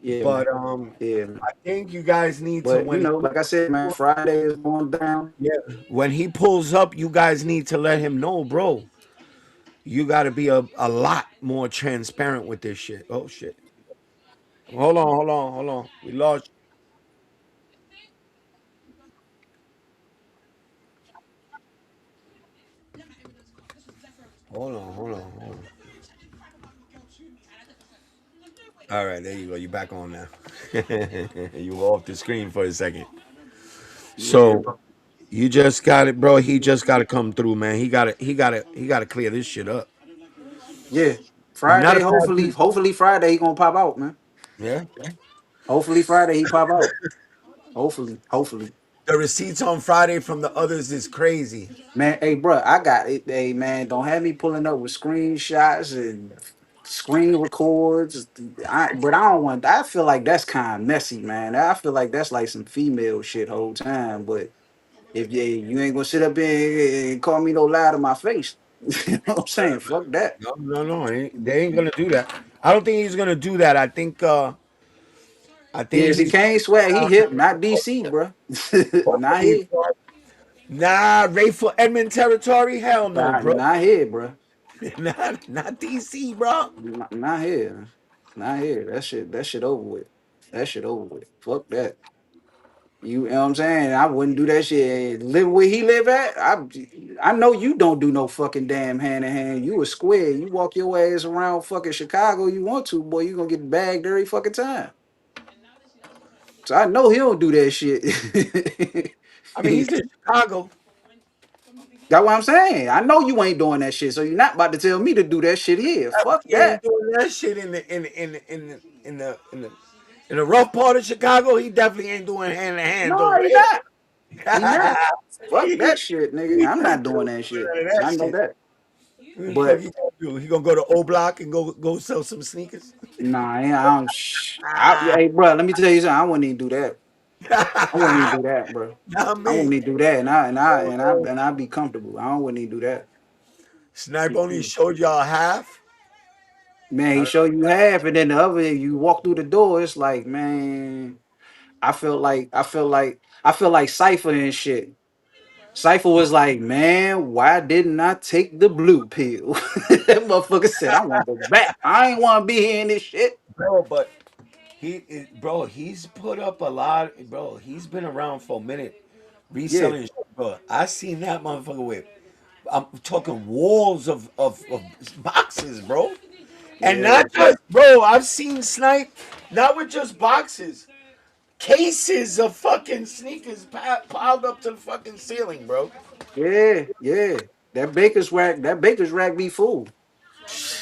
S12: yeah,
S1: But
S12: man, yeah, man.
S1: I think you guys need to
S12: But like I said, man, Friday is going down.
S1: yeah, when he pulls up, you guys need to let him know, bro. You got to be a lot more transparent with this shit. Oh shit! Hold on. We lost. Hold on. All right, there you go. You back on now. You were off the screen for a second.
S12: Yeah,
S1: So you just got it, bro. He just got to come through, man. He got to clear this shit up.
S12: yeah.
S1: Not
S12: Friday,
S1: a bad dude.
S12: hopefully Friday he gonna pop out, man.
S1: Yeah.
S12: Hopefully Friday he pop out. Hopefully.
S1: The receipts on Friday from the others is crazy.
S12: Man, hey, bro, I got it. Hey, man, don't have me pulling up with screenshots and screen records. But I don't want. I feel like that's kind of messy, man. I feel like that's like some female shit whole time. But if you ain't gonna sit up there and call me no lie to my face, you know what I'm saying? Fuck that.
S1: No. They ain't gonna do that. I don't think he's gonna do that. I
S12: Yeah,
S1: think
S12: if he
S1: he's
S12: can't swear, he hip, not DC, bro. Not
S1: hopefully.
S12: here,
S1: Nah, Rayful Edmond territory? Hell no, bro.
S12: not here, bro.
S1: Not DC, bro.
S12: Not here, not here. That shit over with. That shit over with. Fuck that. You know what I'm saying? I wouldn't do that shit. Live where he live at. I know you don't do no fucking damn hand in hand. You a square. You walk your ass around fucking Chicago. You want to, boy? You gonna get bagged every fucking time. So I know he don't do that shit.
S1: I mean, he's in Chicago.
S12: Got what I'm saying? I know you ain't doing that shit. So you're not about to tell me to do that shit here. Fuck
S1: He ain't
S12: that.
S1: doing that shit in the rough part of Chicago. He definitely ain't doing hand to hand
S12: No,
S1: over
S12: he
S1: there.
S12: not. He not. Fuck
S1: He
S12: that shit, nigga.
S1: not
S12: I'm not doing
S1: doing
S12: that shit.
S1: none of that
S12: I know
S1: shit.
S12: that.
S1: What the fuck
S12: But
S1: he gonna do? He gonna go to O Block and go sell some sneakers?
S12: nah, I don't. Hey, bro, let me tell you something. I wouldn't even do that. I wouldn't even do that, bro.
S1: Not
S12: I wouldn't
S1: me.
S12: even do that, and I'd be comfortable. I wouldn't even do that.
S1: Snipe only showed y'all half.
S12: Man, he show you half, and then the other, you walk through the door. It's like, man, I feel like Cypher and shit. Cypher was like, man, why didn't I take the blue pill? That motherfucker said, I want to go back. I ain't want to be here in this shit.
S1: Bro, but he's put up a lot. Bro, he's been around for a minute
S12: Yeah,
S1: reselling shit, bro. I seen that motherfucker with, I'm talking walls of boxes, bro. And
S12: Yeah,
S1: not just, bro, I've seen Snipe, not with just boxes, cases of fucking sneakers piled up to the fucking ceiling, bro.
S12: yeah, yeah. That baker's rack be full.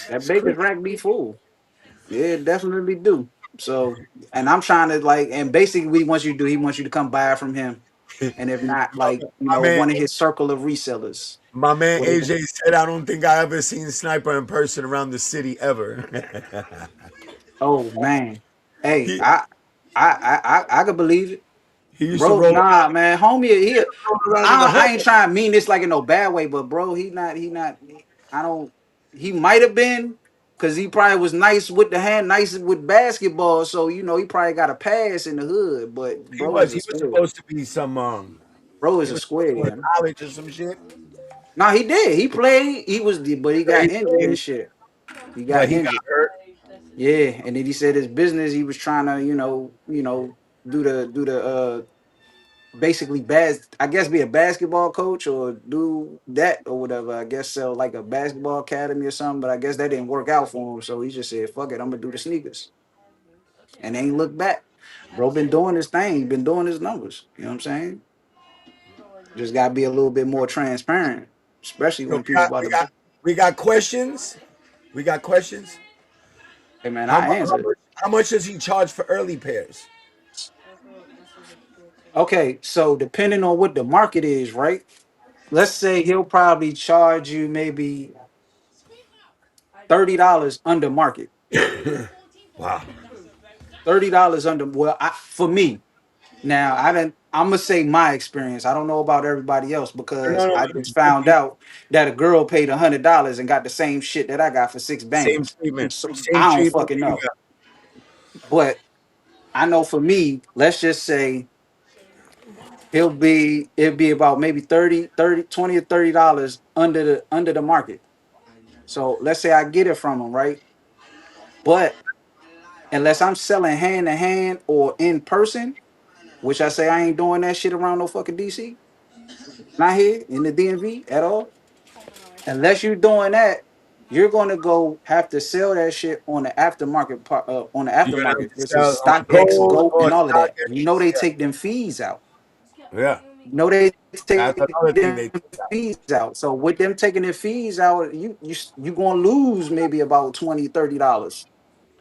S12: That
S1: It's crazy.
S12: baker's rack be full. Yeah, it definitely do. So, and I'm trying to like, and basically, what he wants you to do, he wants you to come buy it from him, and if not, like,
S1: My man,
S12: one of his circle of resellers.
S1: my man
S12: What
S1: AJ said, I don't think I ever seen Sniper in person around the city ever.
S12: Oh man, hey,
S1: he
S12: I could believe it,
S1: he used to
S12: bro.
S1: roll
S12: Nah, man, homie,
S1: around in the
S12: I ain't
S1: Hummer.
S12: trying to mean this like in no bad way, but bro, he not. I don't. He might have been, cause he probably was nice with the hand, nice with basketball. So he probably got a pass in the hood. But
S1: He
S12: bro is
S1: was
S12: a
S1: he was
S12: square.
S1: supposed to be some
S12: Bro is
S1: he
S12: a
S1: was supposed to go to
S12: square.
S1: college or some shit.
S12: Nah, he did. He played. He was, but he
S1: He
S12: got injured
S1: played,
S12: and shit. He
S1: but
S12: got
S1: he got
S12: injured.
S1: hurt.
S12: Yeah, and then he said his business. He was trying to, do the basically I guess be a basketball coach or do that or whatever. I guess sell like a basketball academy or something. But I guess that didn't work out for him. So he just said, "Fuck it, I'm gonna do the sneakers," and ain't look back. Bro, been doing his thing. He been doing his numbers. You know what I'm saying? Just gotta be a little bit more transparent, especially
S1: So
S12: when people about to.
S1: we got questions. We got questions.
S12: Hey man, I answer.
S1: How much does he charge for early pairs?
S12: Okay, so depending on what the market is, right? Let's say he'll probably charge you maybe $30 under market.
S1: Wow.
S12: $30 under. Well, for me now, I'm gonna say my experience. I don't know about everybody else
S1: No,
S12: because
S1: no,
S12: I just found out that a girl paid $100 and got the same shit that I got for six
S1: same
S12: bands.
S1: treatment.
S12: So
S1: Same
S12: I don't
S1: treatment
S12: fucking
S1: you
S12: know,
S1: got.
S12: but I know for me, let's just say it'll be about maybe 20 or $30 under the market. So let's say I get it from him, right? But unless I'm selling hand to hand or in person, which I say I ain't doing that shit around no fucking DC, not here in the DMV at all. Unless you're doing that, you're gonna go have to sell that shit on the aftermarket on the
S1: You're gonna have
S12: aftermarket,
S1: to
S12: which is
S1: sell on
S12: StockX,
S1: gold
S12: Go,
S1: or
S12: and all of that.
S1: stock.
S12: They take them fees out.
S1: Yeah.
S12: They
S1: That's
S12: take
S1: another thing
S12: them
S1: they took out.
S12: fees out. So with them taking their fees out, you gonna lose maybe about $20-$30.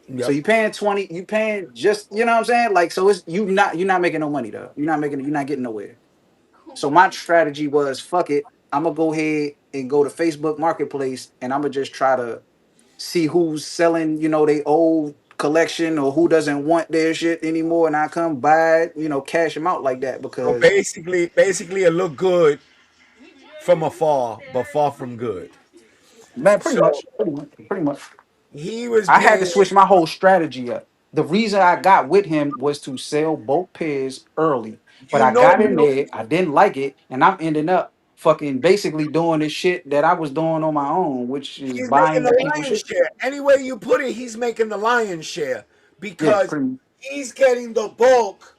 S12: So
S1: Yep.
S12: you paying just, you know what I'm saying? Like, so it's you're not making no money though. You're not getting nowhere. So my strategy was, fuck it. I'm gonna go ahead and go to Facebook Marketplace and I'm gonna just try to see who's selling, they old collection or who doesn't want their shit anymore, and I come buy it, cash them out like that
S1: So
S12: because
S1: basically, it looked good from afar, but far from good.
S12: man, pretty
S1: So
S12: much, pretty much.
S1: he was
S12: I had to
S1: paying.
S12: switch my whole strategy up. The reason I got with him was to sell both pairs early. But
S1: You
S12: I
S1: know,
S12: got in there, I didn't like it, and I'm ending up fucking basically doing this shit that I was doing on my own, which is
S1: he's making
S12: buying
S1: the
S12: people
S1: lion's
S12: shit.
S1: share. Any way you put it, he's making the lion's share
S12: Yeah,
S1: because
S12: pretty
S1: he's getting the bulk.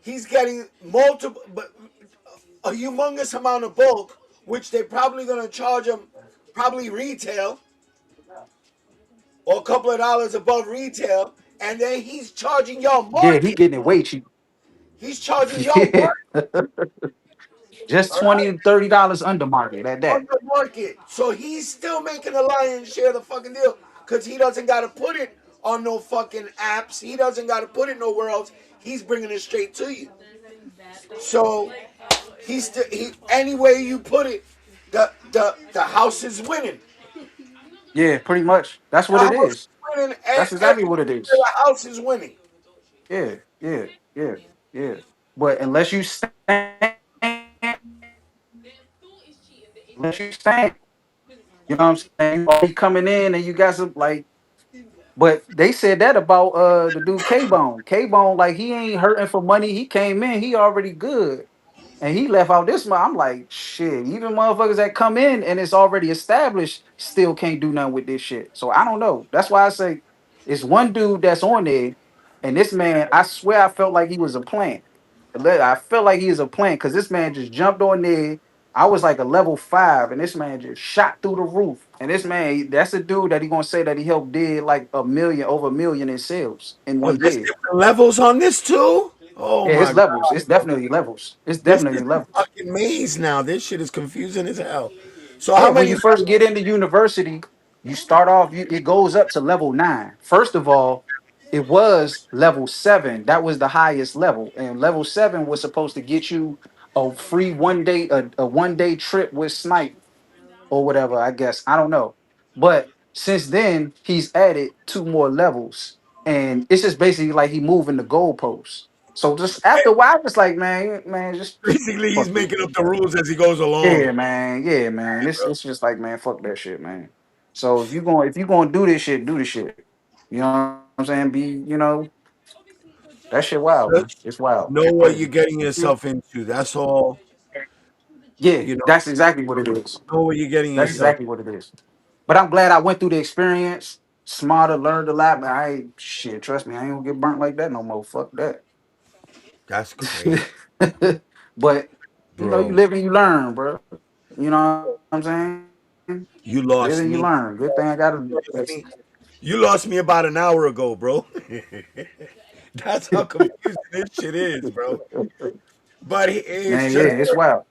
S1: He's getting multiple, but a humongous amount of bulk, which they're probably gonna charge him, probably retail or a couple of dollars above retail, and then he's charging y'all
S12: yeah, he
S1: market.
S12: getting it way cheap.
S1: He's charging y'all
S12: Yeah.
S1: market.
S12: Just
S1: All
S12: 20
S1: right,
S12: to $30 under market at
S1: on
S12: that.
S1: the market. So he's still making the lion's share of the fucking deal because he doesn't got to put it on no fucking apps. He doesn't got to put it nowhere else. He's bringing it straight to you. So he's still any way you put it, the house is winning.
S12: Yeah, pretty much. That's
S1: The
S12: what it
S1: house is
S12: is.
S1: winning.
S12: That's exactly
S1: Every
S12: what it is.
S1: the house is winning.
S12: Yeah, yeah, yeah, yeah. But unless you stand, you know what I'm saying? You already coming in and you got some like, but they said that about the dude K Bone. K Bone, like he ain't hurting for money. He came in, he already good. And he left out this month. I'm like, shit, even motherfuckers that come in and it's already established still can't do nothing with this shit. So I don't know. That's why I say it's one dude that's on there, and this man, I swear I felt like he was a plant. I felt like he was a plant because this man just jumped on there. I was like a level 5, and this man just shot through the roof. And this man, that's a dude that he gonna say that he helped did like over a million in sales in
S1: Oh,
S12: one
S1: there's
S12: year.
S1: different levels on this too. Oh
S12: Yeah,
S1: my
S12: it's levels.
S1: god,
S12: It's
S1: bro.
S12: definitely levels. It's
S1: This is
S12: definitely
S1: a
S12: levels.
S1: fucking maze now. This shit is confusing as hell. So
S12: Yeah,
S1: how
S12: when
S1: many
S12: you first get into university, you start off, it goes up to level 9. First of all, it was level 7. That was the highest level. And level 7 was supposed to get you a free 1 day, a 1 day trip with Snipe or whatever, I guess. I don't know. But since then, he's added 2 more levels. And it's just basically like he moving the goalposts. So just after a while, it's like, man, just
S1: basically he's
S12: fuck this.
S1: making up the rules as he goes along.
S12: Yeah, man. Yeah, man. It's just like, man, fuck that shit, man. So if you gonna do this shit, do this shit. You know what I'm saying? That shit wild, man.
S1: Just
S12: It's wild.
S1: know what
S12: But
S1: you're getting yourself into. That's all.
S12: yeah,
S1: You know,
S12: that's exactly what it is.
S1: know what you're getting
S12: That's
S1: yourself.
S12: exactly what it is. But I'm glad I went through the experience. Smarter, learned a lot, man. I ain't shit. Trust me, I ain't gonna get burnt like that no more. Fuck that.
S1: That's crazy,
S12: But you
S1: bro.
S12: live and you learn, bro. You know what I'm saying?
S1: You
S12: Live
S1: lost
S12: and you
S1: me.
S12: learn. Good thing I got
S1: You
S12: to.
S1: lost me. You lost me about an hour ago, bro. That's how confusing this shit is, bro. But it's
S12: Man, yeah,
S1: just,
S12: it's wild.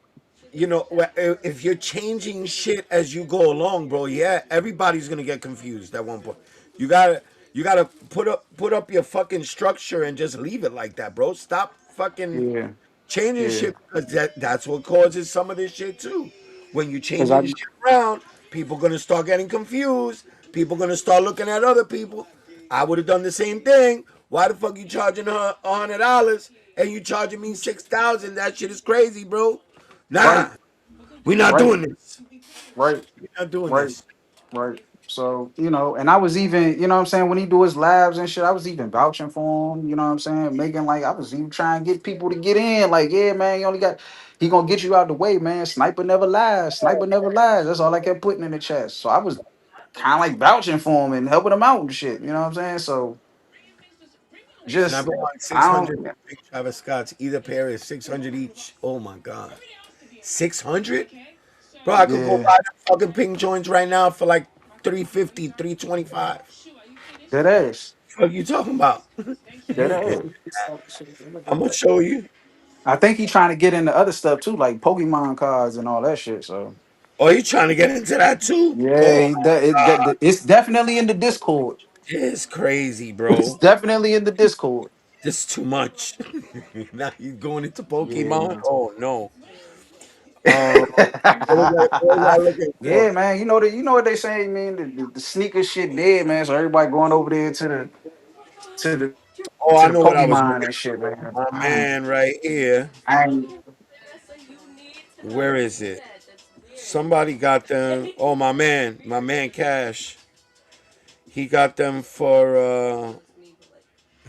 S1: if you're changing shit as you go along, bro, yeah, everybody's gonna get confused at one point. You gotta, you gotta put up your fucking structure and just leave it like that, bro. Stop fucking
S12: Yeah,
S1: changing
S12: yeah.
S1: shit because that's what causes some of this shit too. When you
S12: Cause I
S1: changing shit around, people gonna start getting confused. People gonna start looking at other people. I would have done the same thing. Why the fuck you charging her $100 and you charging me 6,000? That shit is crazy, bro.
S12: right,
S1: Nah, we not
S12: right,
S1: doing this.
S12: right,
S1: We not doing
S12: right,
S1: this.
S12: right. So, and I was even, you know what I'm saying, when he do his labs and shit, I was even vouching for him, you know what I'm saying? Making like I was even trying to get people to get in. Like, yeah, man, he gonna get you out the way, man. Sniper never lies. Sniper never lies. That's all I kept putting in the chat. So I was kind of like vouching for him and helping him out and shit. You know what I'm saying? So just
S1: Sniper won
S12: I
S1: 600
S12: don't
S1: Big Travis Scott's. Either pair is 600 each. Oh my god. 600? Bro, I could go
S12: yeah,
S1: buy the fucking pink joints right now for like 350, 325.
S12: that ass.
S1: What you talking about?
S12: That ass.
S1: I'm gonna show you.
S12: I think he trying to get into other stuff too, like Pokemon cards and all that shit. So
S1: Oh, you trying to get into that too?
S12: yeah,
S1: Oh,
S12: it's definitely in the Discord.
S1: it's crazy,
S12: It's
S1: bro.
S12: definitely in the Discord.
S1: This is too much. Now you going into
S12: Yeah,
S1: Pokemon?
S12: man.
S1: Oh no. What was I looking for?
S12: Yeah, man. You know what they say, man. The sneaker shit dead, man. So everybody going over there to the
S1: Oh,
S12: to
S1: I
S12: the
S1: know what I was
S12: Pokemon
S1: looking
S12: and shit,
S1: for.
S12: man.
S1: My man right here.
S12: I ain't
S1: Where is it? Somebody got them. Oh, my man Cash. He got them for.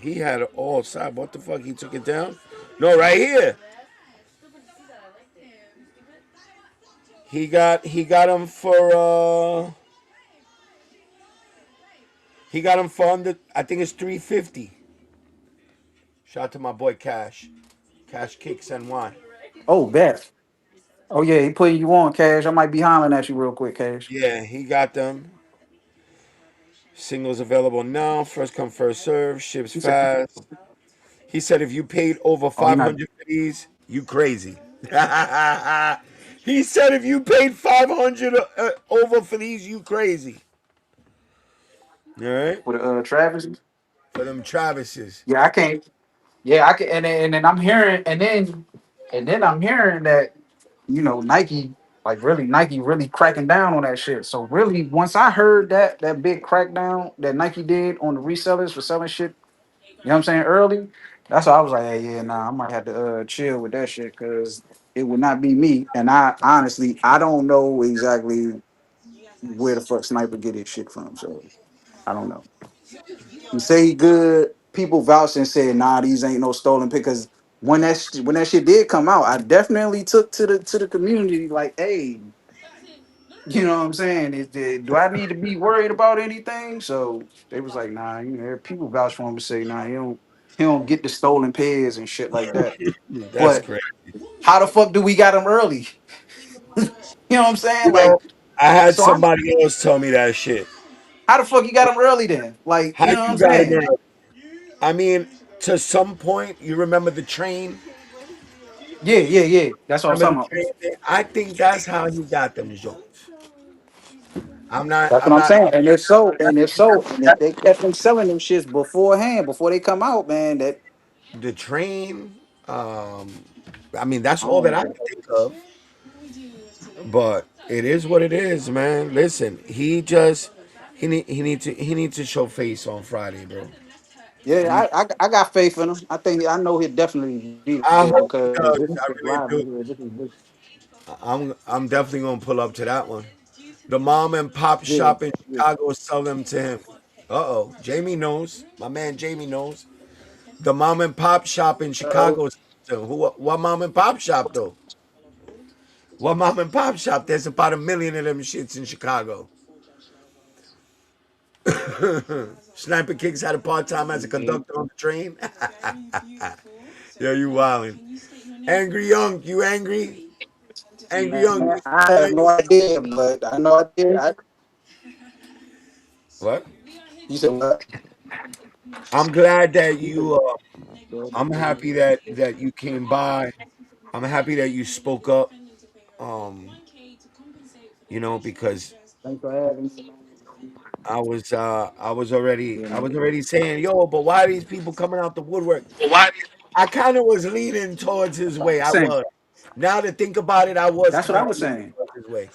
S1: He had it all side. What the fuck? He took it down? No, right here. He got them for. He got them for under. I think it's 350. Shout out to my boy Cash. Cash Kicks NY.
S12: oh bet. Oh yeah, he putting you on, Cash. I might be hollering at you real quick, Cash.
S1: Yeah, he got them. Singles available now. First come, first serve. Ships
S12: He said,
S1: fast. He said if you paid over
S12: "Oh, he not
S1: 500 for these, you crazy. He said if you paid 500 over for these, you crazy. All right?
S12: with Travis."
S1: For them Travises.
S12: Yeah, I can't. Yeah, I can. And then I'm hearing, and then I'm hearing that Nike, like really Nike really cracking down on that shit. So really, once I heard that big crackdown that Nike did on the resellers for selling shit, you know what I'm saying, early, that's why I was like, hey, yeah, nah, I might have to chill with that shit because it would not be me. And I honestly, I don't know exactly where the fuck Sniper get his shit from. So I don't know. He say he good. People vouched and said, "Nah, these ain't no stolen pick." Because when that shit did come out, I definitely took to the community like, "Hey, you know what I'm saying? Do I need to be worried about anything?" So they was like, "Nah, people vouch for him to say, nah, he don't get the stolen pairs and shit like that."
S1: That's
S12: But
S1: crazy.
S12: how the fuck do we got him early? You know what I'm saying?
S1: You
S12: Like,
S1: know, I had
S12: so I'm
S1: somebody else tell me that shit.
S12: how the fuck you got him early then? Like,
S1: How
S12: you know what
S1: you
S12: I'm
S1: got him
S12: saying?
S1: early? I mean, to some point, you remember the train?
S12: Yeah, yeah, yeah. That's what I was
S1: Remember
S12: talking
S1: the
S12: about.
S1: train thing? I think that's how he got them jokes. I'm not.
S12: That's
S1: I'm
S12: what I'm
S1: not.
S12: saying. And if they kept them selling them shits beforehand, before they come out, man, that
S1: The train. Um, I mean, that's
S12: I
S1: all
S12: don't
S1: that I
S12: know.
S1: can think of. But it is what it is, man. Listen, he needs to show face on Friday, bro.
S12: Yeah,
S1: He need,
S12: I got faith in him. I know he'll definitely be
S1: I
S12: there
S1: hope he
S12: because
S1: does.
S12: this
S1: I
S12: is
S1: really
S12: live
S1: do.
S12: right here. This is this.
S1: I'm definitely gonna pull up to that one. The mom and pop
S12: Yeah,
S1: shop in
S12: yeah.
S1: Chicago sell them to him. Uh oh, Jamie knows. My man Jamie knows. The mom and pop shop in
S12: Uh-oh.
S1: Chicago. Who? What mom and pop shop though? What mom and pop shop? There's about 1 million of them shits in Chicago. Sniper Kicks had a part time as a
S12: Yeah.
S1: conductor on the train. Yo, you wildin'. Angry Young, you angry? Angry Young,
S12: Man, I have no idea, but I know I did.
S1: what?
S12: You said what?
S1: I'm glad that
S12: You said
S1: you. I'm happy that you came by. I'm happy that you spoke up. Um, because
S12: thanks for having me.
S1: I was already saying, yo, but why are these people coming out the woodwork? I kind of was leaning towards his way. I
S12: Saying
S1: was. Now to think about it, I was
S12: that's what I
S1: kind of
S12: was
S1: leaning
S12: saying.
S1: towards his way.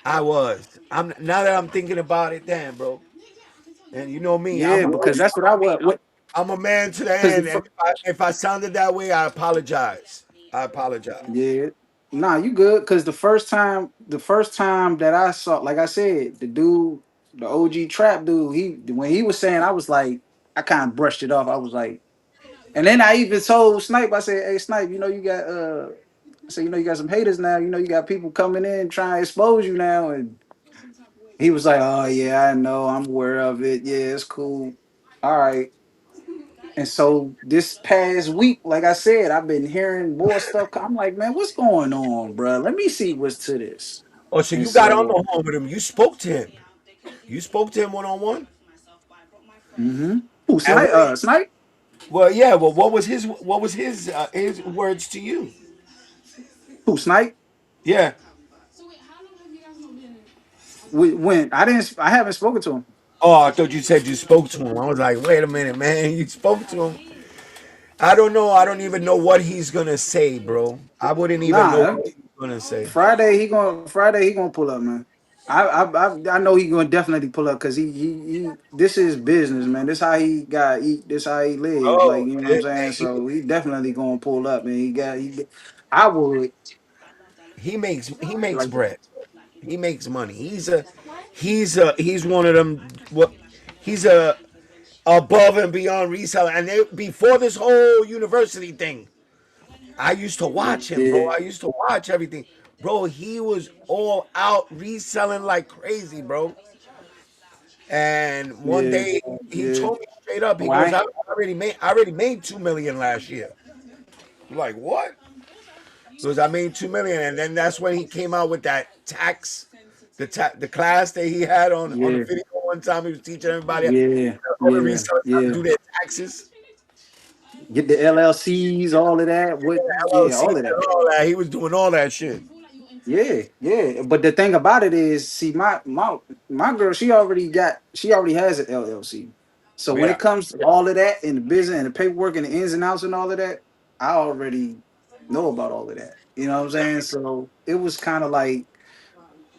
S1: I was. I'm now that I'm thinking about it, damn, bro. And you know me,
S12: Yeah, because that's what I was. What?
S1: I'm a man to the
S12: Because
S1: end, and if I sounded that way, I apologize. I apologize.
S12: yeah, nah, you good. Because the first time that I saw, like I said, the dude, the OG trap dude, he when he was saying, I was like, I kind of brushed it off. I was like, and then I even told Snipe, I said, hey Snipe, you know you got I said, you know you got some haters now. You know you got people coming in trying to expose you now, and he was like, oh yeah, I know, I'm aware of it. Yeah, it's cool. All right. And so this past week, like I said, I've been hearing more stuff. I'm like, man, what's going on, bro? Let me see what's to this.
S1: Oh, so
S12: And
S1: you got on
S12: so,
S1: the horn with him? You spoke to him? You spoke to him one on one?
S12: who
S1: And
S12: Snipe? Snipe?
S1: well, yeah. Well, what was his words to you?
S12: Who Snipe?
S1: Yeah.
S12: When I haven't spoken to him.
S1: Oh, I thought you said you spoke to him. I was like, wait a minute, man. You spoke to him. I don't know. I don't even know what he's gonna say, bro. I wouldn't even know
S12: Nah,
S1: what he's gonna say.
S12: Friday he gonna pull up, man. I know he gonna definitely pull up because he this is business, man. This how he got eat. This how he live. Like
S1: Oh,
S12: you know what I'm saying. So he definitely gonna pull up, and I would
S1: he makes
S12: like.
S1: bread. He makes money. He's one of them. What? He's a above and beyond reseller. And before this whole university thing, I used to watch him, bro.
S12: Yeah,
S1: I used to watch everything, bro. He was all out reselling like crazy, bro. And one
S12: yeah,
S1: day he
S12: yeah.
S1: told me straight up, he goes,
S12: Why?
S1: I already made 2 million last year. I'm like, what? He goes, I made 2 million, and then that's when he came out with that the class that he had on the
S12: Yeah,
S1: video one time. He was teaching everybody,
S12: yeah,
S1: all the
S12: yeah,
S1: resellers how to
S12: yeah.
S1: do their taxes,
S12: Get the LLCs, all of that. What? Yeah,
S1: LLC,
S12: all of that.
S1: and all that. He was doing all that shit.
S12: Yeah, yeah. But the thing about it is, see, my girl, she already has an LLC. So when
S1: Yeah,
S12: it comes to all of that and the business and the paperwork and the ins and outs and all of that, I already know about all of that. You know what I'm saying? So it was kind of like,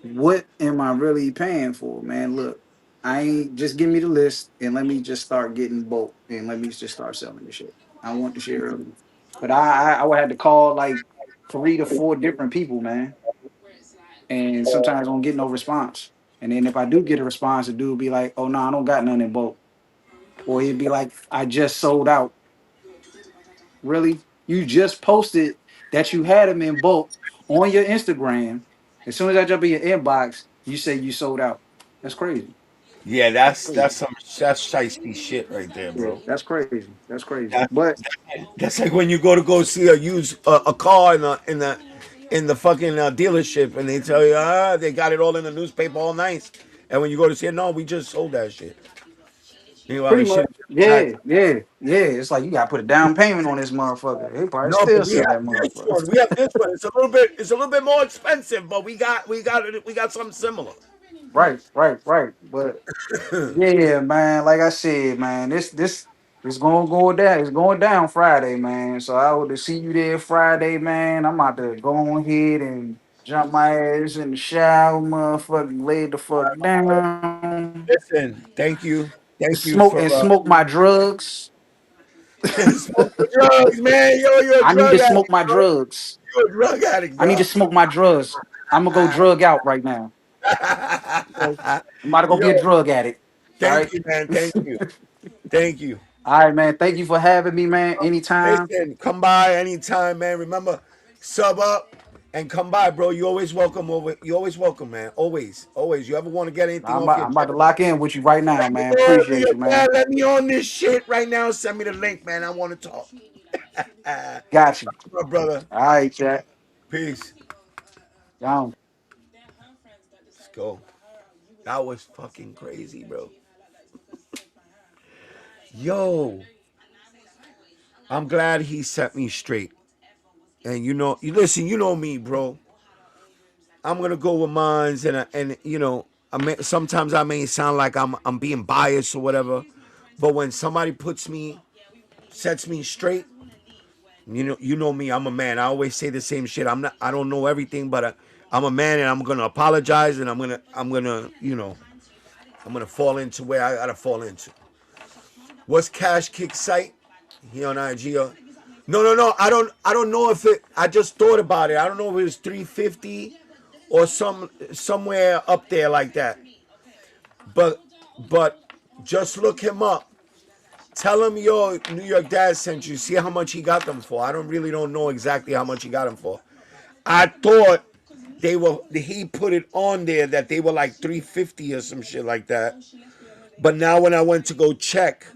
S12: what am I really paying for, man? Look, I ain't just give me the list and let me just start getting bulk and let me just start selling the shit. I want the shit early. But I would have to call like 3 to 4 different people, man, and sometimes I don't get no response. And then if I do get a response, the dude will be like, "Oh no, I don't got none in bulk," or he'd be like, "I just sold out." Really? You just posted that you had them in bulk on your Instagram. As soon as I jump in your inbox, you say you sold out. That's crazy.
S1: yeah.
S12: That's crazy.
S1: That's shiesty shit right there,
S12: Yeah,
S1: bro.
S12: that's crazy. That's crazy.
S1: That,
S12: But
S1: that's like when you go see a car in the in the fucking dealership, and they tell you, they got it all in the newspaper, all nice. And when you go to see it, no, we just sold that shit. Meanwhile,
S12: Pretty
S1: the
S12: much.
S1: shit is
S12: Yeah,
S1: tax.
S12: yeah, yeah. It's like you gotta put a down payment on this motherfucker. They probably
S1: No, but
S12: still
S1: we
S12: sell
S1: have
S12: that
S1: this one. We
S12: motherfucker.
S1: have this one. It's a little bit more expensive, but we got something similar.
S12: Right. But yeah, man. Like I said, man, this is gonna go down. It's going down Friday, man. So I would see you there Friday, man. I'm about to go ahead and jump my ass in the shower, motherfucking lay the fuck down,
S1: Listen, thank you
S12: smoke
S1: for
S12: and smoke my drugs.
S1: smoke the drugs, man. Yo, you're a
S12: I need to
S1: drug addict,
S12: smoke my
S1: bro.
S12: drugs.
S1: You're a drug addict,
S12: I need to
S1: bro.
S12: smoke my drugs. I'm gonna go drug out right now. Okay? I'm about to go be a
S1: Yo,
S12: drug addict. All
S1: thank
S12: right.
S1: you, man. Thank you.
S12: All right, man. Thank you for having me, man. Anytime.
S1: Listen, come by anytime, man. Remember, sub up and come by, bro. You always welcome over. You always welcome, man. Always, always. You ever want to get anything off your
S12: I'm about to
S1: chest?
S12: lock in with you right now,
S1: Let me
S12: man.
S1: know if
S12: Appreciate
S1: you're
S12: you,
S1: bad.
S12: man.
S1: Let me on this shit right now. Send me the link, man. I want to talk.
S12: Got you.
S1: My brother.
S12: All right, chat.
S1: Peace.
S12: Gone.
S1: Let's go. That was fucking crazy, bro. Yo, I'm glad he set me straight. And you listen. You know me, bro. I'm gonna go with mines, and sometimes I may sound like I'm being biased or whatever, but when somebody sets me straight, you know me. I'm a man. I always say the same shit. I don't know everything, but I'm a man, and I'm gonna apologize, and I'm gonna fall into where I gotta fall into. What's Cash Kick site? He on IG. No. I don't know if it. I just thought about it. I don't know if it was 350 or somewhere up there like that. But just look him up. Tell him your New York dad sent you. See how much he got them for. I don't know exactly how much he got them for. I thought he put it on there that they were like 350 or some shit like that. But now when I went to go check,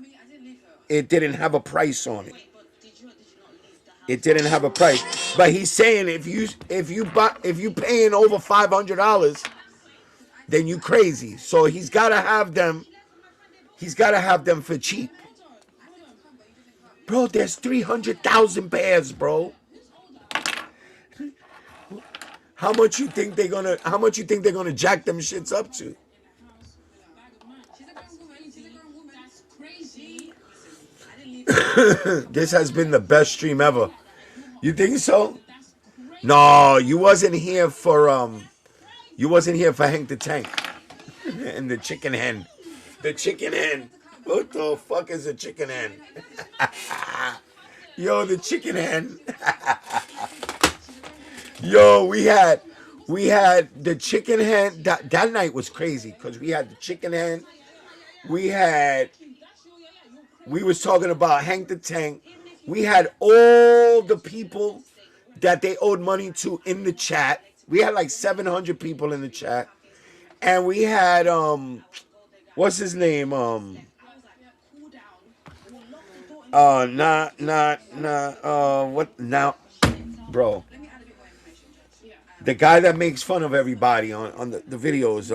S1: it didn't have a price on it. It didn't have a price. But he's saying if you paying over $500, then you crazy. So he's gotta have them. He's gotta have them for cheap. Bro, there's 300,000 pairs, bro. How much you think they're gonna jack them shits up to? This has been the best stream ever. You think so? No, you wasn't here for Hank the Tank and the chicken hen. The chicken hen. What the fuck is a chicken hen? Yo, the chicken hen. Yo, we had the chicken hen. That night was crazy because we had the chicken hen. We was talking about Hank the Tank. We had all the people that they owed money to in the chat. We had like 700 people in the chat. And we had what's his name? What now? Bro. The guy that makes fun of everybody on the videos,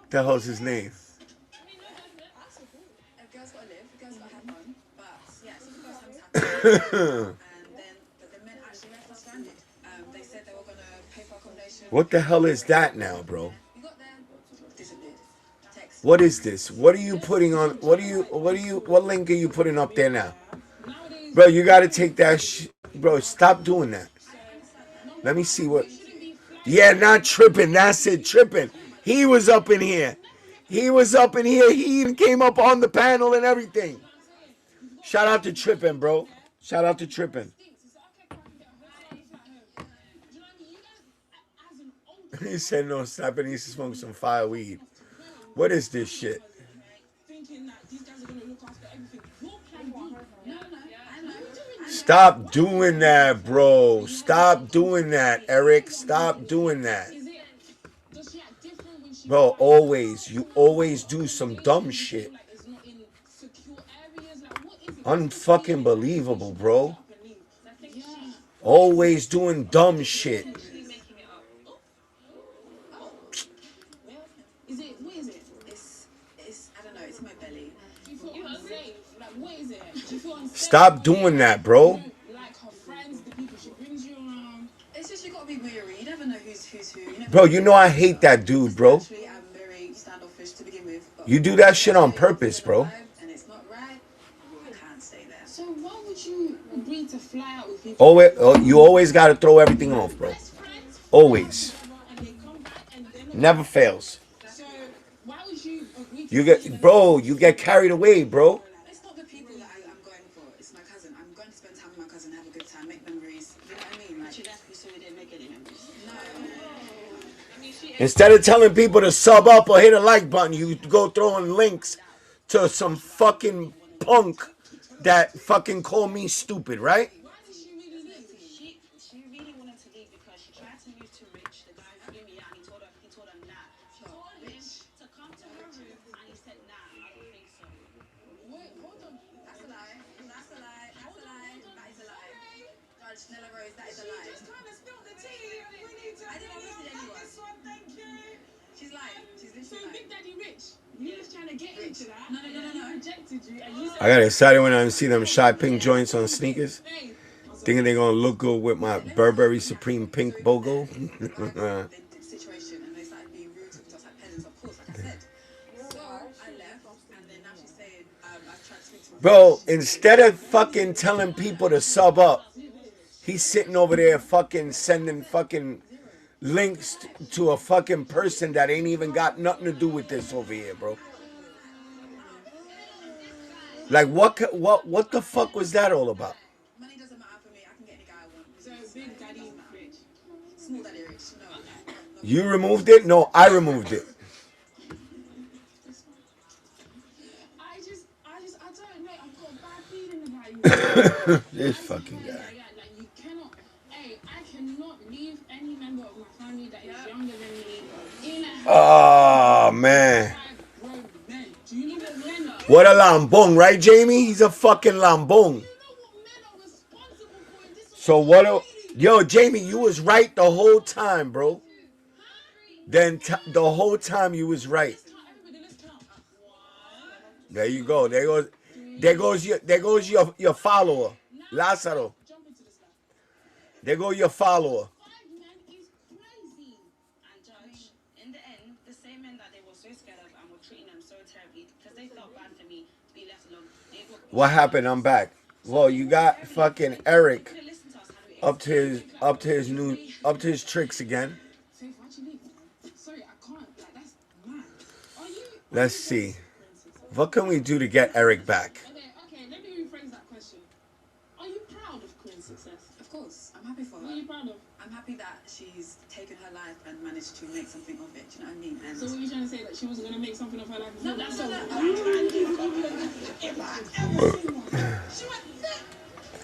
S1: the hell's his name? What the hell is that now, bro? What is this? What are you putting on? What link are you putting up there now? Bro, you gotta take that bro, stop doing that. Let me see what. Yeah, not tripping. That's it, tripping. He was up in here. He even came up on the panel and everything. Shout out to Trippin', bro. Shout out to Trippin'. He said no stop. He needs to smoke some fire weed. What is this shit? Stop doing that, bro. Stop doing that, Eric. Stop doing that. Bro, you always do some dumb shit. Unfucking believable, bro. Always doing dumb shit. Stop doing that, bro. Bro, you know I hate that dude, bro. You do that shit on purpose, bro. You always gotta throw everything off, bro. Always. Never fails. You get carried away, bro. Instead of telling people to sub up or hit a like button, you go throwing links to some fucking punk that fucking called me stupid, right? I got excited when I see them shy pink joints on sneakers, thinking they're gonna look good with my Burberry Supreme pink BOGO. Bro, instead of fucking telling people to sub up, he's sitting over there fucking sending fucking links to a fucking person that ain't even got nothing to do with this over here, bro. Like what the fuck was that all about? You removed it? No, I removed it. This fucking guy. Oh man. What a lambong, right, Jamie? He's a fucking lambong. So what? Yo, Jamie, you was right the whole time, bro. Then the whole time you was right. There you go. There goes your follower, Lázaro. There goes your follower. What happened? I'm back. Well, you got fucking Eric up to his tricks again. Let's see. What can we do to get Eric back?
S2: Okay, let me rephrase that question. Are you proud of Quinn's success? Of course, I'm happy for her. What are you proud of? I'm happy that she's taken her life and managed to make something of it. Do you know what I mean? And so, what are you trying to say, that she wasn't going to make something of her life? No, that's not.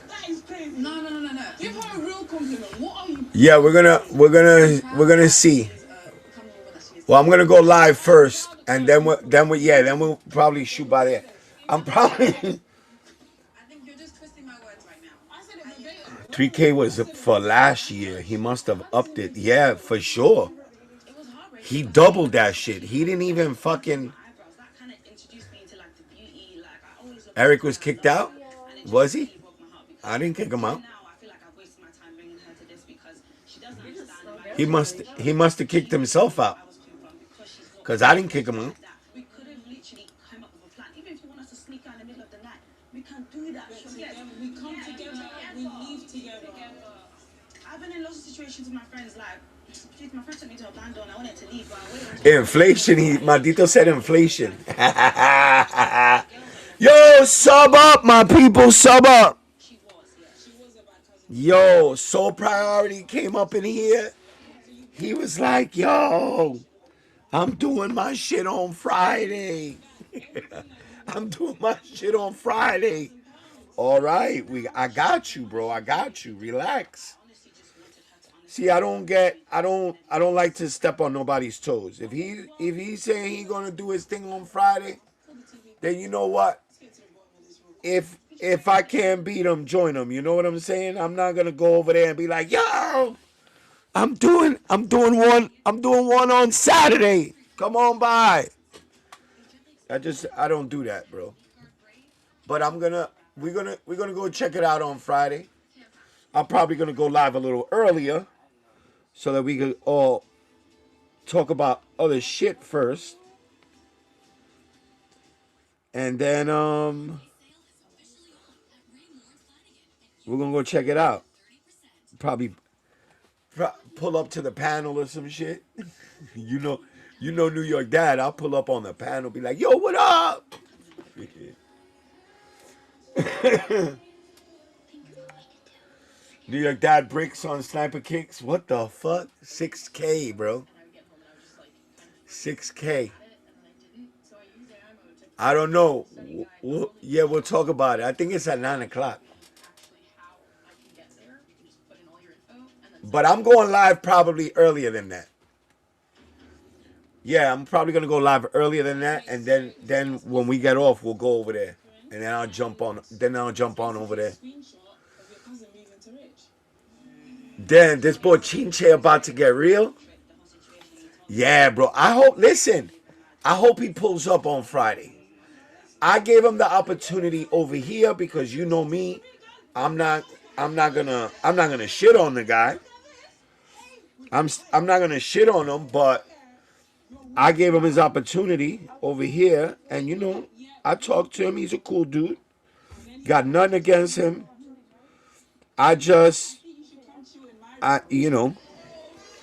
S2: That is crazy. No. Give her a real compliment. What are you?
S1: Yeah, we're gonna see. Well, I'm gonna go live first, and then we'll probably shoot by there. I'm probably. I think you're just twisting my words right now. 3K was for last year. He must have upped it. Yeah, for sure. He doubled that shit. He didn't even fucking. Eric was kicked out. Was he? I didn't kick him out. He must have kicked himself out. Because I didn't kick him out.
S2: We could have literally come up with a plan. Even if you want us to sneak out in the middle of the night, we can do that. We come together, we leave together. I've been in lots of situations with my friends, like, my friend took me to a band and I wanted to leave, but I waited.
S1: Inflation, Maldito said inflation. Yo, sub up, my people, sub up. Yo, Soul Priority came up in here. He was like, yo, I'm doing my shit on Friday. I'm doing my shit on Friday. All right, I got you, bro. I got you. Relax. See, I don't like to step on nobody's toes. If he's saying he's gonna do his thing on Friday, then you know what? if I can't beat them, join them. You know what I'm saying? I'm not gonna go over there and be like, yo, I'm doing one on Saturday. Come on by. I don't do that, bro. But we're gonna go check it out on Friday. I'm probably gonna go live a little earlier so that we could all talk about other shit first. And then we're gonna go check it out. Probably pull up to the panel or some shit. you know New York Dad. I'll pull up on the panel, be like, yo, what up? New York Dad bricks on sniper kicks. What the fuck? 6K, bro. 6K. I don't know. Yeah, we'll talk about it. I think it's at 9 o'clock. But I'm going live probably earlier than that. Yeah, I'm probably gonna go live earlier than that, and then when we get off, we'll go over there, and then I'll jump on. Over there. Damn, this boy Chinche about to get real. Yeah, bro. I hope he pulls up on Friday. I gave him the opportunity over here because you know me. I'm not gonna shit on the guy. I'm not gonna shit on him, but I gave him his opportunity over here, and you know, I talked to him. He's a cool dude. Got nothing against him. You know,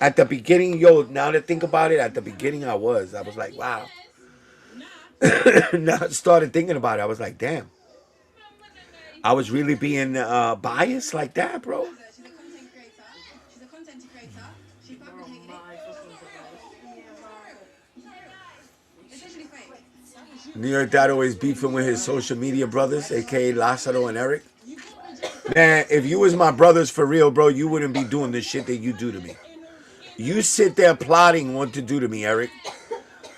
S1: at the beginning, now to think about it, at the beginning I was like, wow. Now I started thinking about it. I was like, damn. I was really being biased like that, bro. New York Dad always beefing with his social media brothers, aka Lázaro and Eric. Man, if you was my brothers for real, bro, you wouldn't be doing the shit that you do to me. You sit there plotting what to do to me, Eric.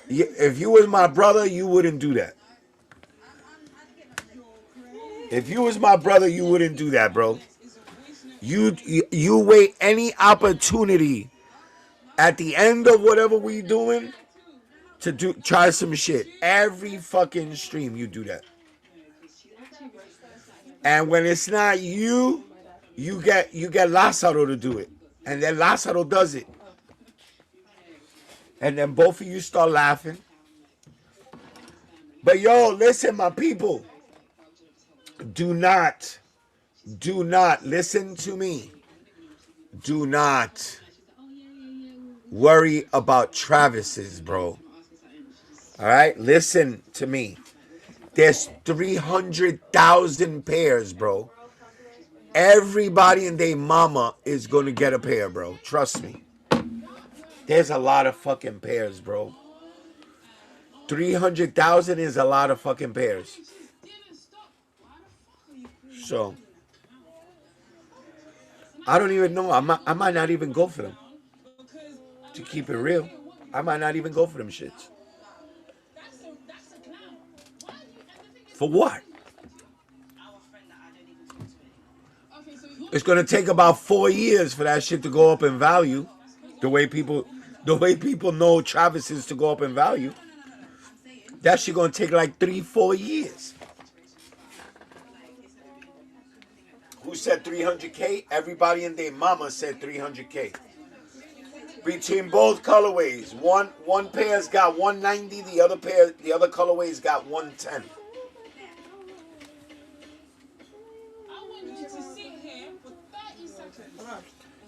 S1: If you was my brother, you wouldn't do that. If you was my brother, you wouldn't do that, bro. You wait any opportunity at the end of whatever we doing to try some shit. Every fucking stream you do that. And when it's not you get Lázaro to do it. And then Lázaro does it. And then both of you start laughing. But yo, listen, my people. Do not listen to me. Do not worry about Travis's, bro. All right? Listen to me. There's 300,000 pairs, bro. Everybody and their mama is going to get a pair, bro. Trust me. There's a lot of fucking pairs, bro. 300,000 is a lot of fucking pairs. So, I don't even know. I might not even go for them. To keep it real, I might not even go for them shits. For what? It's gonna take about 4 years for that shit to go up in value. The way people know Travis is to go up in value. That shit gonna take like 3-4 years. Who said 300K? Everybody and their mama said 300K. Between both colorways, one pair's got 190, the other colorways got 110.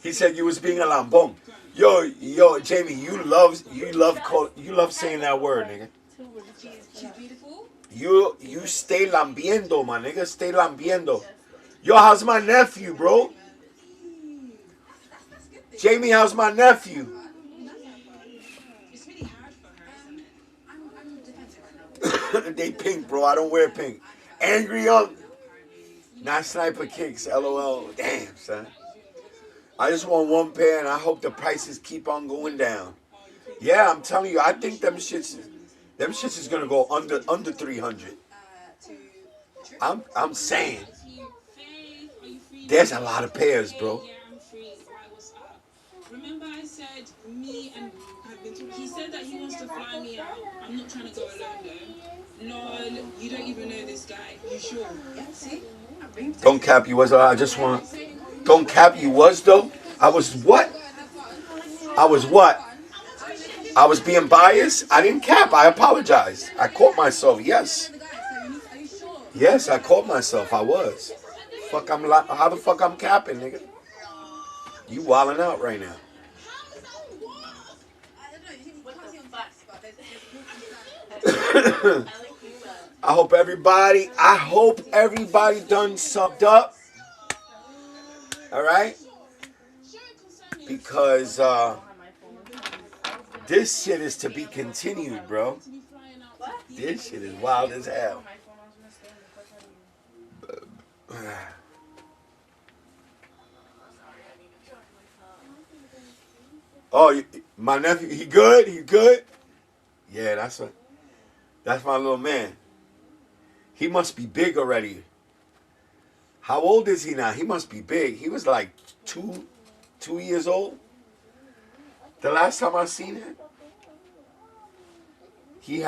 S1: He said you was being a lambón. Yo, Jamie, you love saying that word, nigga.
S2: She's beautiful.
S1: You stay lambiendo, my nigga. Stay lambiendo. Yo, how's my nephew, bro? Jamie, how's my nephew?
S2: It's really hard for her, isn't it?
S1: They pink, bro. I don't wear pink. Angry Young. Not sniper kicks. LOL. Damn, son. I just want one pair, and I hope the prices keep on going down. Yeah, I'm telling you, I think them shits is gonna go under 300. I'm saying there's a lot of pairs, bro.
S2: Yeah, I'm free. Why, what's up? Remember I said me and have been talking. He said that he wants to fly me out. I'm not trying to go alone though. Lol, you don't even know this guy. You sure? Yeah, see?
S1: Don't cap you was. I just want. Don't cap you was though. I was what? I was what? I was being biased. I didn't cap. I apologize. I caught myself. Yes. Yes, I caught myself. I was. Fuck, I'm like, how the fuck I'm capping, nigga? You wilding out right now. I hope everybody done sucked up. All right? Because this shit is to be continued, bro. This shit is wild as hell. Oh, my nephew, he good? He good? Yeah, that's my little man. He must be big already. How old is he now? He must be big. He was like 2 years old. The last time I seen him, he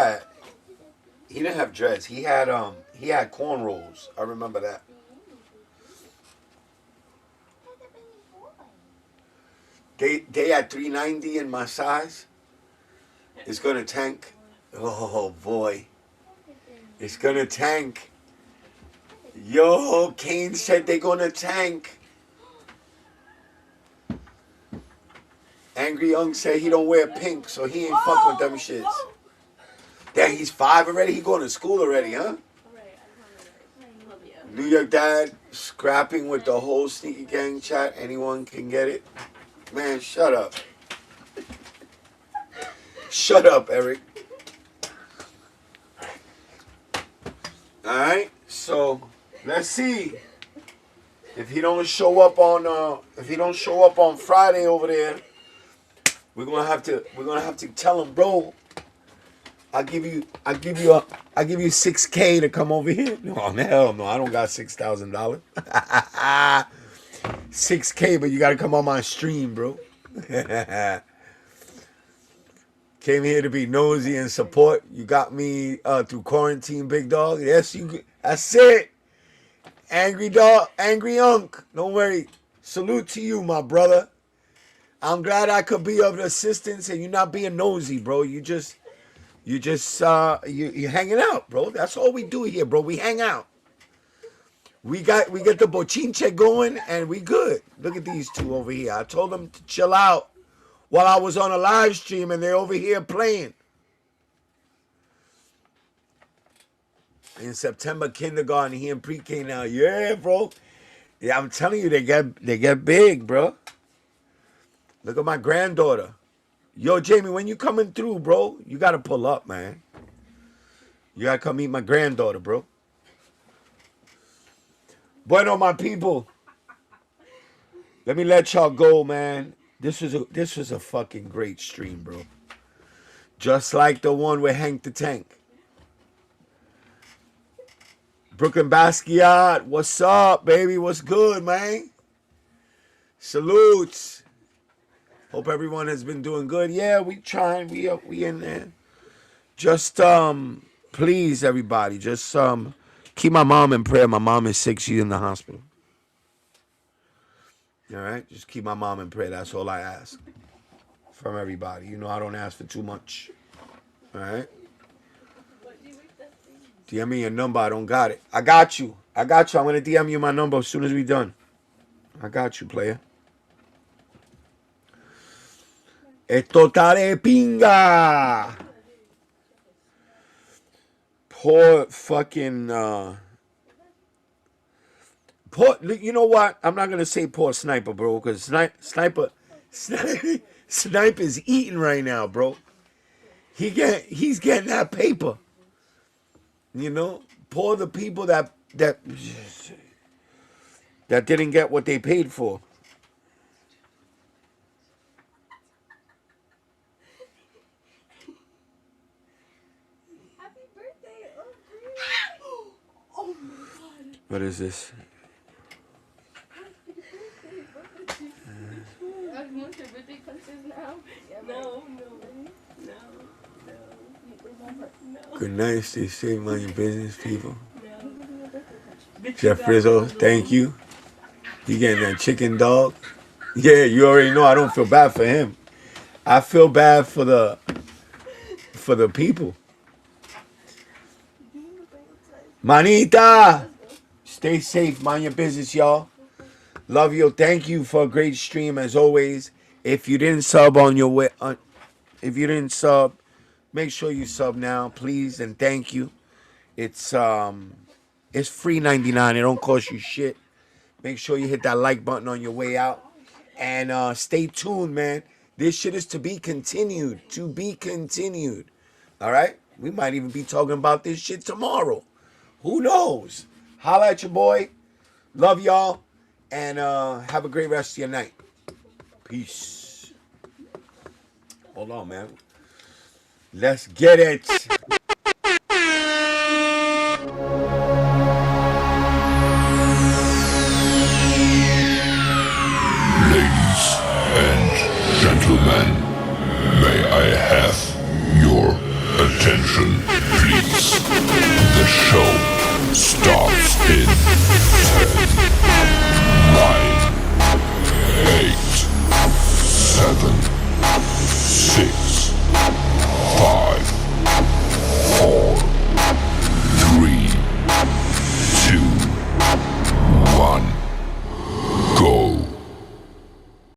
S1: didn't have dreads. He had cornrows. I remember that. They at 390 in my size. It's gonna tank. Oh boy. It's gonna tank. Yo, Kane said they're gonna tank. Angry Young said he don't wear pink, so he ain't fuck with them shits. Damn, he's 5 already? He going to school already, huh? New York Dad scrapping with the whole sneaker gang chat. Anyone can get it. Man, shut up. Shut up, Eric. Alright, so let's see. If he don't show up on Friday over there, we're gonna have to tell him, bro. I give you $6,000 to come over here. No, hell no, I don't got $6,000. $6,000, but you gotta come on my stream, bro. Came here to be nosy and support. You got me through quarantine, big dog. Yes, you. That's it. Angry dog, angry unk. Don't worry. Salute to you, my brother. I'm glad I could be of assistance, and you're not being nosy, bro. You hanging out, bro. That's all we do here, bro. We hang out. We get the bochinche going, and we good. Look at these two over here. I told them to chill out while I was on a live stream, and they're over here playing. In September, kindergarten, he in pre-K now. Yeah, bro. Yeah, I'm telling you, they get big, bro. Look at my granddaughter. Yo, Jamie, when you coming through, bro, you gotta pull up, man. You gotta come meet my granddaughter, bro. Bueno, my people. Let me let y'all go, man. This was a fucking great stream, bro. Just like the one with Hank the Tank. Brooklyn Basquiat, what's up, baby? What's good, man? Salutes. Hope everyone has been doing good. Yeah, we trying. We in there. Just please, everybody, just keep my mom in prayer. My mom is sick. She's in the hospital. All right, just keep my mom in prayer. That's all I ask from everybody. You know, I don't ask for too much. All right. DM me your number. I don't got it. I got you. I'm gonna DM you my number as soon as we done. I got you, player. Esto está de pinga. Poor fucking poor. You know what? I'm not gonna say poor Sniper, bro, because Sniper is eating right now, bro. He's getting that paper. You know, poor the people that didn't get what they paid for. What is this? Good night. Stay safe. Mind your business, people. Jeff Rizzo, thank you. You getting that chicken dog? Yeah, you already know I don't feel bad for him. I feel bad for the people. Manita, stay safe. Mind your business, y'all. Love you. Thank you for a great stream as always. If you didn't sub on your way, if you didn't sub, make sure you sub now, please, and thank you. It's free 99. It don't cost you shit. Make sure you hit that like button on your way out. And stay tuned, man. This shit is to be continued. To be continued. All right? We might even be talking about this shit tomorrow. Who knows? Holla at your boy. Love y'all. And have a great rest of your night. Peace. Hold on, man. Let's get it.